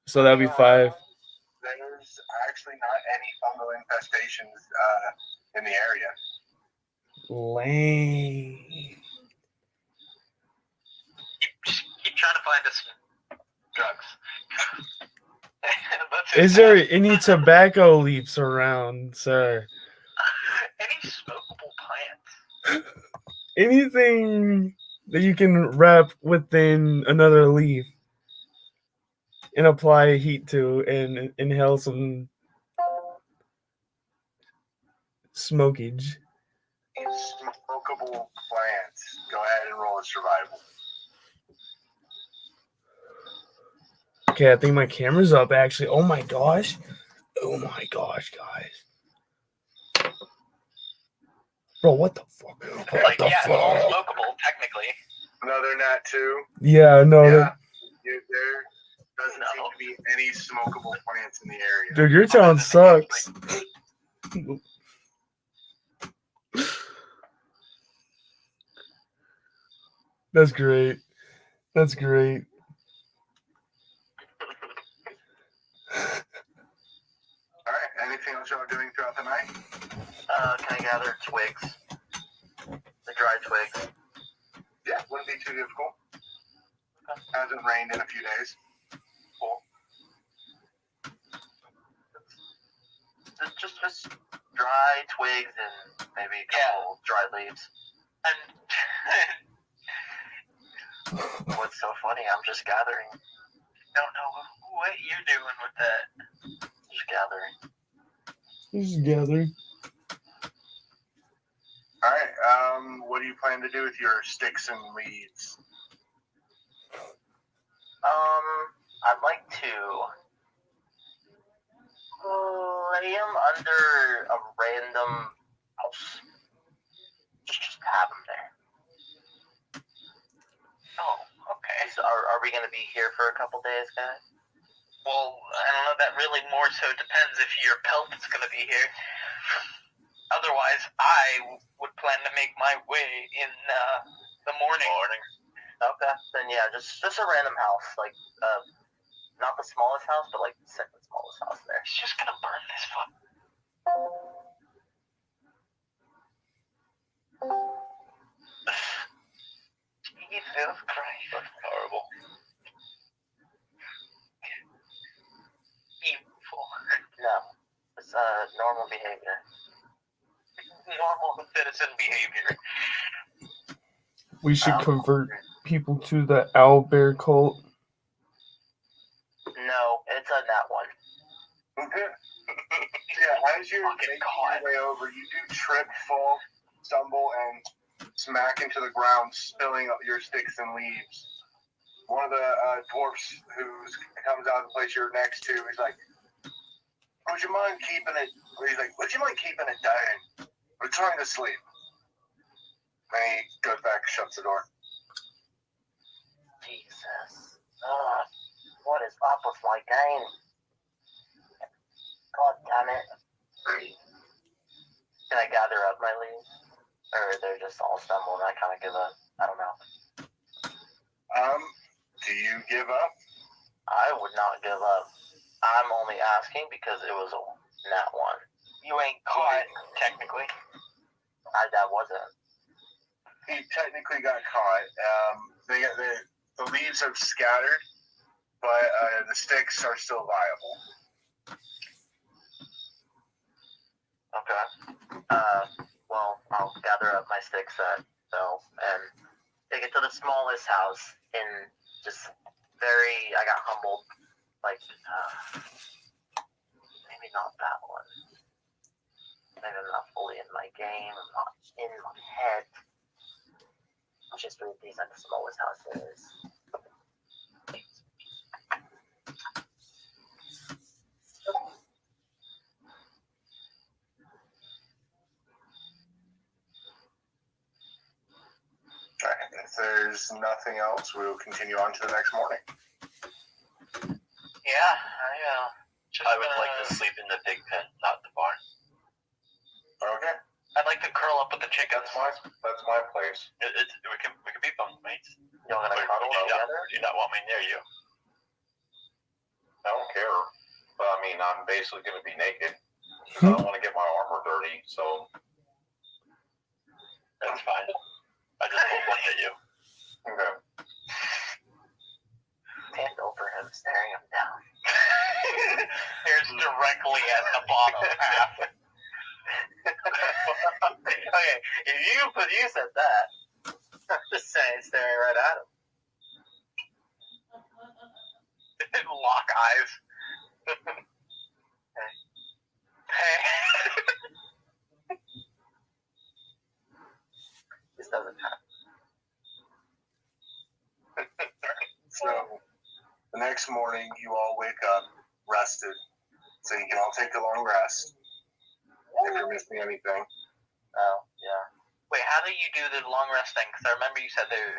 So that'd be 5. There's actually not any fungal infestations in the area. Lame. keep trying to find us some drugs. Is there any tobacco leaves around, sir? any smokable plants? Anything that you can wrap within another leaf and apply heat to and inhale some smokage. Smokable plants. Go ahead and roll a survival. Okay, I think my camera's up actually. Oh my gosh. Oh my gosh, guys. Bro, what the fuck? What the It's all fuck? smokable, technically. Another nat 2. Yeah, no. Yeah. There doesn't seem to be any smokable plants in the area. Dude, your town sucks. That's great. That's great. Alright, anything else y'all are doing throughout the night? Can I gather twigs? The dry twigs. Yeah, wouldn't be too difficult. Hasn't rained in a few days. Cool. Just dry twigs and maybe a couple dry leaves. And what's so funny? I'm just gathering. Don't know what you're doing with that. Just gathering. Just gathering. Alright, what do you plan to do with your sticks and leaves? I'd like to lay them under a random house. Just have them there. Oh, okay. So are we going to be here for a couple days, guys? Well, I don't know. That really more so depends if your pelt is going to be here. Otherwise, I would plan to make my way in the morning. Okay, then yeah, just a random house, like not the smallest house, but like the second smallest house there. It's just gonna burn this fuck. Jesus Christ, that's horrible. Evil. No, it's normal behavior. Normal citizen behavior. We should convert people to the owl bear cult. No, it's a nat 1. Okay. Yeah, as you're making your way over, you do trip, fall, stumble, and smack into the ground, spilling up your sticks and leaves. One of the dwarfs who comes out of the place you're next to, he's like, would you mind keeping it down? We're trying to sleep. And he goes back and shuts the door. Jesus. What is up with my game? God damn it. Can I gather up my leaves? Or they're just all stumbled and I kind of give up? I don't know. Do you give up? I would not give up. I'm only asking because it was a nat 1. You ain't caught, technically. That wasn't. He technically got caught. The leaves have scattered, but the sticks are still viable. Okay. Well, I'll gather up my sticks though, and take it to the smallest house in just I got humbled. Like, maybe not that one. Maybe I'm not fully in my game. I'm not in my head. I'll just read these at the smallest house is. there's nothing else, we will continue on to the next morning. Yeah, I would like to sleep in the pig pen, not the barn. Okay, I'd like to curl up with the chickens. that's my place. We can be bunkmates. Y'all gonna cuddle together? Do you not want me near you? I don't care. But I mean, I'm basically going to be naked. I don't want to get my armor dirty, so. That's fine. I just won't look at you. Okay. Stand over him, staring him down. There's directly at the bottom half. Okay, if you said that, I'm just saying, staring right at him. Lock eyes. Hey. This doesn't happen. So, the next morning, you all wake up rested, so you can all take a long rest. If you're missing anything. Oh, yeah. Wait, how do you do the long rest thing? Because I remember you said there.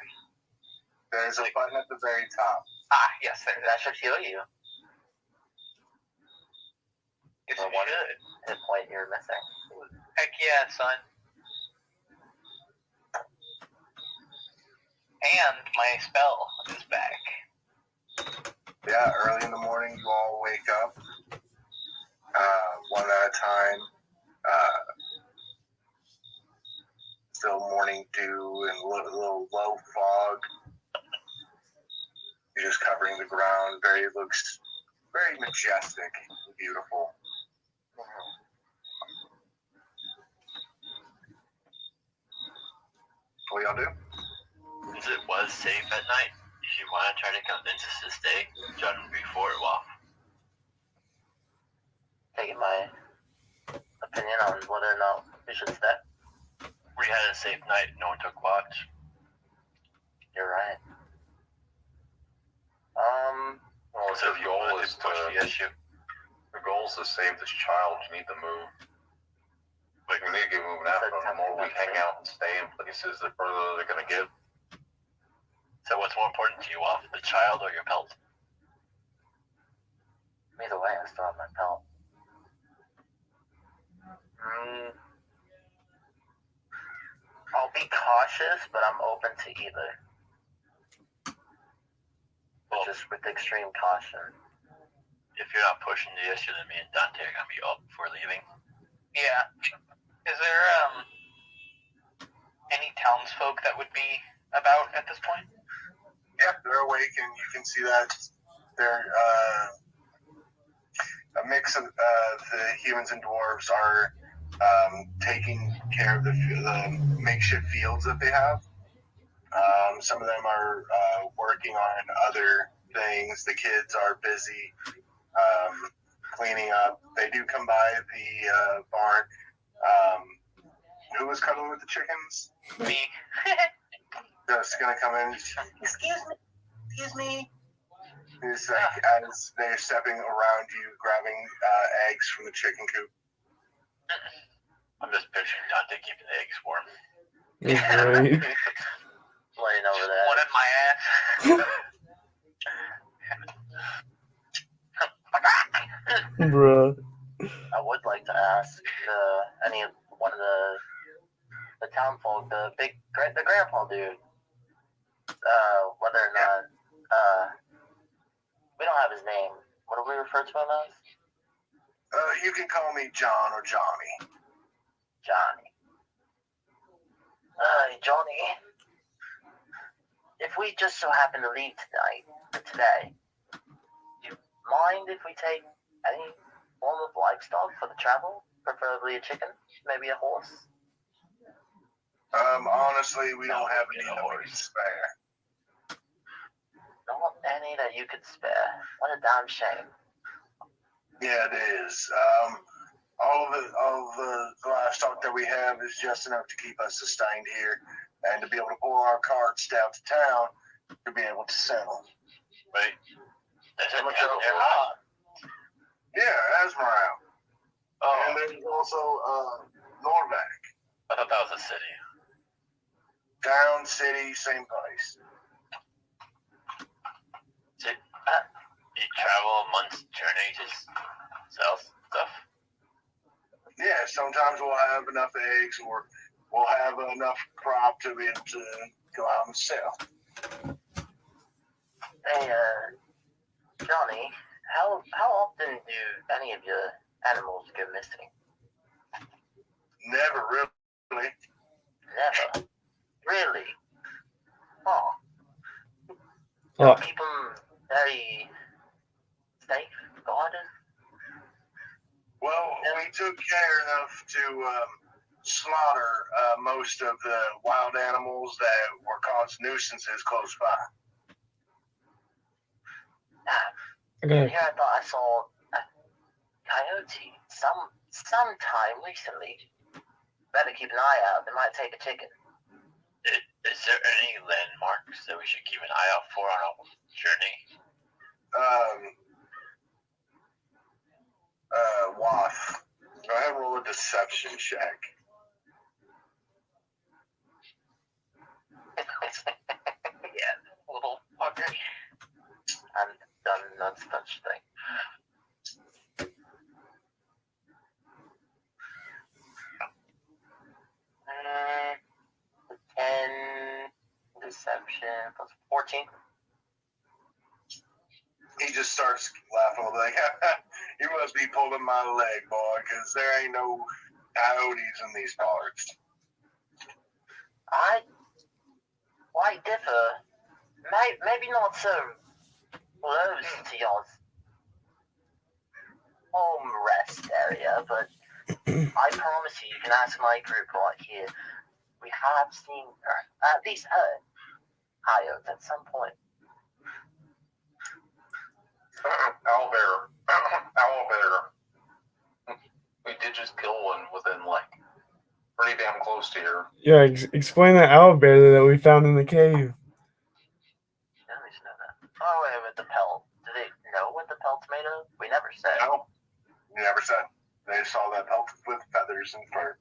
There's a button at the very top. Ah, yes, there. That should heal you. Yes, Or you one should. hit point you're missing. Heck yeah, son. And my spell is back. Yeah, early in the morning, you all wake up, one at a time. Still morning dew and a little low fog. You're just covering the ground. Looks very majestic and beautiful. What y'all do? Since it was safe at night, if you want to try to convince us to stay, John, before it off. Taking my opinion on whether or not we should stay. We had a safe night, no one took watch. You're right. Well, So if if the you goal wanted is to push the issue, the goal is to save this child, you need to move. Like, we need to get moving out. The more we hang out and stay in places, the further they're going to get. so what's more important to you, Off, the child or your pelt? Either way, I still have my pelt. I'll be cautious, but I'm open to either. Well, Just with extreme caution. if you're not pushing the issue, then me and Dante are going to be up before leaving. Yeah. Is there any townsfolk that would be about at this point? Yeah, they're awake, and you can see that they're a mix of the humans and dwarves are taking care of the makeshift fields that they have. Some of them are working on other things. The kids are busy cleaning up. They do come by the barn. Who was cuddling with the chickens? Me. Just gonna come in. Excuse me. He's like, as they're stepping around you, grabbing eggs from the chicken coop. I'm just picturing Dante keeping the eggs warm. Right. Laying over there. One in my ass. Bruh. I would like to ask one of the town folk, the grandpa dude, whether or not we don't have his name. What do we refer to him as? You can call me John or Johnny. Johnny. Johnny. If we just so happen to leave today, do you mind if we take any form of livestock for the travel? Preferably a chicken, maybe a horse? Honestly, we don't have any a that we can horse. spare. Not any that you could spare. What a damn shame. Yeah, it is. All of the livestock that we have is just enough to keep us sustained here, and to be able to pull our carts down to town to be able to sell. Right? That's How it. much Yeah, are they're we? hot. Yeah, Esmeralda. Oh, And there's also Norvac. I thought that was a city. Town, city, same place. You travel a month's journey to sell stuff. Yeah, sometimes we'll have enough eggs or we'll have enough crop to be able to go out and sell. Hey, Johnny, how often do any of your animals go missing? Never really. Never. Really? Oh. Oh, Keep them very safe, guarded? Well, we took care enough to slaughter most of the wild animals that were causing nuisances close by. okay. Here I thought I saw a coyote sometime recently. Better keep an eye out. They might take a chicken. Is there any landmarks that we should keep an eye out for on our journey? Waff. Go ahead and roll a deception check. Yeah, little fucker. I've done no such thing. Mm, 10 deception plus 14. He just starts laughing like, you must be pulling my leg, boy, because there ain't no coyotes in these parts. I quite differ. Maybe not so close to y'all's home rest area, but I promise you can ask my group right here. We have seen, or at least heard, coyotes at some point. Owlbear. Owlbear. We did just kill one within, like, pretty damn close to here. Yeah, explain that owlbear that we found in the cave. At least know that. Oh, wait, with the pelt. Do they know what the pelt's made of? We never said. No, you never said. They saw that pelt with feathers and fur.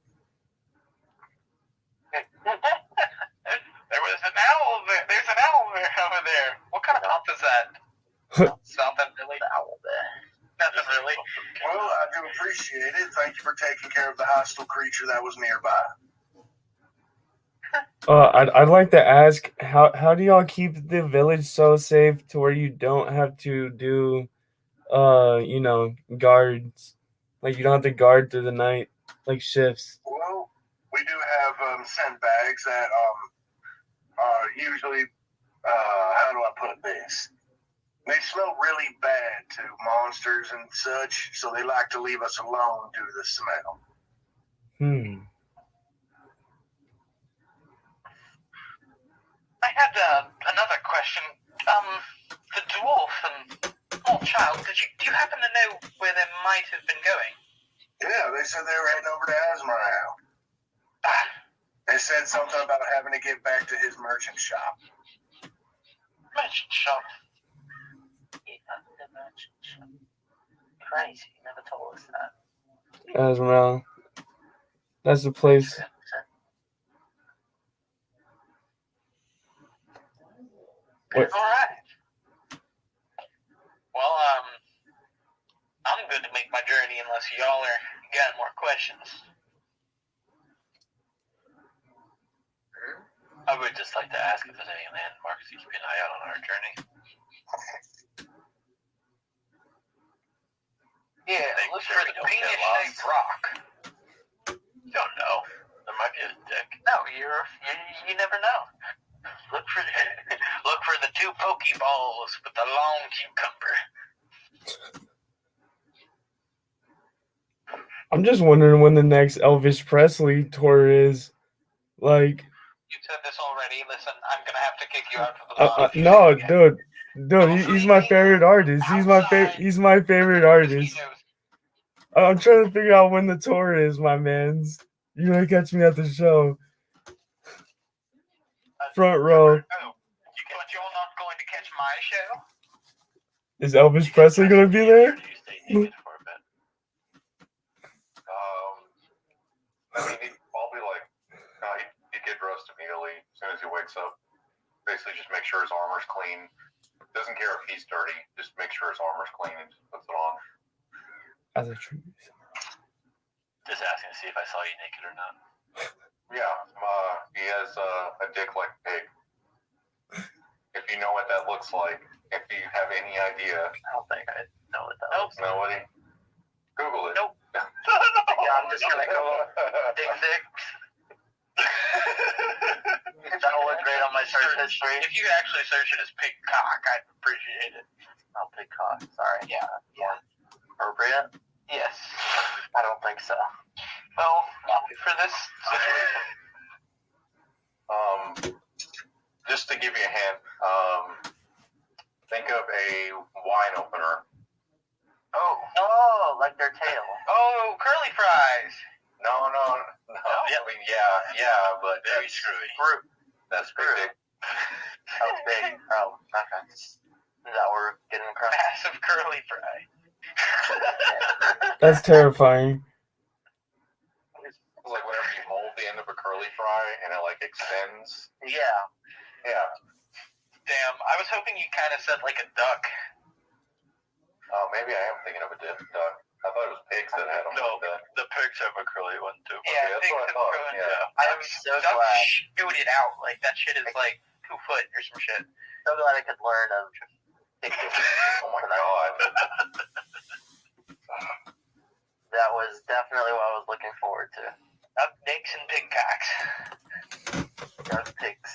There was an owl there. There's an owl there over there. What kind of pelt is that? Something really. The owl there. Nothing really. Well, I do appreciate it. Thank you for taking care of the hostile creature that was nearby. I'd like to ask, how do y'all keep the village so safe to where you don't have to do, guards? Like, you don't have to guard through the night, like shifts. Well, we do have scent bags that are usually, how do I put this? They smell really bad to monsters and such, so they like to leave us alone due to the smell. I had another question. The dwarf and small child. Do you happen to know where they might have been going? Yeah, they said they were heading over to Asmar. They said something about having to get back to his merchant shop. Merchant shop. Crazy, you never told us that. Asmar. That's the place. What? All right. Well, I'm good to make my journey unless y'all are got more questions. I would just like to ask if there's any landmarks to keep an eye out on our journey. Yeah, look for the penis-shaped rock. You don't know. There might be a dick. No, you never know. Look for the two Pokeballs with the long cucumber. I'm just wondering when the next Elvis Presley tour is. Like, You said this already. Listen, I'm gonna have to kick you out of the bar. no, dude, he's my favorite artist. He's my favorite artist. I'm trying to figure out when the tour is, my mans. You're gonna catch me at the show. Front row. But you're not going to catch my show? Is Elvis Presley gonna be there? You stay naked for a bit. I mean, I'll be like, no, he did roast me immediately as soon as he wakes up. Basically, just make sure his armor's clean. Doesn't care if he's dirty. Just make sure his armor's clean and just puts it on. As a true. Just asking to see if I saw you naked or not. Yeah, he has a dick like a pig. If you know what that looks like, if you have any idea. I don't think I know what that Nope. looks like. Nobody? Google it. Nope. Yeah, I'm just gonna go dick thick. That'll look great on my search history. If you could actually search it as pig cock, I'd appreciate it. Oh, big cock. Sorry. Yeah. Appropriate? Yes. I don't think so. Well, for this situation, Just to give you a hint, think of a wine opener. Oh, like their tail. oh, curly fries. No. Yeah. I mean, yeah, but Very screwy. Fruit. that's big dick. Oh, big. Oh, okay. Is that where we're getting across? Massive curly fry. That's terrifying. It's like whenever you hold the end of a curly fry and it like extends. Yeah. Yeah. Damn, I was hoping you kind of said like a duck. Oh, maybe I am thinking of a duck. I thought it was pigs that had them. No, like that. the pigs have a curly one too. Yeah, that's pigs what I and thought, curly. yeah. I'm so Ducks glad. shoot it out. Like, that shit is like 2 foot or some shit. So glad I could learn of big dick. Oh my god. That was definitely what I was looking forward to. Duck dicks and pig cocks. Those pigs.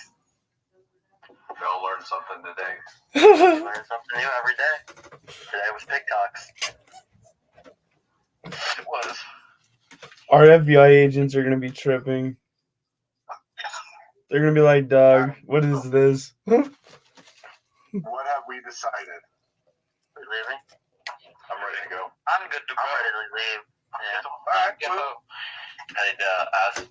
We all learned something today. Learn something new every day. Today was pig cocks. It was. Our FBI agents are gonna be tripping. They're gonna be like, "Dog, what is this?" What have we decided? We leaving? I'm ready to go. I'm good to go. I'm ready to leave. Yeah. Alright, go. And ask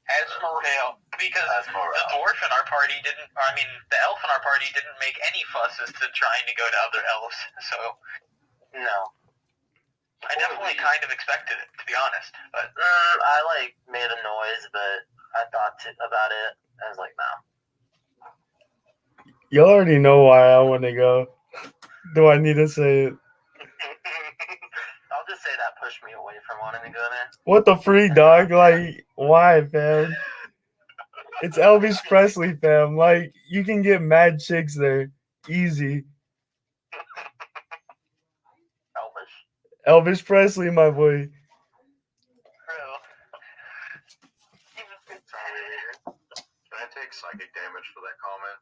Esmeralda. Because Esmeralda. the dwarf in our party didn't, the elf in our party didn't make any fusses to trying to go to other elves. So, No. I definitely kind of expected it, to be honest. But I made a noise, but I thought about it. I was like, no. Y'all already know why I want to go. Do I need to say it? I'll just say that pushed me away from wanting to go there. What the freak, dog? Like, why, fam? It's Elvis Presley, fam. Like, you can get mad chicks there. Easy. Elvis Presley, my boy. Can I take psychic damage for that comment?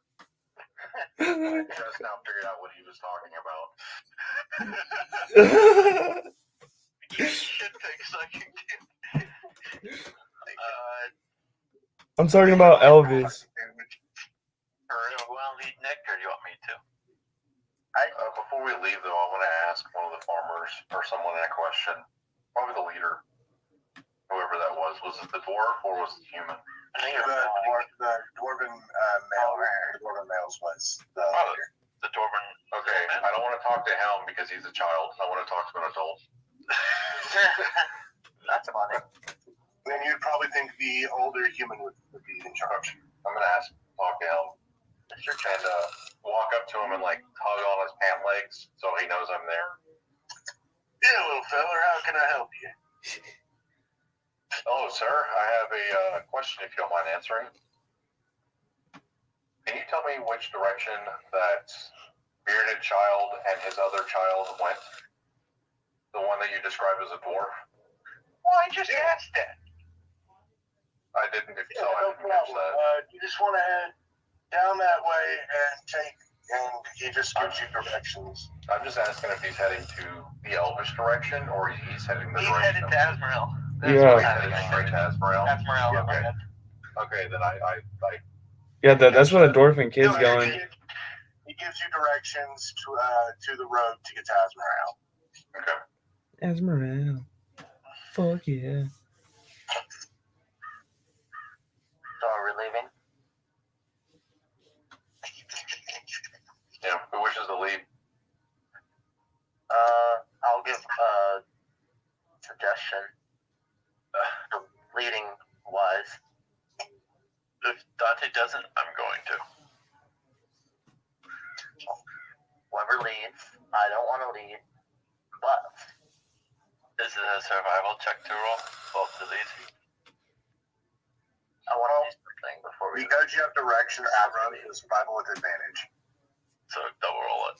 I just now figured out what he was talking about. you should take psychic damage. I'm talking about Elvis. Well, lead Nick, or do you want me to? Before we leave, though, I want to ask one of the farmers or someone that question. Probably the leader, whoever that was. Was it the dwarf or was it the human? The dwarven male. The dwarven males was the leader. The Dwarven. Okay, I don't want to talk to him because he's a child. I want to talk to an adult. That's funny. Then you'd probably think the older human would be in charge. I'm gonna talk to him, and walk up to him and hug on his pant legs so he knows I'm there. Yeah, little feller, how can I help you? Hello, sir. I have a question if you don't mind answering. Can you tell me which direction that bearded child and his other child went? The one that you described as a dwarf? Well, I just asked that. I didn't. If so, I No didn't catch problem. that. You just want to head down that way and he just gives you directions. I'm just asking if he's heading to the Elvish direction or he's heading the He's direction. headed to Azrael. Yeah. He's headed straight to Azrael. Azrael. Yeah, okay. Okay, then I Yeah, that's where the dwarf and kid's No, going. He gives you directions to the road to get to Azrael. okay. Esmeralda. Fuck yeah. So are we leaving? Yeah. Who wishes to lead? I'll give a suggestion. Leading wise. If Dante doesn't, I'm going to. Whoever leads, I don't want to lead, but This is a survival check to roll. Both of these. I want to do something before we. Because you have directions to run the survival with advantage. So double roll it.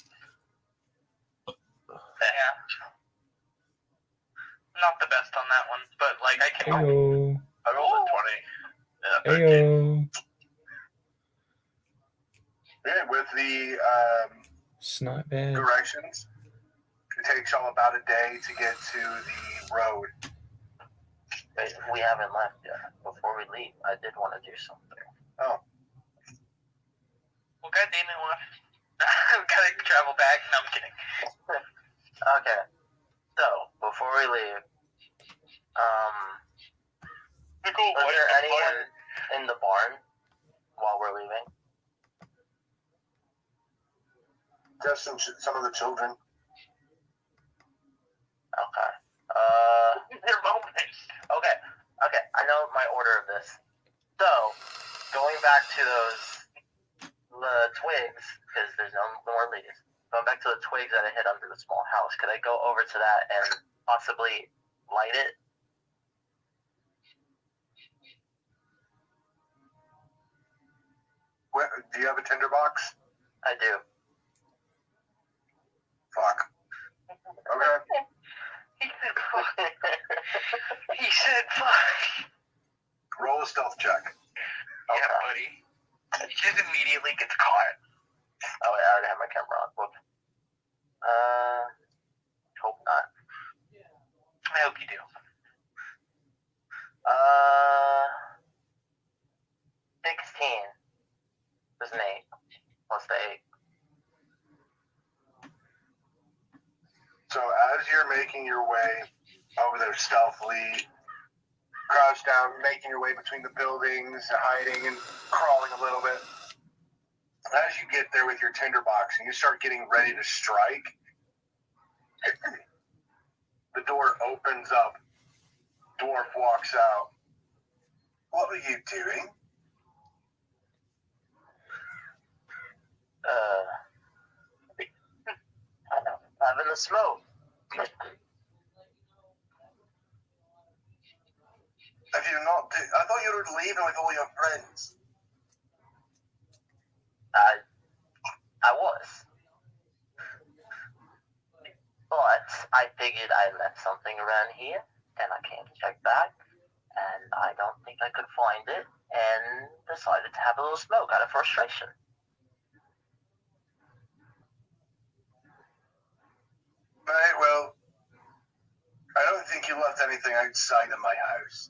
Yeah. Not the best on that one, but like I can. Ayo. I rolled a 20. Yeah, 13. Ayo. Yeah, with the It's not bad. directions, it takes y'all about a day to get to the road. Wait, we haven't left yet. Before we leave, I did want to do something. Well, goddamn it, what? I'm gonna travel back. No, I'm kidding. Okay. So before we leave, is there anyone in the barn while we're leaving? Just some of the children. Okay. They're moments. Okay. I know my order of this. So, going back to the twigs, because there's no more leaves. Going back to the twigs that I hid under the small house, could I go over to that and possibly light it? Do you have a tinderbox? I do. Fuck. Okay. He said fuck. He said fuck. Roll a stealth check. Yeah, buddy. He just immediately gets caught. Oh, wait, I already have my camera on. Whoops. Hope not. I hope you do. 16. There's an 8. Plus the 8. So as you're making your way over there stealthily, crouched down, making your way between the buildings, hiding and crawling a little bit, as you get there with your tinderbox and you start getting ready to strike, the door opens up. Dwarf walks out. What are you doing? Having a smoke. Have you not? I thought you were leaving with all your friends. I was. But I figured I left something around here, and I came to check back, and I don't think I could find it, and decided to have a little smoke out of frustration. Right, well, I don't think you left anything outside of my house.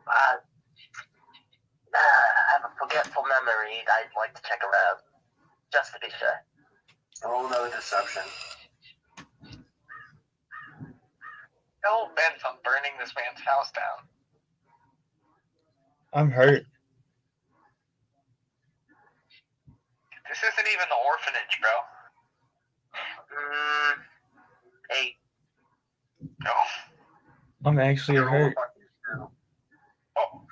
I have a forgetful memory. I'd like to check around, just to be sure. Roll another deception. Hell bent on burning this man's house down. I'm hurt. This isn't even the orphanage, bro. 8. Oh. I'm actually hurt. Oh.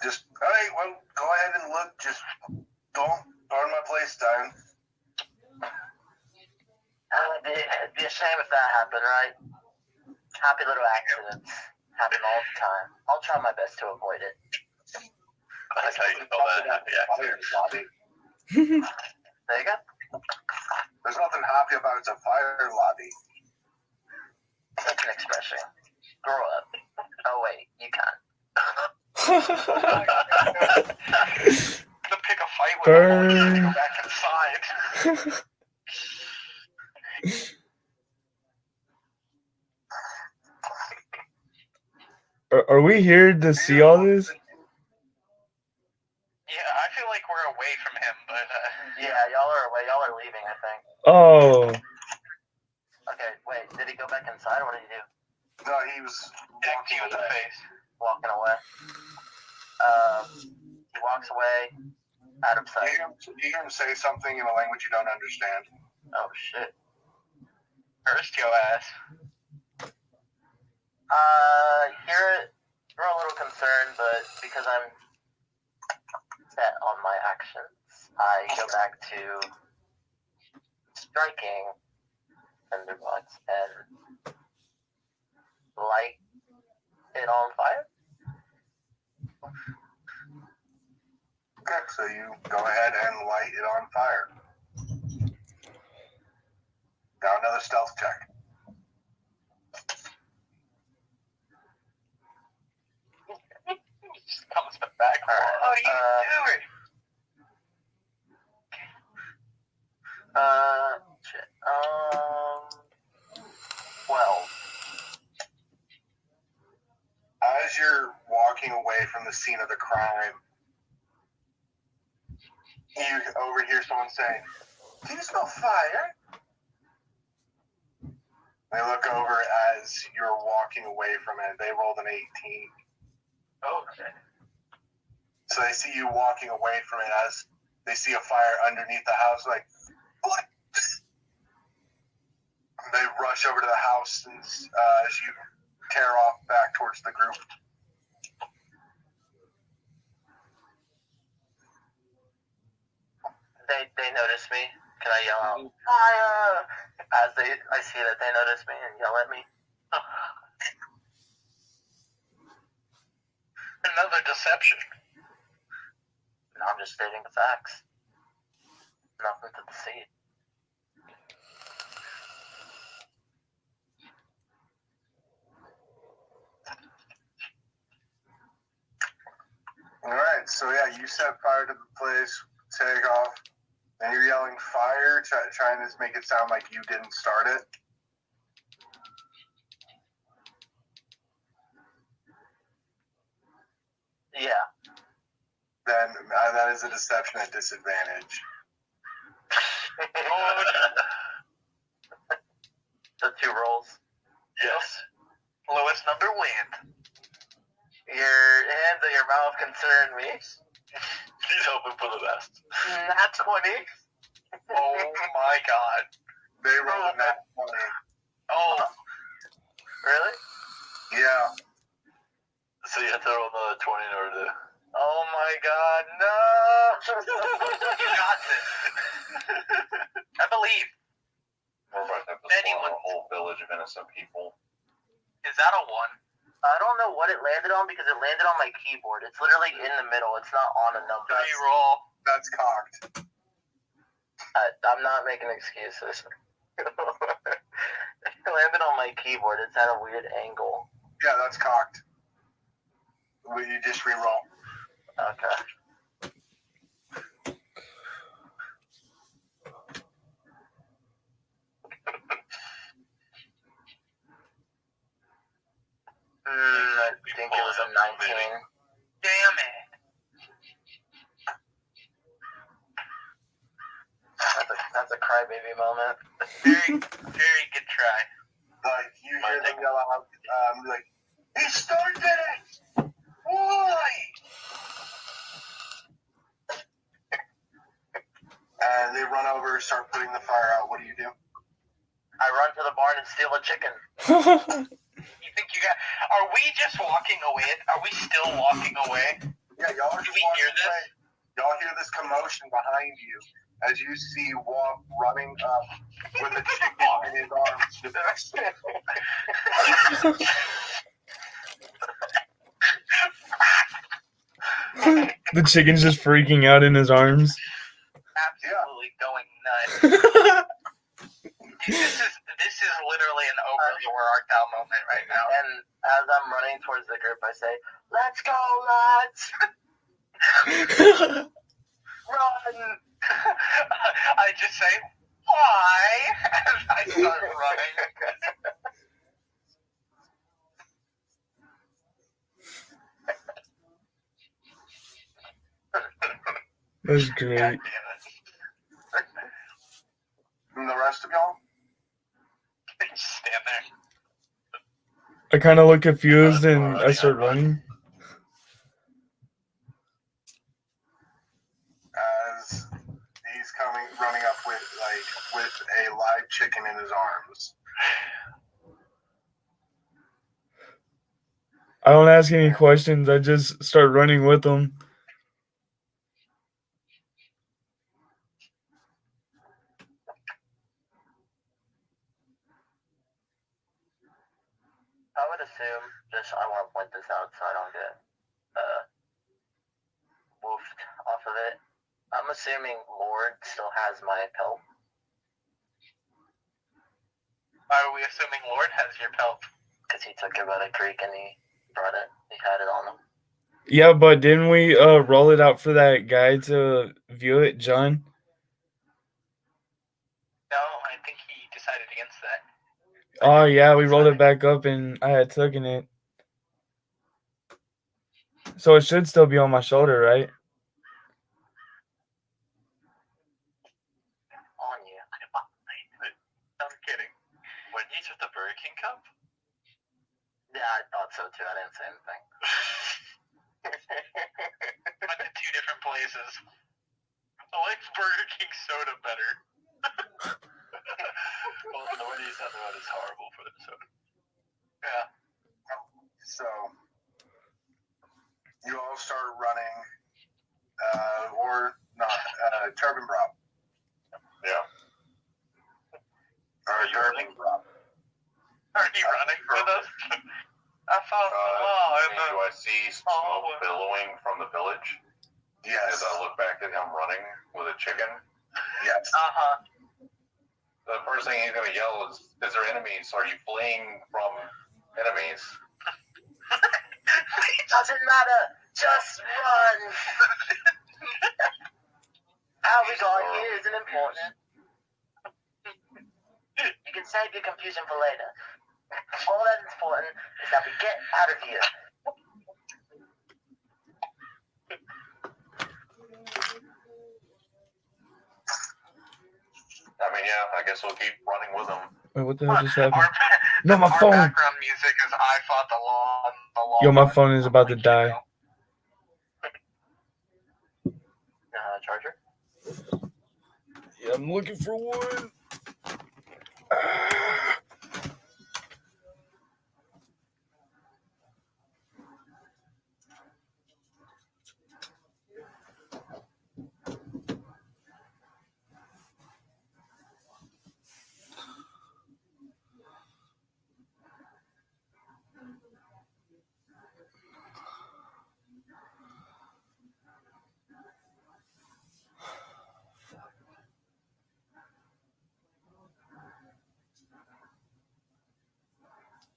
Just, alright, well, go ahead and look. Just don't burn my place down. It'd be a shame if that happened, right? Happy little accidents happen all the time. I'll try my best to avoid it. That's how you spell that happy accident. Lobby. There you go. There's nothing happy about it's a fire lobby. That's an expression. Grow up. Oh wait, you can't. To pick a fight with Burn. a to go back inside. Are we here to see all this? Yeah, I feel like we're away from him, but Yeah, y'all are away. Y'all are leaving, I think. Oh, Okay, wait. Did he go back inside, or what did he do? No, he was walking walking in the away. face. Walking away. He walks away, out of sight. You hear him say something in a language you don't understand. Oh shit. Cursed your ass. You're a little concerned, but because I'm set on my actions, I go back to striking Thunderbots and light it on fire. Okay, so you go ahead and light it on fire. Now another stealth check. Just comes back. What are you doing? Shit. 12. As you're walking away from the scene of the crime, you overhear someone saying, "Do you smell fire?" They look over as you're walking away from it. They rolled an 18. Okay. So they see you walking away from it as they see a fire underneath the house, like, what? They rush over to the house and, as you tear off back towards the group. They notice me. Can I yell out fire? As I see that they notice me and yell at me. Another deception. No, I'm just stating the facts. Nothing to deceive. Alright, so yeah, you set fire to the place, take off, and you're yelling fire, trying to make it sound like you didn't start it. Yeah. Then that is a deception at disadvantage. The 2 rolls. Yes. Lowest number wins. Your hands and your mouth concern me. He's hoping for the best. Not 20. Oh my god. They rolled a nat 20. Oh. Really? Yeah. So you have to roll another 20 in order to... Oh my god, no! You got this. I believe. We're about to have to Anyone- slaughter a whole village of innocent people. Is that a 1? I don't know what it landed on because it landed on my keyboard. It's literally in the middle. It's not on a number. Reroll. That's cocked. I'm not making excuses. It landed on my keyboard. It's at a weird angle. Yeah, that's cocked. Will you just reroll? Okay. I think it was a 19. Damn it. That's a crybaby moment. Very, very good try. Like, you hear them yell out, like, he started it! Why? And they run over, start putting the fire out. What do you do? I run to the barn and steal a chicken. You think you got... Are we just walking away? Are we still walking away? Yeah, y'all are Do just we walking hear this? away. Y'all hear this commotion behind you as you see Walt running up with a chicken in his arms. The chicken's just freaking out in his arms. Absolutely going nuts. Dude, this is literally an over the where art thou moment right now. And as I'm running towards the group, I say, "Let's go, lads! Run!" I just say, why? As I start running. That's great. God damn it. And the rest of y'all? They just stand there. I kind of look confused and I start running. As he's running up with a live chicken in his arms. I don't ask any questions. I just start running with them. I would assume, just I want to point this out so I don't get woofed off of it. I'm assuming Lord still has my pelt. Are we assuming Lord has your pelt? Because he took it by the creek and he brought it. He had it on him. Yeah, but didn't we roll it out for that guy to view it, John? No, I think he decided against that. Oh yeah, we rolled it back up and I had taken it. So it should still be on my shoulder, right? On you. I'm kidding. When he's with the Burger King Cup? Yeah, I thought so too. I didn't say anything. Went to two different places. I like Burger King soda better. Well, the way you said that is horrible for the soda. Yeah. So you all start running, or not, Turban Bra. Yeah. Or Turban Bra. Are you running with us? I thought, Do I see smoke billowing from the village Yes. as I look back at him running with a chicken? Yes. uh-huh. The first thing he's going to yell is there enemies? Are you fleeing from enemies? It doesn't matter. Just run. How we got here isn't important. You can save your confusion for later. All that is important is that we get out of here. I mean, yeah, I guess we'll keep running with him. Wait, what the hell just happened? Our, No, my our phone. background music is I fought the law. Yo, my phone is about to die. Charger? Yeah, I'm looking for one.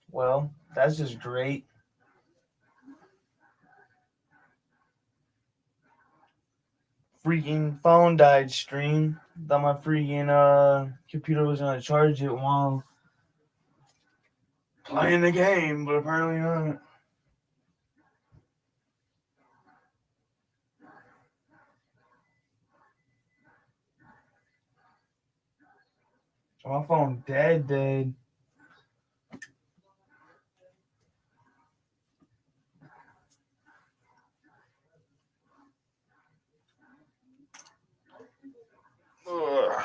Well, that's just great. Freaking phone died, stream. Thought my freaking computer was gonna charge it while playing the game, but apparently not. My phone dead. Ugh.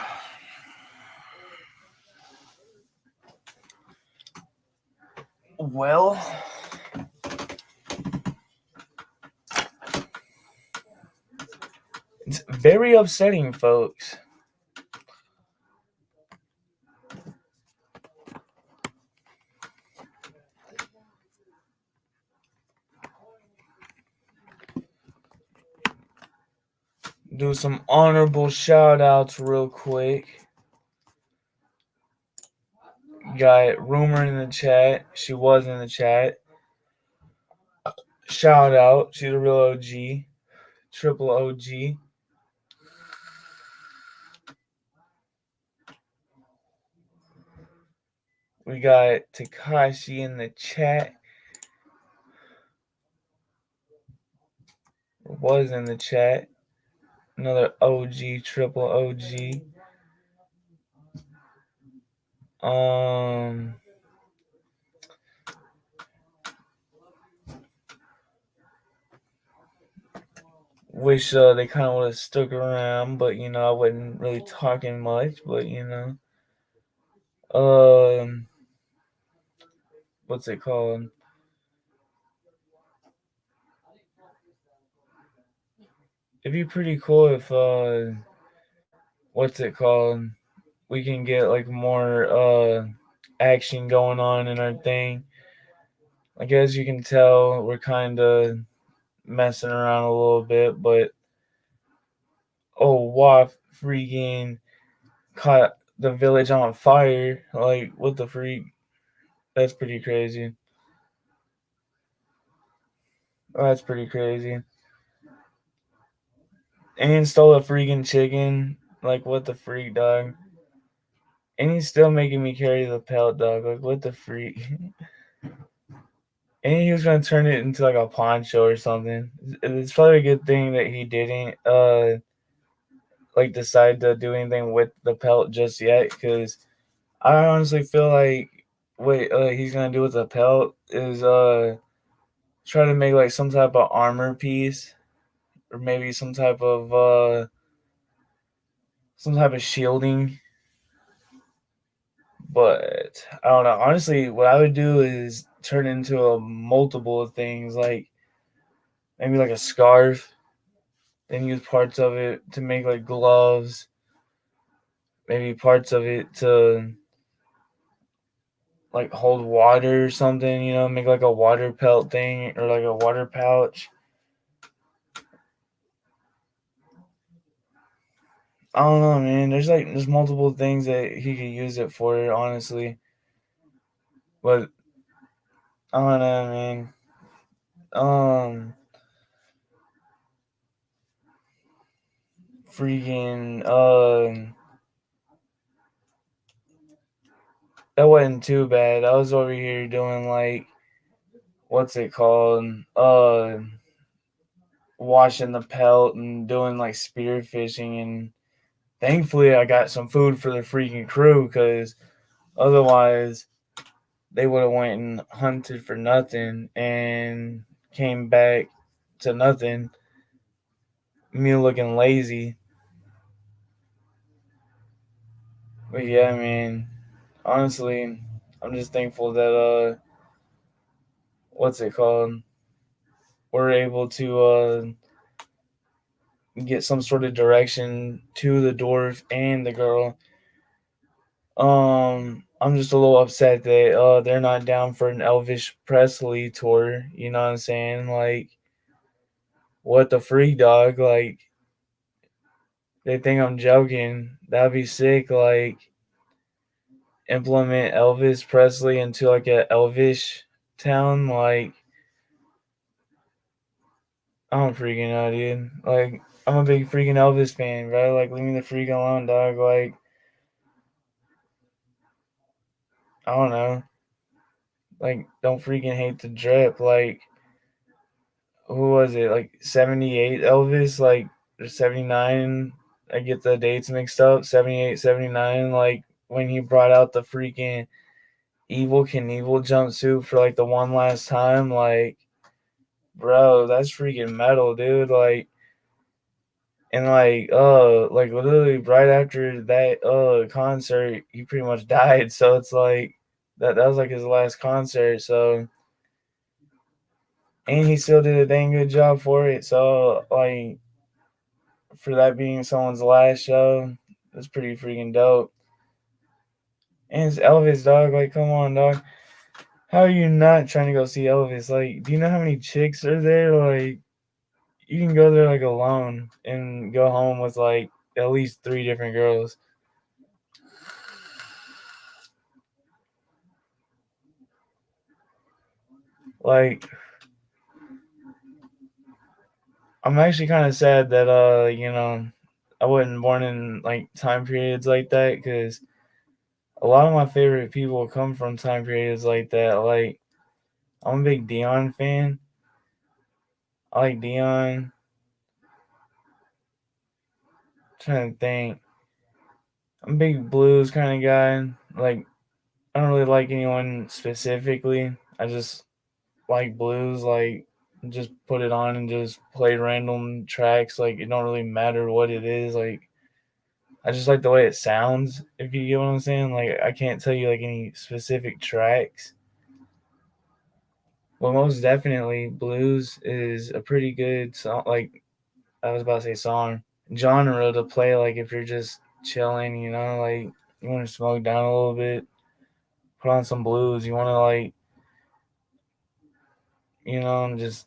Well, it's very upsetting, folks. Do some honorable shout outs real quick. Got Rumor in the chat. She was in the chat. Shout out. She's a real OG. Triple OG. We got Takashi in the chat. Was in the chat. Another OG, triple OG. Wish they kind of would have stuck around, but I wasn't really talking much. But what's it called? it'd be pretty cool if what's it called? We can get like more action going on in our thing. Like as you can tell, we're kind of messing around a little bit, but oh, wow, freaking caught the village on fire. Like, what the freak? That's pretty crazy. That's pretty crazy. And stole a freaking chicken. Like, what the freak, dog? And he's still making me carry the pelt, dog. Like, what the freak? And he was gonna turn it into like a poncho or something. It's probably a good thing that he didn't like decide to do anything with the pelt just yet, because I honestly feel like what he's gonna do with the pelt is try to make like some type of armor piece, or maybe some type of shielding. But I don't know. Honestly, what I would do is turn into a multiple of things, like maybe like a scarf, then use parts of it to make like gloves, maybe parts of it to like hold water or something, make like a water pelt thing or like a water pouch. I don't know, man. There's multiple things that he could use it for, honestly. But I don't know, man. Freaking that wasn't too bad. I was over here doing like what's it called? Washing the pelt and doing like spear fishing, and thankfully I got some food for the freaking crew, because otherwise they would have went and hunted for nothing and came back to nothing. Me looking lazy. But yeah, I mean, honestly, I'm just thankful that what's it called? We're able to get some sort of direction to the dwarf and the girl. I'm just a little upset that they're not down for an Elvis Presley tour. You know what I'm saying? Like, what the freak, dog? Like, they think I'm joking. That'd be sick. Like, implement Elvis Presley into like a Elvish town. Like, I don't freaking know, dude. Like, I'm a big freaking Elvis fan, bro. Like, leave me the freak alone, dog. Like, I don't know. Like, don't freaking hate the drip. Like, who was it? Like 78 Elvis? Like, or 79? I get the dates mixed up. 78, 79. Like, when he brought out the freaking Evil Knievel jumpsuit for like the one last time. Like, bro, that's freaking metal, dude. Like, and like literally right after that concert, he pretty much died. So it's like that was like his last concert. So, and he still did a dang good job for it. So like, for that being someone's last show, it's pretty freaking dope. And it's Elvis, dog. Like, come on, dog. How are you not trying to go see Elvis? Like, do you know how many chicks are there? Like, you can go there like alone and go home with like at least 3 different girls. Like, I'm actually kind of sad that I wasn't born in like time periods like that, because a lot of my favorite people come from time periods like that. Like, I'm a big Dion fan. I like Dion. Trying to think. I'm a big blues kind of guy. Like, I don't really like anyone specifically. I just like blues. Like, just put it on and just play random tracks. Like, it don't really matter what it is. Like, I just like the way it sounds, if you get what I'm saying. Like, I can't tell you like any specific tracks. Well, most definitely, blues is a pretty good song. Like, I was about to say song genre to play. Like if you're just chilling, you know, like you want to smoke down a little bit, put on some blues. You want to like, you know, just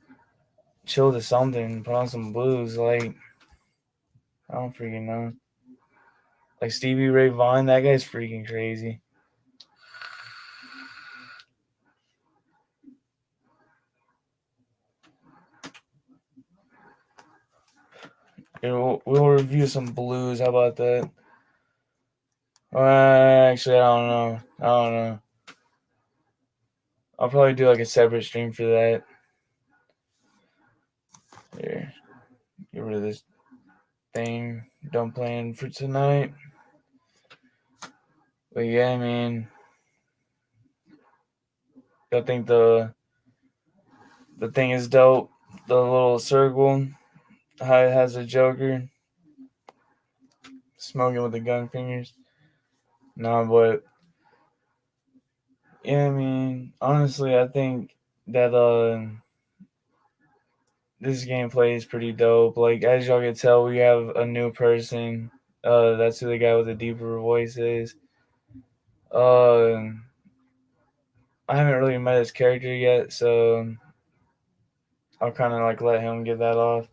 chill to something. Put on some blues. Like I don't freaking know. Like Stevie Ray Vaughan, that guy's freaking crazy. Yeah, we'll review some blues. How about that? Actually, I don't know. I'll probably do like a separate stream for that. Here, get rid of this thing. Don't plan for tonight. But yeah, I mean, I think the thing is dope. The little circle, how it has a Joker smoking with the gun fingers. No, but yeah, I mean, honestly, I think that this gameplay is pretty dope. Like as y'all can tell, we have a new person. That's who the guy with the deeper voice is. I haven't really met his character yet, so I'll kind of like let him get that off.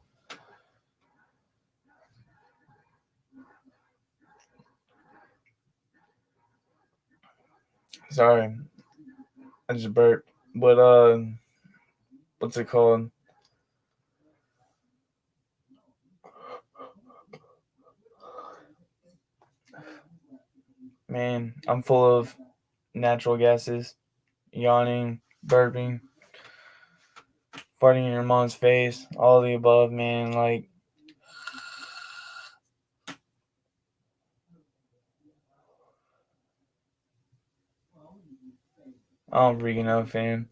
Sorry, I just burped. But what's it called? Man, I'm full of natural gases, yawning, burping, farting in your mom's face, all of the above, man. Like, I don't freaking know, fam.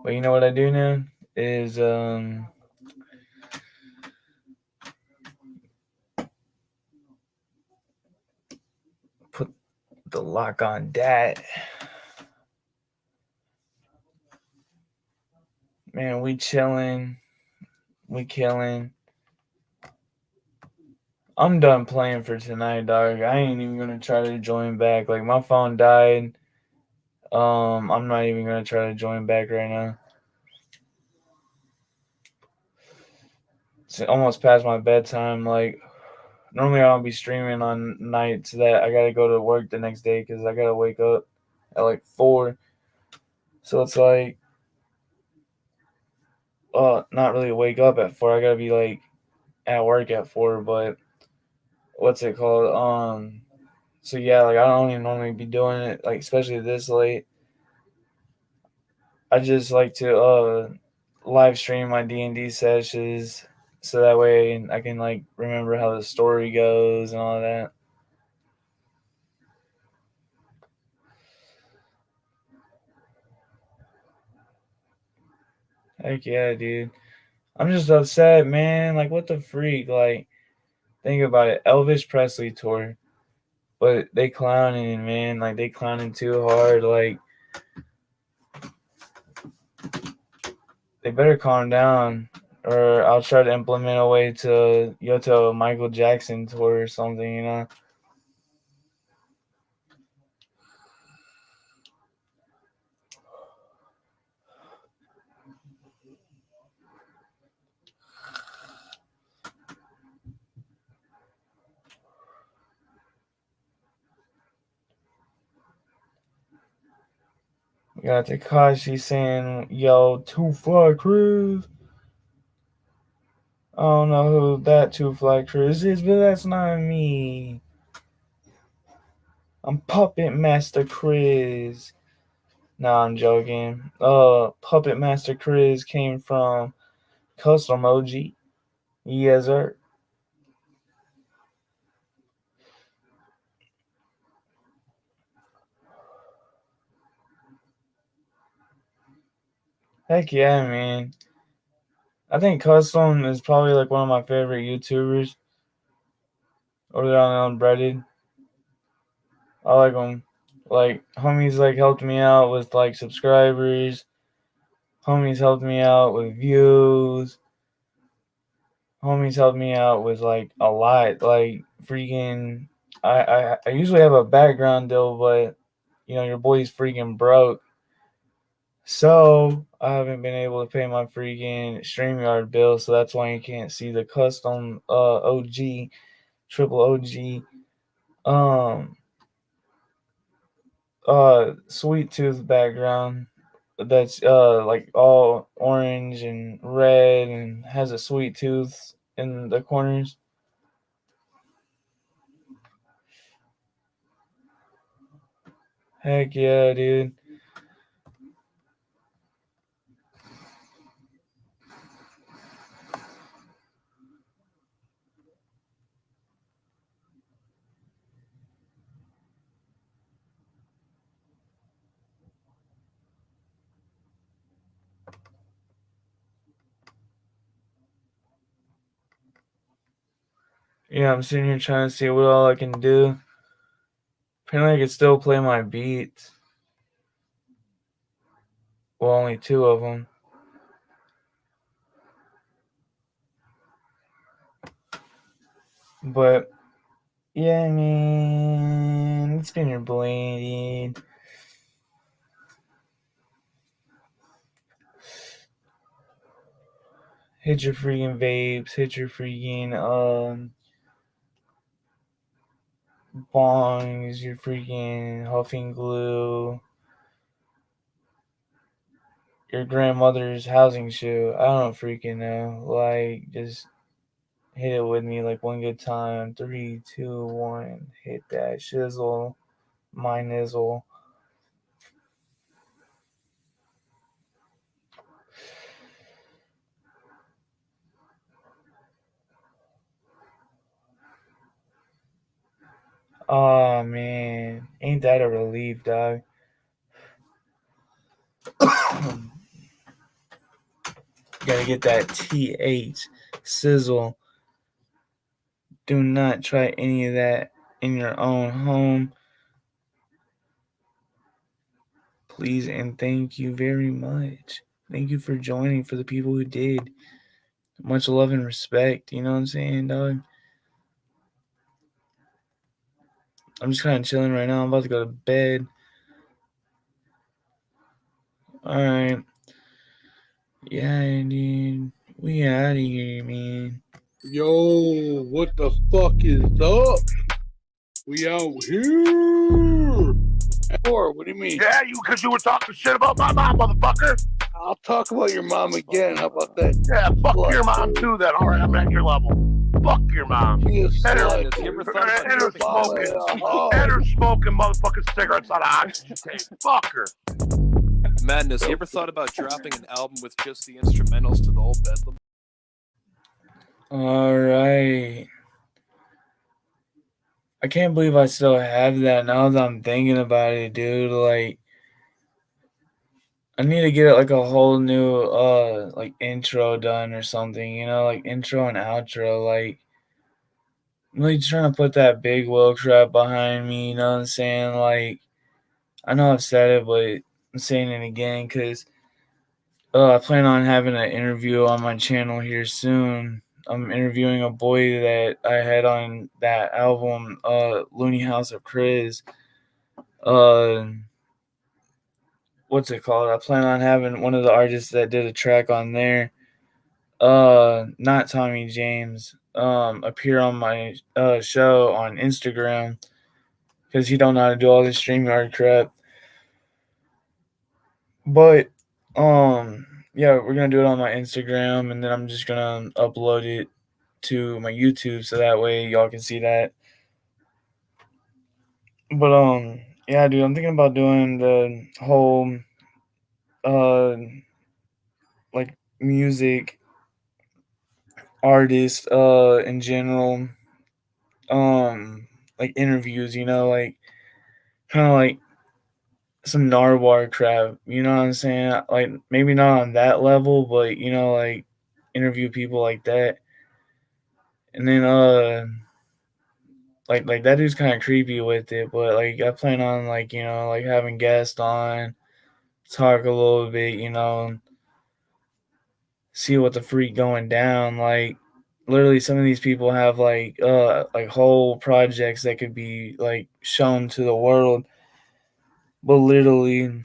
But you know what I do now is put the lock on that. Man, we chilling, we killing. I'm done playing for tonight, dog. I ain't even gonna try to join back. Like my phone died. I'm not even gonna try to join back right now. It's almost past my bedtime. Like normally I don't be streaming on nights that I gotta go to work the next day because I gotta wake up at like 4. So it's like, not really wake up at 4. I gotta be like at work at 4. But what's it called? So yeah, like I don't even normally be doing it, like especially this late. I just like to live stream my D&D sessions so that way I can like remember how the story goes and all that. Heck yeah, dude. I'm just upset, man. Like what the freak? Like think about it. Elvis Presley tour. But they clowning, man. Like they clowning too hard. Like they better calm down, or I'll try to implement a way to go to a Michael Jackson tour or something. You know. We got Takashi saying, "Yo, Two Fly Cruz." I don't know who that Two Fly Cruz is, but that's not me. I'm Puppet Master Chris. Nah, I'm joking. Puppet Master Chris came from Custom OG. Yes, sir. Heck yeah, man. I think Custom is probably like one of my favorite YouTubers over there on Reddit. I like them. Like, homies like helped me out with like subscribers. Homies helped me out with views. homies helped me out with like a lot. Like freaking, I usually have a background deal, but you know your boy's freaking broke, so I haven't been able to pay my freaking StreamYard bill. So that's why you can't see the custom OG triple OG sweet tooth background that's like all orange and red and has a sweet tooth in the corners. Heck yeah, dude. Yeah, I'm sitting here trying to see what all I can do. Apparently I can still play my beats. Well, only two of them. But yeah, man, it's been your boy, dude. Hit your freaking vapes, hit your freaking bongs, your freaking huffing glue, your grandmother's housing shoe. I don't freaking know. Like, just hit it with me like one good time. 3, 2, 1. Hit that shizzle, my nizzle. Oh man, ain't that a relief, dog? Gotta get that TH sizzle. Do not try any of that in your own home. Please and thank you very much. Thank you for joining. For the people who did, much love and respect. You know what I'm saying, dog? I'm just kind of chilling right now. I'm about to go to bed. All right. Yeah, dude. We out of here, man. Yo, what the fuck is up? We out here. Or what do you mean? Yeah, because you were talking shit about my mom, motherfucker. I'll talk about your mom again. How about that? Yeah, fuck Slut, your mom dude. too then. All right, I'm at your level. Fuck your mom. She is And her, slut, You dude. ever thought about and her dropping smoking, and her smoking motherfucking cigarettes on an oxygen tank. Fuck her. Madness, you ever thought about dropping an album with just the instrumentals to the whole bedlam? All right. I can't believe I still have that now that I'm thinking about it, dude. Like, I need to get like a whole new like intro done or something, you know, like intro and outro. Like, I'm really trying to put that big will trap behind me, you know what I'm saying? Like, I know I've said it, but I'm saying it again because I plan on having an interview on my channel here soon. I'm interviewing a boy that I had on that album, Looney House of Chris. What's it called? I plan on having one of the artists that did a track on there, not Tommy James, appear on my show on Instagram because he don't know how to do all this StreamYard crap. But yeah, we're gonna do it on my Instagram, and then I'm just gonna upload it to my YouTube so that way y'all can see that. But yeah, dude, I'm thinking about doing the whole uh like music artist in general like interviews, you know, like kind of like some narwhal crap, you know what I'm saying? Like maybe not on that level, but you know, like interview people like that. And then like that dude's kind of creepy with it, but like I plan on like, you know, like having guests on, talk a little bit, you know, see what the freak going down. Like literally some of these people have like whole projects that could be like shown to the world, but literally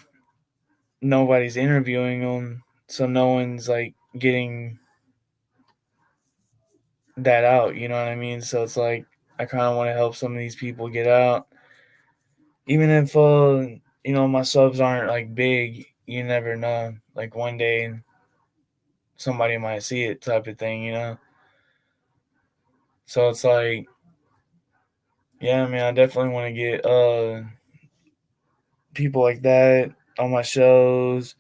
nobody's interviewing them, so no one's like getting that out, you know what I mean? So it's like I kind of want to help some of these people get out, even if my subs aren't like big. You never know, like one day somebody might see it, type of thing. So it's like, yeah, I mean, I definitely want to get people like that on my shows,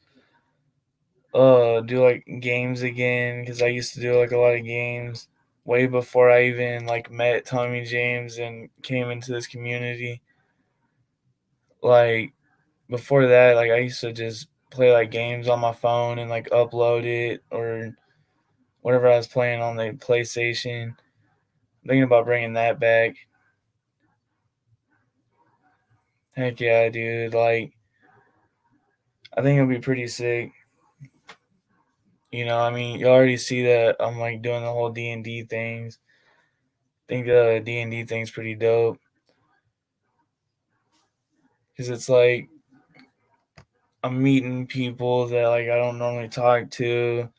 do like games again, because I used to do like a lot of games way before I even like met Tommy James and came into this community. Like before that, like I used to just play like games on my phone and like upload it, or whatever I was playing on the PlayStation. Thinking about bringing that back. Heck yeah, dude. Like, I think it'll be pretty sick. I mean, you already see that I'm like doing the whole D&D things. I think the D&D thing's pretty dope. Because it's like I'm meeting people that like I don't normally talk to.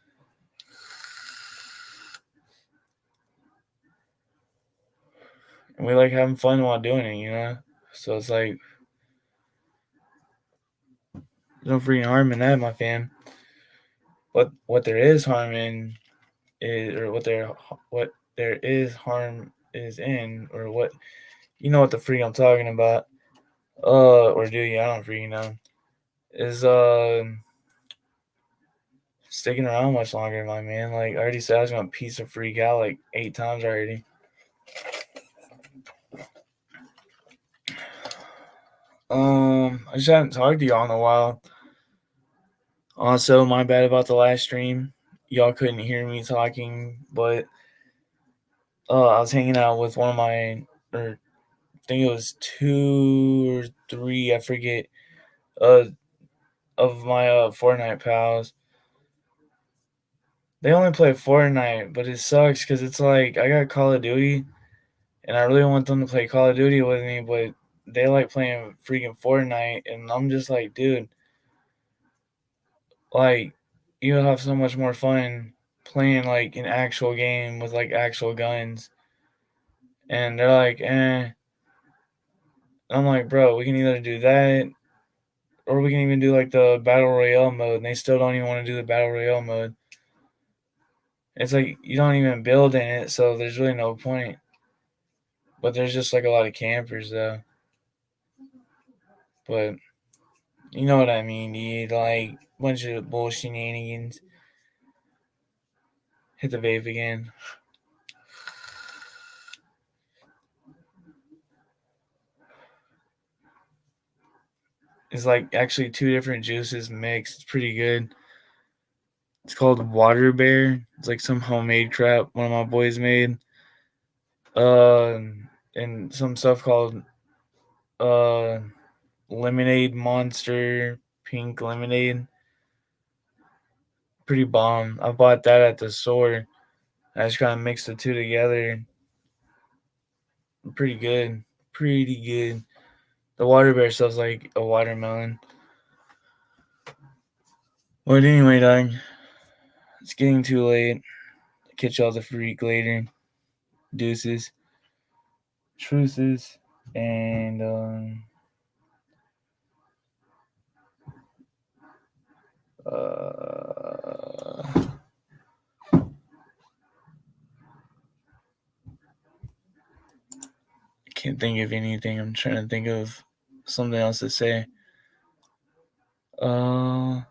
And we like having fun while doing it. So it's like no freaking harm in that, my fam. But what there is harm in is, or what there is harm is in, or what, you know what the freak I'm talking about. Or do you? I don't freaking know. Is sticking around much longer, my man. Like I already said, I was gonna piece of freak out like 8 times already. I just haven't talked to y'all in a while. Also, my bad about the last stream. Y'all couldn't hear me talking, but I was hanging out with one of my, or I think it was 2 or 3, I forget, of my Fortnite pals. They only play Fortnite, but it sucks because it's like I got Call of Duty, and I really want them to play Call of Duty with me, but they like playing freaking Fortnite, and I'm just like, dude, like, you'll have so much more fun playing like an actual game with like actual guns. And they're like, eh. I'm like, bro, we can either do that, or we can even do like the Battle Royale mode, and they still don't even want to do the Battle Royale mode. It's like you don't even build in it, so there's really no point. But there's just like a lot of campers though. But you know what I mean, dude. Like bunch of bullshit shenanigans. Hit the vape again. It's like actually 2 different juices mixed. It's pretty good. It's called Water Bear. It's like some homemade crap one of my boys made. And some stuff called uh Lemonade Monster Pink Lemonade. Pretty bomb. I bought that at the store. I just kind of mixed the 2 together. Pretty good. Pretty good. The Water Bear stuff's like a watermelon. But anyway, dog, it's getting too late. Catch y'all the freak later. Deuces. Truces. And can't think of anything. I'm trying to think of something else to say. Bye.